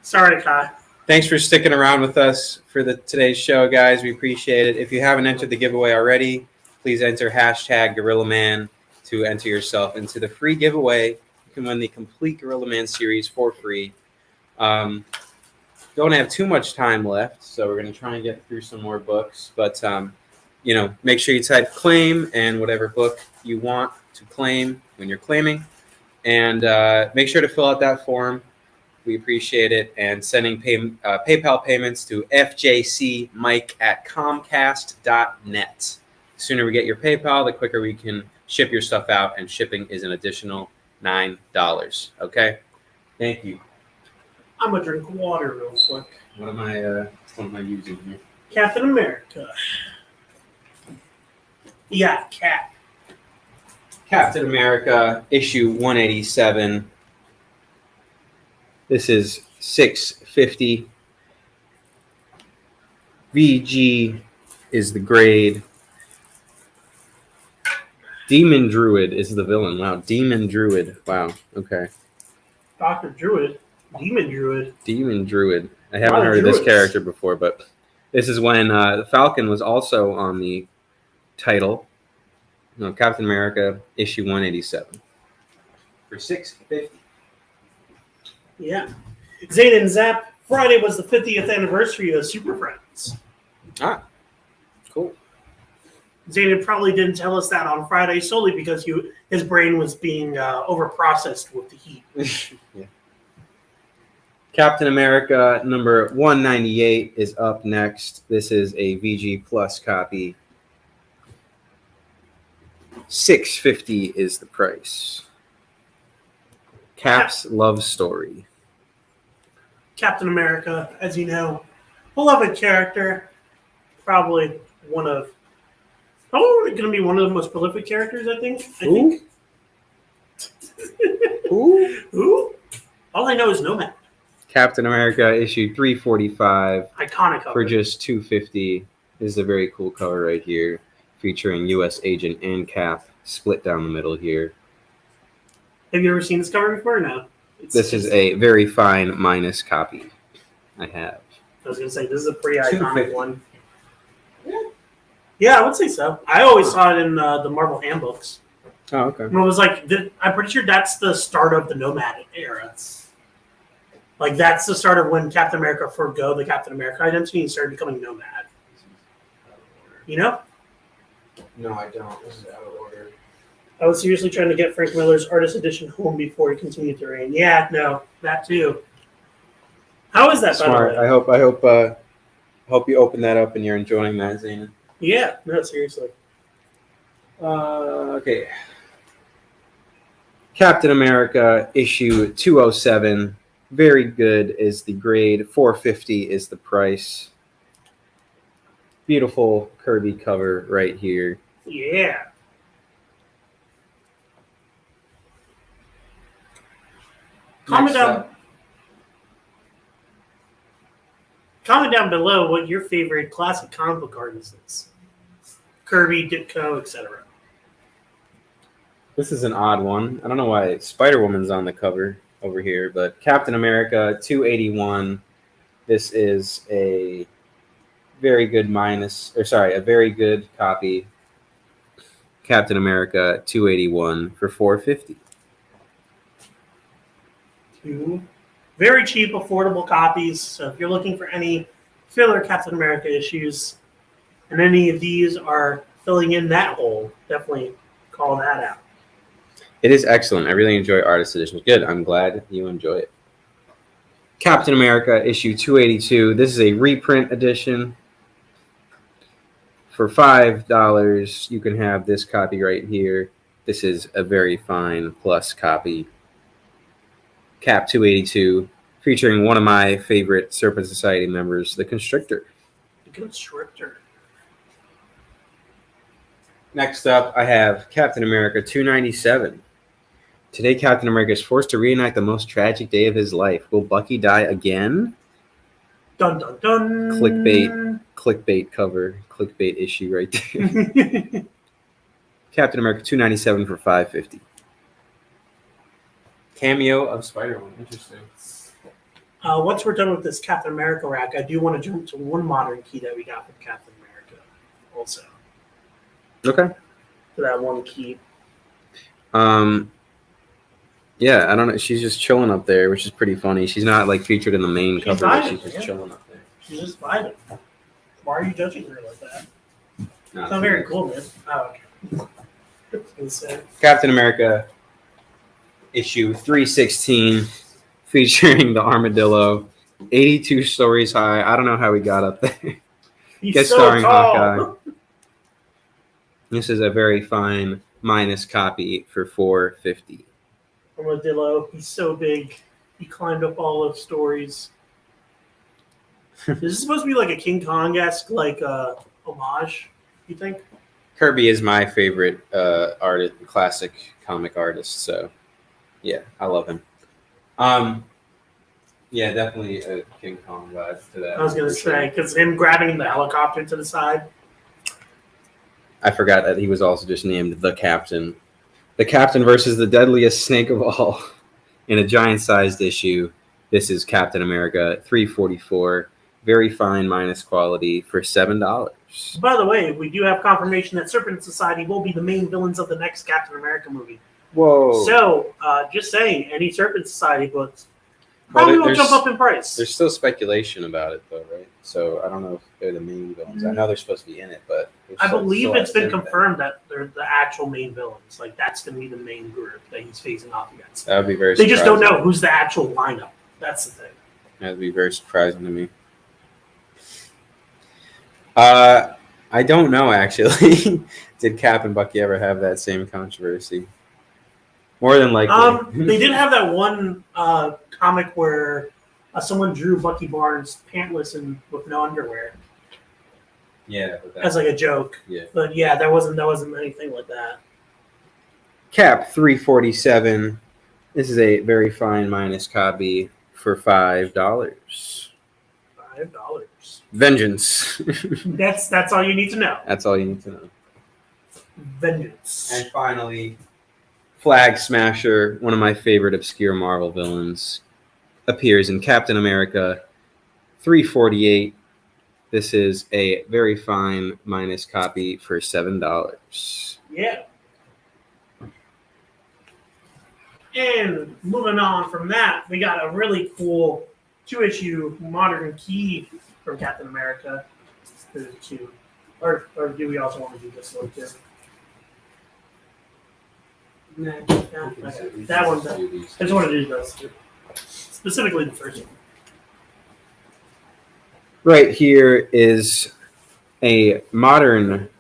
Speaker 4: Sorry, Kai.
Speaker 3: Thanks for sticking around with us for today's show, guys. We appreciate it. If you haven't entered the giveaway already, please enter hashtag GorillaMan to enter yourself into the free giveaway. You can win the complete Gorilla Man series for free. Don't have too much time left, so we're going to try and get through some more books. But, make sure you type claim and whatever book you want to claim when you're claiming. And make sure to fill out that form. We appreciate it. And sending PayPal payments to fjcmike@comcast.net. The sooner we get your PayPal, the quicker we can ship your stuff out, and shipping is an additional $9. Okay? Thank you.
Speaker 4: I'm gonna drink water real quick.
Speaker 3: What am I using here?
Speaker 4: Captain America. Yeah, Cap.
Speaker 3: Captain America, issue 187. This is 650. VG is the grade. Demon Druid is the villain. Wow, Demon Druid. Wow, okay.
Speaker 4: Dr. Druid. Demon Druid.
Speaker 3: Demon Druid. I haven't heard of this character before, but this is when the Falcon was also on the title. No, Captain America, issue 187. For $6.50.
Speaker 4: Yeah. Zane and Zap, Friday was the 50th anniversary of Super Friends.
Speaker 3: Ah, cool.
Speaker 4: Zayden probably didn't tell us that on Friday solely because his brain was being overprocessed with the heat.
Speaker 3: Yeah. Captain America number 198 is up next. This is a VG Plus copy. $6.50 is the price. Cap's love story.
Speaker 4: Captain America, as you know, beloved character, probably going to be one of the most prolific characters, I think. Who? All I know is Nomad.
Speaker 3: Captain America issue 345.
Speaker 4: Iconic cover.
Speaker 3: For just $2.50. This is a very cool cover right here, featuring U.S. Agent and Cap split down the middle here.
Speaker 4: Have you ever seen this cover before or no?
Speaker 3: This is a very fine minus copy I have.
Speaker 4: I was gonna say this is a pretty iconic
Speaker 3: $2.50.
Speaker 4: one. Yeah, I would say so. I always saw it in the Marvel handbooks.
Speaker 3: Oh, okay.
Speaker 4: It was like I'm pretty sure that's the start of the Nomad era. Like that's the start of when Captain America forgo the Captain America identity and started becoming Nomad. You know?
Speaker 3: No, I don't. This is out of order.
Speaker 4: I was seriously trying to get Frank Miller's artist edition home before he continued to reign. Yeah, no, that too. How is that,
Speaker 3: Smart.
Speaker 4: by the way?
Speaker 3: I hope you open that up and you're enjoying that, Zayna.
Speaker 4: Yeah, no, seriously.
Speaker 3: Okay. Captain America issue 207. Very good is the grade. $4.50 is the price. Beautiful Kirby cover right here.
Speaker 4: Yeah. Comment down below what your favorite classic comic book artist is. Kirby, Ditko, etc.
Speaker 3: This is an odd one. I don't know why Spider-Woman's on the cover over here, but Captain America 281. This is a very good a very good copy. Captain America 281 for $4.50.
Speaker 4: Two very cheap, affordable copies. So if you're looking for any filler Captain America issues, and any of these are filling in that hole, definitely call that out.
Speaker 3: It is excellent. I really enjoy artist editions. Good. I'm glad you enjoy it. Captain America issue 282. This is a reprint edition. For $5, you can have this copy right here. This is a very fine plus copy. Cap 282, featuring one of my favorite Serpent Society members, the Constrictor.
Speaker 4: The Constrictor.
Speaker 3: Next up, I have Captain America 297. Today, Captain America is forced to reenact the most tragic day of his life. Will Bucky die again?
Speaker 4: Dun dun dun.
Speaker 3: Clickbait cover, clickbait issue right there. Captain America 297 for $5.50. Cameo of Spider-Man. Interesting.
Speaker 4: Once we're done with this Captain America rack, I do want to jump to one modern key that we got from Captain America also.
Speaker 3: Okay.
Speaker 4: For that one key.
Speaker 3: Yeah, I don't know. She's just chilling up there, which is pretty funny. She's not like featured in the main cover, but she's just chilling up there.
Speaker 4: She's just vibing. Why are you judging her like that?
Speaker 3: No,
Speaker 4: It's not very cool, man. Oh, okay.
Speaker 3: Captain America issue 316, featuring the armadillo, 82 stories high. I don't know how he got up there.
Speaker 4: He's
Speaker 3: Guest
Speaker 4: so
Speaker 3: starring
Speaker 4: tall.
Speaker 3: Hawkeye. This is a very fine minus copy for $4.50.
Speaker 4: Armadillo, he's so big. He climbed up all those stories. Is this supposed to be like a King Kong-esque like homage, you think?
Speaker 3: Kirby is my favorite artist, classic comic artist. So, yeah, I love him. Yeah, definitely a King Kong vibe to that.
Speaker 4: I was going to say, because him grabbing the helicopter to the side.
Speaker 3: I forgot that he was also just named the Captain. The Captain versus the deadliest snake of all in a giant-sized issue. This is Captain America 344. Very fine minus quality for $7.
Speaker 4: By the way, we do have confirmation that Serpent Society will be the main villains of the next Captain America movie.
Speaker 3: Whoa.
Speaker 4: So, just saying, any Serpent Society books probably will jump up in price.
Speaker 3: There's still speculation about it, though, right? So I don't know if they're the main villains. I know they're supposed to be in it, but
Speaker 4: I believe it's been confirmed that they're the actual main villains. Like, that's going to be the main group that he's facing off against.
Speaker 3: That would be very
Speaker 4: They just don't
Speaker 3: surprising.
Speaker 4: know who's the actual lineup. That's the thing.
Speaker 3: That would be very surprising to me. I don't know, actually. Did Cap and Bucky ever have that same controversy? More than likely.
Speaker 4: They did have that one comic where someone drew Bucky Barnes pantless and with no underwear
Speaker 3: Yeah. But
Speaker 4: as like a joke.
Speaker 3: Yeah.
Speaker 4: But yeah, that wasn't anything like that.
Speaker 3: Cap 347. This is a very fine minus copy for $5.
Speaker 4: $5.
Speaker 3: Vengeance.
Speaker 4: That's all you need to know.
Speaker 3: That's all you need to know.
Speaker 4: Vengeance.
Speaker 3: And finally, Flag Smasher, one of my favorite obscure Marvel villains, appears in Captain America 348. This is a very fine minus copy for $7.
Speaker 4: Yeah. And moving on from that, we got a really cool 2-issue modern key from Captain America. There's two. Or do we also want to do this one too? Nah, okay. That one. I just want to do this. Specifically the first one.
Speaker 3: Right here is a modern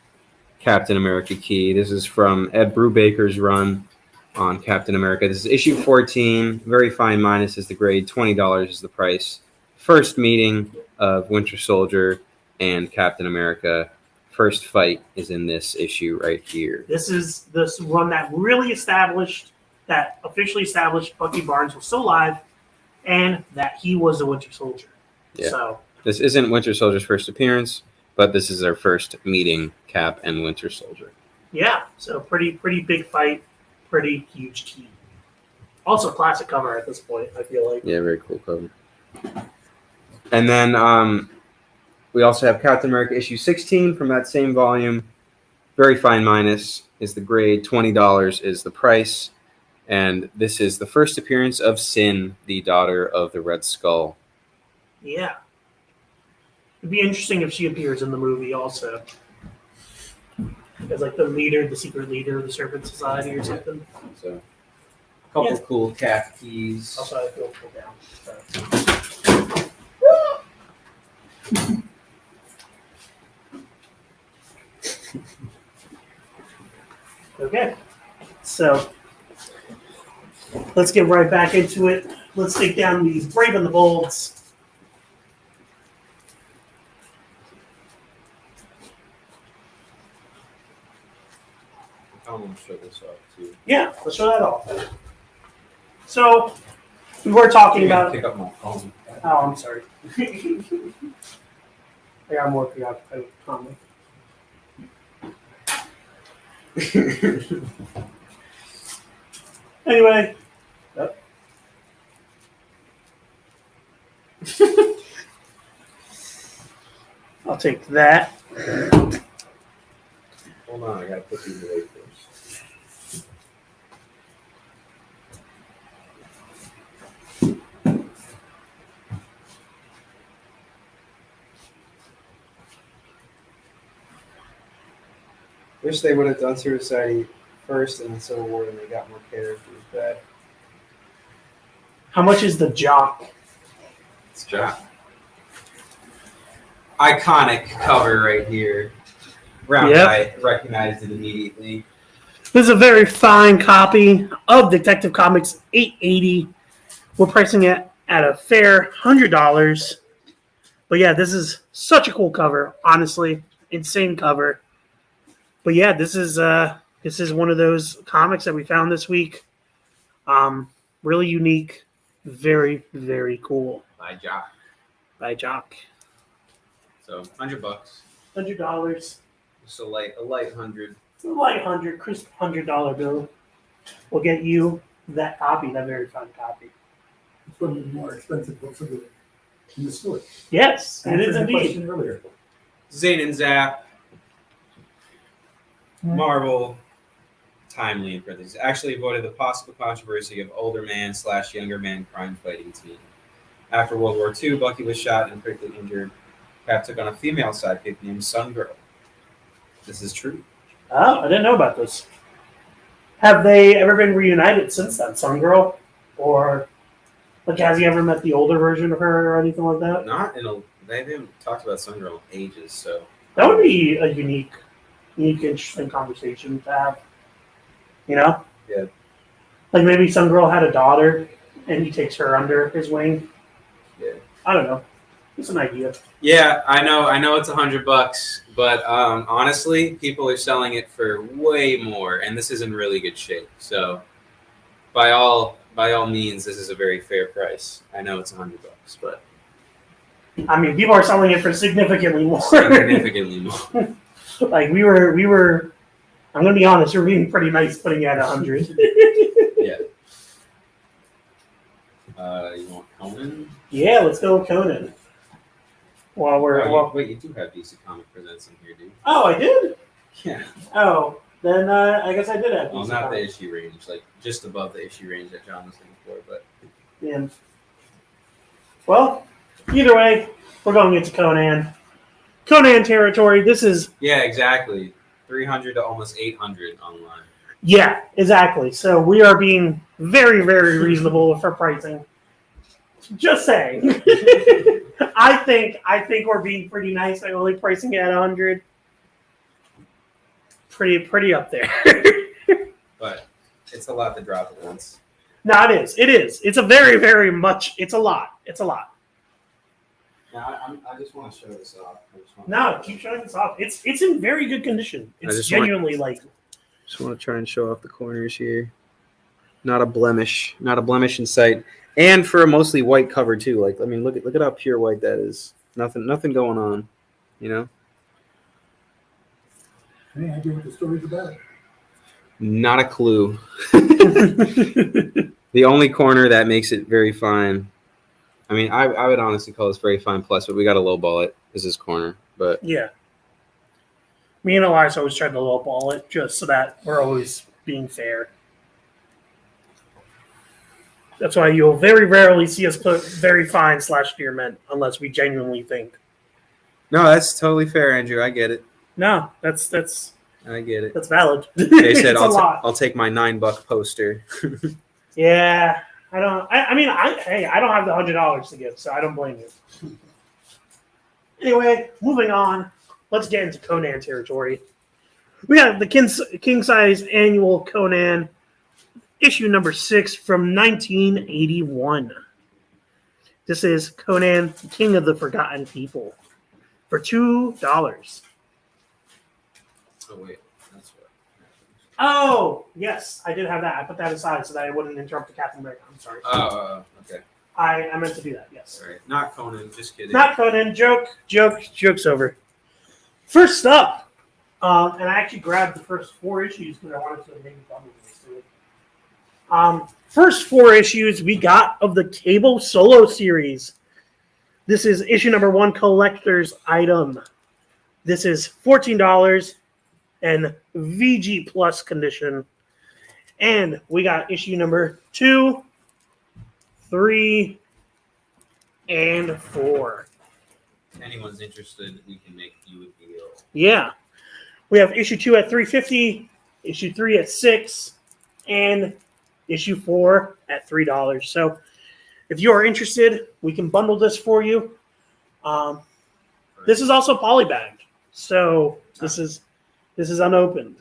Speaker 3: Captain America key. This is from Ed Brubaker's run on Captain America. This is issue 14. Very fine minus is the grade. $20 is the price. First meeting of Winter Soldier and Captain America. First fight is in this issue right here.
Speaker 4: This is this one that really officially established Bucky Barnes was still alive and that he was the Winter Soldier.
Speaker 3: Yeah.
Speaker 4: So
Speaker 3: this isn't Winter Soldier's first appearance, but this is their first meeting, Cap and Winter Soldier.
Speaker 4: yeah, so pretty big fight, pretty huge key. Also classic cover at this point, I feel like.
Speaker 3: Yeah, very cool cover. And then we also have Captain America issue 16 from that same volume. Very fine minus is the grade. $20 is the price. And this is the first appearance of Sin, the daughter of the Red Skull.
Speaker 4: Yeah. It'd be interesting if she appears in the movie also. As like the secret leader of the Serpent Society or something.
Speaker 3: So, a couple of cool Cap keys.
Speaker 4: Also, I feel pulled down. Okay, so let's get right back into it. Let's take down these Brave and the Bolds.
Speaker 3: I want to show this off too.
Speaker 4: Yeah, let's show that off. So we were talking about.
Speaker 3: Pick up my phone.
Speaker 4: Oh, I'm sorry. I got more preoccupied with comic. Anyway. Yep. I'll take that.
Speaker 3: Hold on, I gotta put these away first. Wish they would have done Secret Society first and then Civil War, and they got more characters back.
Speaker 4: How much is the Jock?
Speaker 3: It's Jock. Iconic cover right here. Brown guy recognized it immediately.
Speaker 4: This is a very fine copy of Detective Comics 880. We're pricing it at a fair $100. But yeah, this is such a cool cover. Honestly, insane cover. But yeah, this is one of those comics that we found this week. Really unique, very very cool.
Speaker 3: By Jock.
Speaker 4: By Jock.
Speaker 3: So $100.
Speaker 4: $100.
Speaker 3: Just a light 100.
Speaker 4: A light 100, crisp $100 bill. We'll get you that copy, that very fine copy.
Speaker 5: It's one of the more expensive books in the store.
Speaker 4: Yes, it is
Speaker 5: Answered the
Speaker 4: indeed.
Speaker 5: question earlier.
Speaker 3: Zane and Zap. Marvel. Timely in parentheses. Actually avoided the possible controversy of older man / younger man crime fighting team. After World War II, Bucky was shot and critically injured. Cap took on a female sidekick named Sun Girl. This is true.
Speaker 4: Oh, I didn't know about this. Have they ever been reunited since then, Sun Girl? Or like has he ever met the older version of her or anything like that?
Speaker 3: They haven't talked about Sun Girl in ages, so
Speaker 4: That would be a unique, interesting conversation to have. You know?
Speaker 3: Yeah.
Speaker 4: Like maybe Sun Girl had a daughter and he takes her under his wing.
Speaker 3: Yeah.
Speaker 4: I don't know. It's an idea.
Speaker 3: yeah, I know it's $100, but honestly, people are selling it for way more, and this is in really good shape. So, by all means, this is a very fair price. I know it's $100, but
Speaker 4: I mean, people are selling it for significantly more.
Speaker 3: significantly more.
Speaker 4: Like we were I'm going to be honest, you're being pretty nice putting it at 100.
Speaker 3: Yeah. You want Conan?
Speaker 4: Yeah, let's go with Conan. While we're
Speaker 3: Wait, you do have DC Comic Presents in here, dude.
Speaker 4: Oh, I did?
Speaker 3: Yeah.
Speaker 4: Oh, then I guess I did have
Speaker 3: Well,
Speaker 4: DC
Speaker 3: not the
Speaker 4: Comics.
Speaker 3: issue range, like just above the issue range that John was looking for, but
Speaker 4: Yeah. Well, either way, we're going into Conan. Conan territory. This is
Speaker 3: yeah, exactly. 300 to almost 800 online.
Speaker 4: yeah, exactly. So we are being very, very reasonable with our pricing. Just saying. I think we're being pretty nice by only pricing it at 100. Pretty up there.
Speaker 3: But it's a lot to drop at once.
Speaker 4: No, it is. It is. It's a very, very much. It's a lot. It's a lot.
Speaker 3: Now, I just want to show this off.
Speaker 4: No, keep showing this off. It's in very good condition. It's genuinely like.
Speaker 3: Just want to try and show off the corners here. Not a blemish in sight, and for a mostly white cover too. Like, I mean, look at how pure white that is. Nothing going on, you know.
Speaker 5: Any idea what the story's about?
Speaker 3: Not a clue. The only corner that makes it very fine. I mean, I would honestly call this very fine plus, but we got to lowball it. Is this corner? But
Speaker 4: Yeah. Me and Elias always tried to lowball it just so that we're always being fair. That's why you'll very rarely see us put very fine / dear mint unless we genuinely think.
Speaker 3: no, that's totally fair, Andrew. I get it.
Speaker 4: No, that's
Speaker 3: I get it.
Speaker 4: valid.
Speaker 3: They said
Speaker 4: It's a lot.
Speaker 3: I'll take my $9 poster.
Speaker 4: Yeah, I don't. I mean, I don't have the $100 to give, so I don't blame you. Anyway, moving on. Let's get into Conan territory. We have the king size annual Conan issue number 6 from 1981. This is Conan, King of the Forgotten People, for $2.
Speaker 3: Oh wait, that's what.
Speaker 4: Oh, yes, I did have that. I put that aside so that I wouldn't interrupt the Captain America. I'm sorry.
Speaker 3: Okay.
Speaker 4: I meant to do that, yes.
Speaker 3: All right. Not Conan, just kidding.
Speaker 4: Not Conan. Joke's over. First up, and I actually grabbed the first 4 issues because I wanted to maybe bundle these two. First 4 issues we got of the Cable Solo series. This is issue number 1, collector's item. This is $14 and VG Plus condition. And we got issue number 2, 3, and 4.
Speaker 3: If anyone's interested, we can make you a deal.
Speaker 4: Yeah. We have issue 2 at $3.50, issue 3 at $6, and issue 4 at $3. So if you are interested, we can bundle this for you. This is also polybagged. So this is unopened.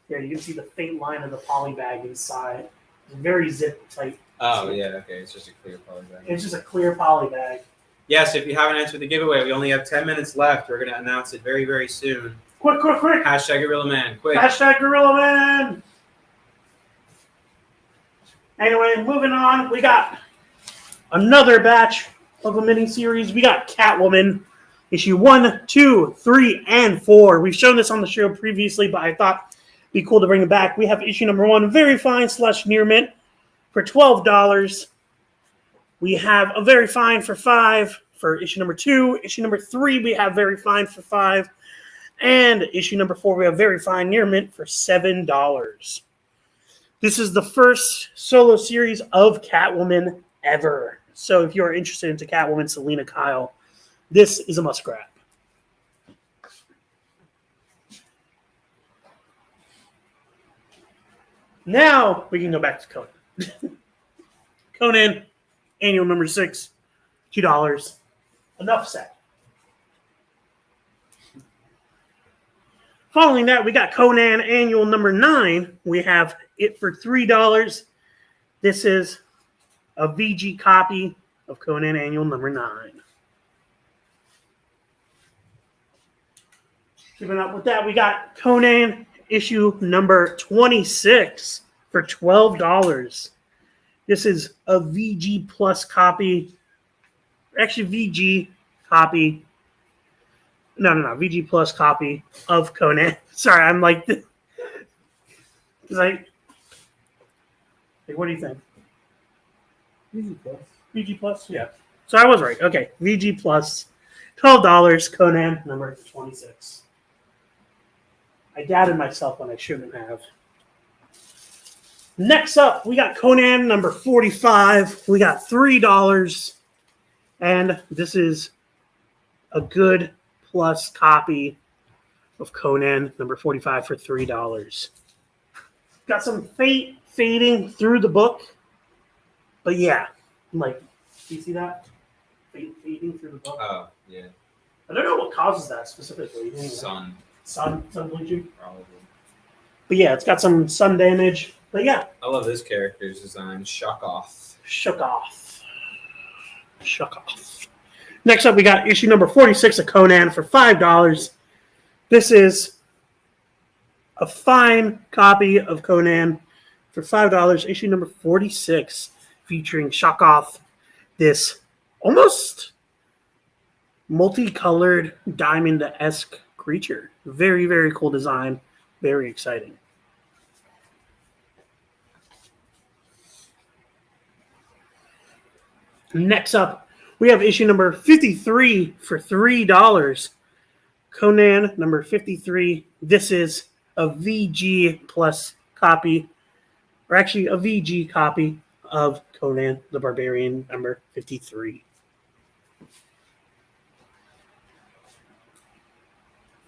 Speaker 4: Yeah, you can see the faint line of the poly bag inside. It's very zip tight.
Speaker 3: Oh yeah, okay. It's just a clear poly bag.
Speaker 4: It's just a clear poly bag.
Speaker 3: Yes, if you haven't entered the giveaway, we only have 10 minutes left. We're gonna announce it very, very soon.
Speaker 4: Quick!
Speaker 3: Hashtag Gorilla Man, quick.
Speaker 4: Hashtag Gorilla Man! Anyway, moving on, we got another batch of a mini-series. We got Catwoman, issue 1, 2, 3, and 4. We've shown this on the show previously, but I thought it'd be cool to bring it back. We have issue number 1, very fine / near mint, for $12. We have a very fine for $5 for issue number 2. Issue number 3, we have very fine for $5. And issue number 4, we have very fine near mint for $7. This is the first solo series of Catwoman ever. So if you are interested into Catwoman, Selena Kyle, this is a must grab. Now we can go back to Conan. Conan, annual number 6, $2. Enough said. Following that, we got Conan annual number 9. We have it for $3. This is a VG copy of Conan annual number 9. Keeping up with that, we got Conan issue number 26 for $12. This is a VG Plus copy. Actually, VG copy. No. VG Plus copy of Conan. Sorry, I'm like, because what do you think?
Speaker 5: Easy plus.
Speaker 4: VG Plus, yeah. So I was right. Okay, VG Plus, $12. Conan number 26. I doubted myself when I shouldn't have. Next up, we got Conan number 45. We got $3. And this is a good plus copy of Conan number 45 for $3. Got some fading through the book. But yeah, like, do you see that? Fading through the book.
Speaker 3: Oh, yeah.
Speaker 4: I don't know what causes that specifically. Anyway.
Speaker 3: Sun,
Speaker 4: Sun bleaching.
Speaker 3: probably.
Speaker 4: But yeah, it's got some sun damage. But yeah,
Speaker 3: I love this character's design. Shock off.
Speaker 4: shook off. Next up, we got issue number 46 of Conan for $5. This is a fine copy of Conan for $5. Issue number 46, featuring Shokov, this almost multicolored diamond-esque creature. Very, very cool design. Very exciting. Next up, we have issue number 53 for $3. Conan number 53. This is a VG plus copy, or actually a VG copy of Conan the Barbarian number 53.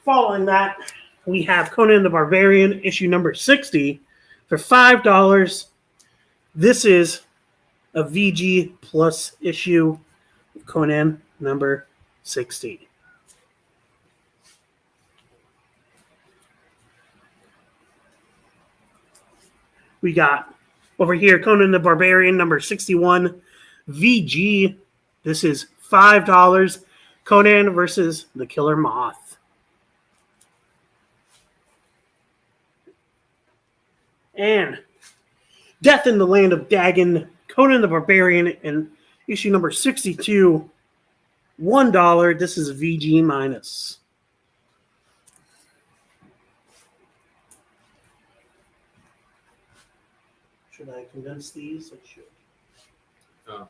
Speaker 4: Following that, we have Conan the Barbarian issue number 60 for $5. This is a VG plus issue of Conan number 60. We got over here Conan the Barbarian number 61 VG. This is $5. Conan versus the Killer Moth. And Death in the Land of Dagon, Conan the Barbarian in issue number 62, $1. This is VG minus. Should I condense these? I should.
Speaker 3: Oh.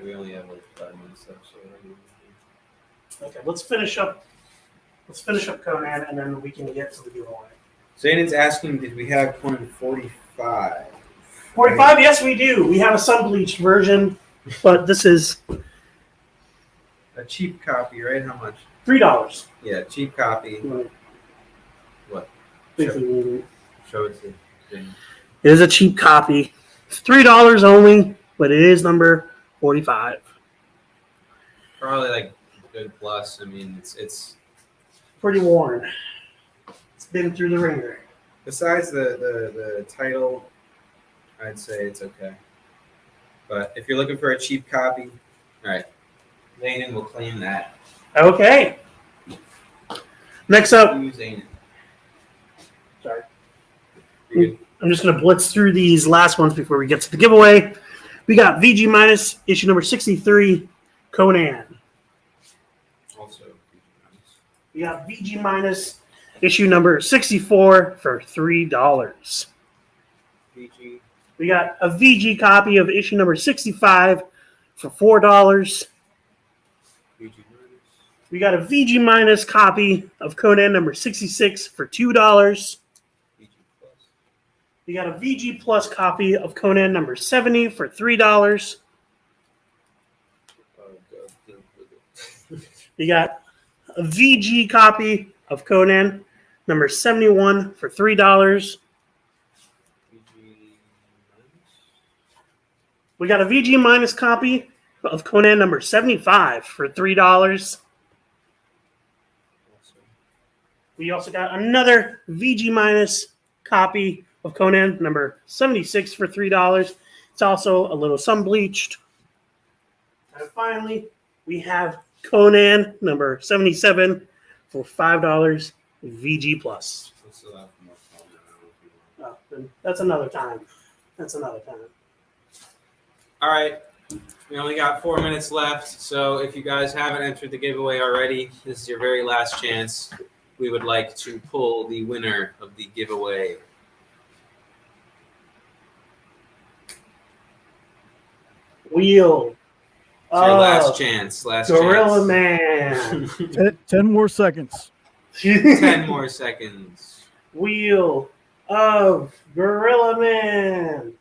Speaker 3: We only have like 5 minutes left, so.
Speaker 4: Okay, let's finish up Conan, and then we can get to the giveaway.
Speaker 3: Zaynan's asking, did we have Conan 45?
Speaker 4: 45, yes, we do. We have a sun-bleached version, but this is
Speaker 3: A cheap copy, right? How much?
Speaker 4: $3.
Speaker 3: Yeah, cheap copy.
Speaker 4: Right.
Speaker 3: What?
Speaker 4: It
Speaker 3: Show it to Zaynan.
Speaker 4: is a cheap copy. It's $3 only, but it is number 45.
Speaker 3: Probably like good plus. I mean, it's
Speaker 4: Pretty worn. It's been through the ringer.
Speaker 3: besides the title, I'd say it's okay. But if you're looking for a cheap copy, all right, Zaynan will claim that.
Speaker 4: Okay. Next up,
Speaker 3: Who's Zaynan?
Speaker 4: sorry.
Speaker 3: You're good.
Speaker 4: I'm just going to blitz through these last ones before we get to the giveaway. We got VG minus issue number 63, Conan.
Speaker 3: Also,
Speaker 4: We got VG minus issue number 64 for $3.
Speaker 3: PG.
Speaker 4: We got a VG copy of issue number 65 for $4.
Speaker 3: PG minus.
Speaker 4: We got a VG minus copy of Conan number 66 for $2.
Speaker 3: PG plus.
Speaker 4: We got a VG plus copy of Conan number 70 for $3.
Speaker 3: Oh, God.
Speaker 4: We got a VG copy of Conan number 71 for $3.
Speaker 3: PG minus.
Speaker 4: We got a VG minus copy of Conan number 75 for $3.
Speaker 3: Also.
Speaker 4: We also got another VG minus copy of Conan number 76 for $3. It's also a little sun bleached. And finally, we have Conan number 77 for $5 VG plus.
Speaker 3: We'll still have more fun now if you want.
Speaker 4: Then that's another time. That's another time.
Speaker 3: All right. We only got 4 minutes left, so if you guys haven't entered the giveaway already, this is your very last chance. We would like to pull the winner of the giveaway.
Speaker 4: Wheel.
Speaker 3: It's your last chance. Last
Speaker 4: Gorilla
Speaker 3: chance.
Speaker 4: Man.
Speaker 7: 10 more seconds.
Speaker 3: 10 more seconds.
Speaker 4: Wheel of Gorilla Man.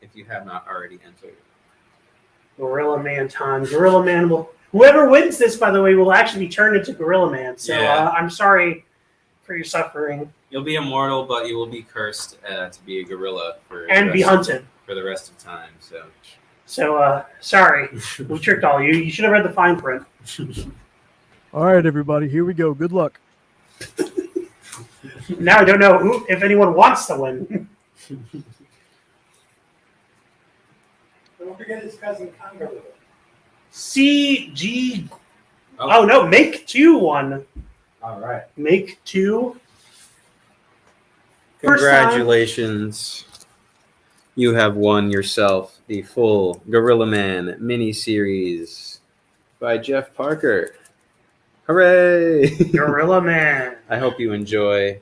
Speaker 3: If you have not already entered.
Speaker 4: Gorilla Man time. Gorilla Man will. Whoever wins this, by the way, will actually be turned into Gorilla Man. So
Speaker 3: Yeah.
Speaker 4: I'm sorry for your suffering.
Speaker 3: You'll be immortal, but you will be cursed to be a gorilla
Speaker 4: And be hunted.
Speaker 3: for the rest of time.
Speaker 4: So sorry, we tricked all you. You should have read the fine print.
Speaker 7: All right, everybody, here we go. Good luck.
Speaker 4: Now I don't know if anyone wants to win.
Speaker 5: Don't forget his cousin Congo.
Speaker 4: CG. Oh no, make 2 won.
Speaker 8: All right.
Speaker 4: Make 2. First time.
Speaker 3: Congratulations. You have won yourself the full Gorilla Man mini-series by Jeff Parker. Hooray!
Speaker 4: Gorilla Man.
Speaker 3: I hope you enjoy.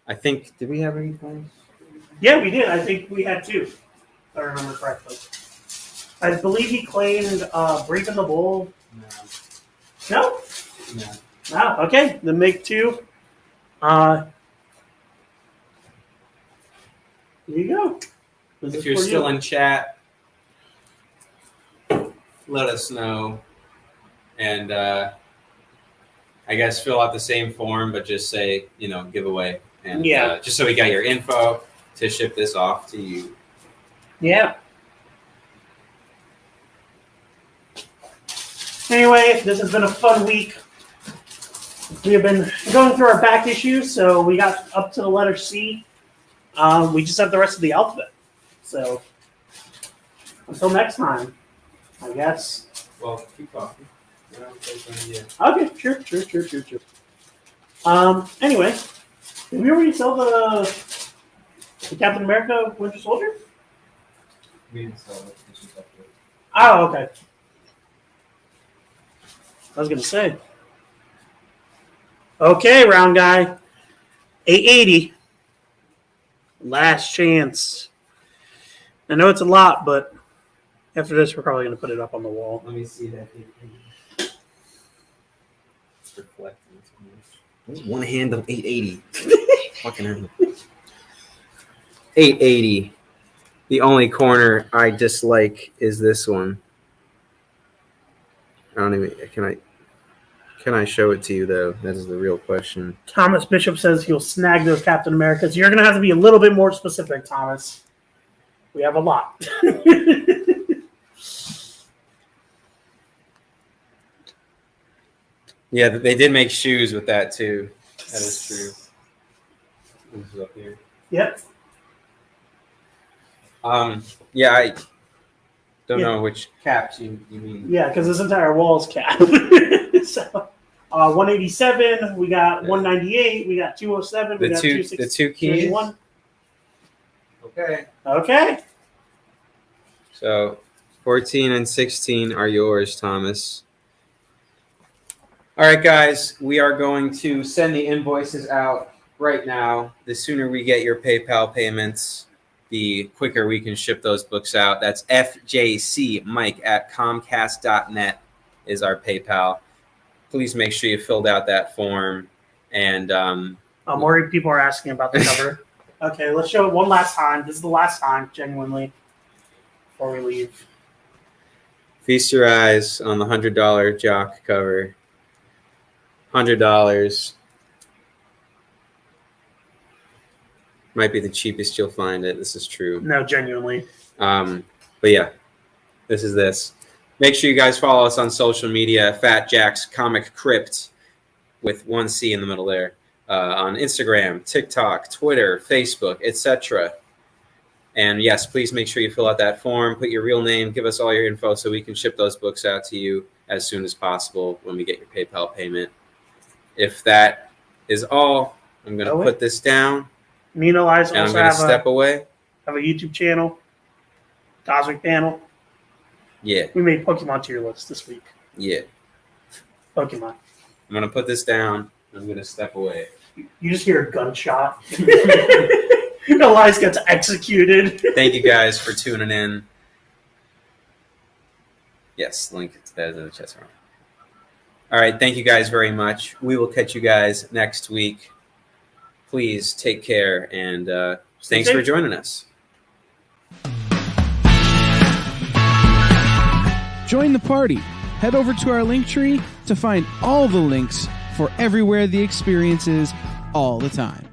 Speaker 3: I think, did we have any points?
Speaker 4: Yeah, we did. I think we had 2, if I remember correctly. I believe he claimed Breathing the Bull. No?
Speaker 3: No.
Speaker 4: No. Okay, then make 2. Here you go. This
Speaker 3: If
Speaker 4: is
Speaker 3: you're
Speaker 4: for
Speaker 3: still
Speaker 4: you.
Speaker 3: in chat, let us know. And I guess fill out the same form, but just say, giveaway. And
Speaker 4: Yeah.
Speaker 3: just so we got your info to ship this off to you.
Speaker 4: Yeah. Anyway, this has been a fun week. We have been going through our back issues, so we got up to the letter C. We just have the rest of the alphabet. So until next time, I guess.
Speaker 3: Well, keep talking.
Speaker 4: Okay, sure. Anyway, did we already sell the Captain America Winter Soldier?
Speaker 8: We didn't sell it. It's just up there.
Speaker 4: Oh, okay. I was gonna say. Okay, round guy. 880. Last chance. I know it's a lot, but after this, we're probably gonna put it up on the wall.
Speaker 3: Let me see that. It's reflecting too much. One hand of 880. Fucking hell. 880. The only corner I dislike is this one. I don't even. Can I show it to you though? That is the real question.
Speaker 4: Thomas Bishop says he'll snag those Captain Americas. You're gonna have to be a little bit more specific, Thomas. We have a lot.
Speaker 3: Yeah, they did make shoes with that too. That is true. This is up here.
Speaker 4: Yep.
Speaker 3: Yeah, I don't know which caps you mean.
Speaker 4: Yeah, because this entire wall is cap. So, 187. We got 198. We got 207. We got
Speaker 3: The
Speaker 4: 260.
Speaker 3: two keys.
Speaker 4: 281.
Speaker 3: Okay.
Speaker 4: Okay.
Speaker 3: So 14 and 16 are yours, Thomas. All right, guys, we are going to send the invoices out right now. The sooner we get your PayPal payments, the quicker we can ship those books out. That's fjcmike@comcast.net is our PayPal. Please make sure you filled out that form. And
Speaker 4: I'm worried people are asking about the cover. Okay, let's show it one last time. This is the last time, genuinely, before we leave.
Speaker 3: feast your eyes on the $100 Jock cover. $100. Might be the cheapest you'll find it. This is true.
Speaker 4: No, genuinely.
Speaker 3: But yeah, this is this. Make sure you guys follow us on social media, Fat Jack's Comicrypt with one C in the middle there, on Instagram, TikTok, Twitter, Facebook, etc. And yes, please make sure you fill out that form, put your real name, give us all your info so we can ship those books out to you as soon as possible when we get your PayPal payment. If that is all, I'm going to put this down.
Speaker 4: Me and Elias
Speaker 3: And I'm
Speaker 4: also
Speaker 3: going to
Speaker 4: have
Speaker 3: step away.
Speaker 4: a YouTube channel. Cosmic Panel.
Speaker 3: Yeah,
Speaker 4: We made Pokemon tier list this week.
Speaker 3: yeah.
Speaker 4: Pokemon.
Speaker 3: I'm gonna put this down. I'm gonna step away.
Speaker 4: You just hear a gunshot. Elias gets executed.
Speaker 3: Thank you guys for tuning in. Yes, link to that in the chat room. All right, thank you guys very much. We will catch you guys next week. Please take care, and thanks for joining us.
Speaker 2: Join the party. Head over to our link tree to find all the links for everywhere the experience is all the time.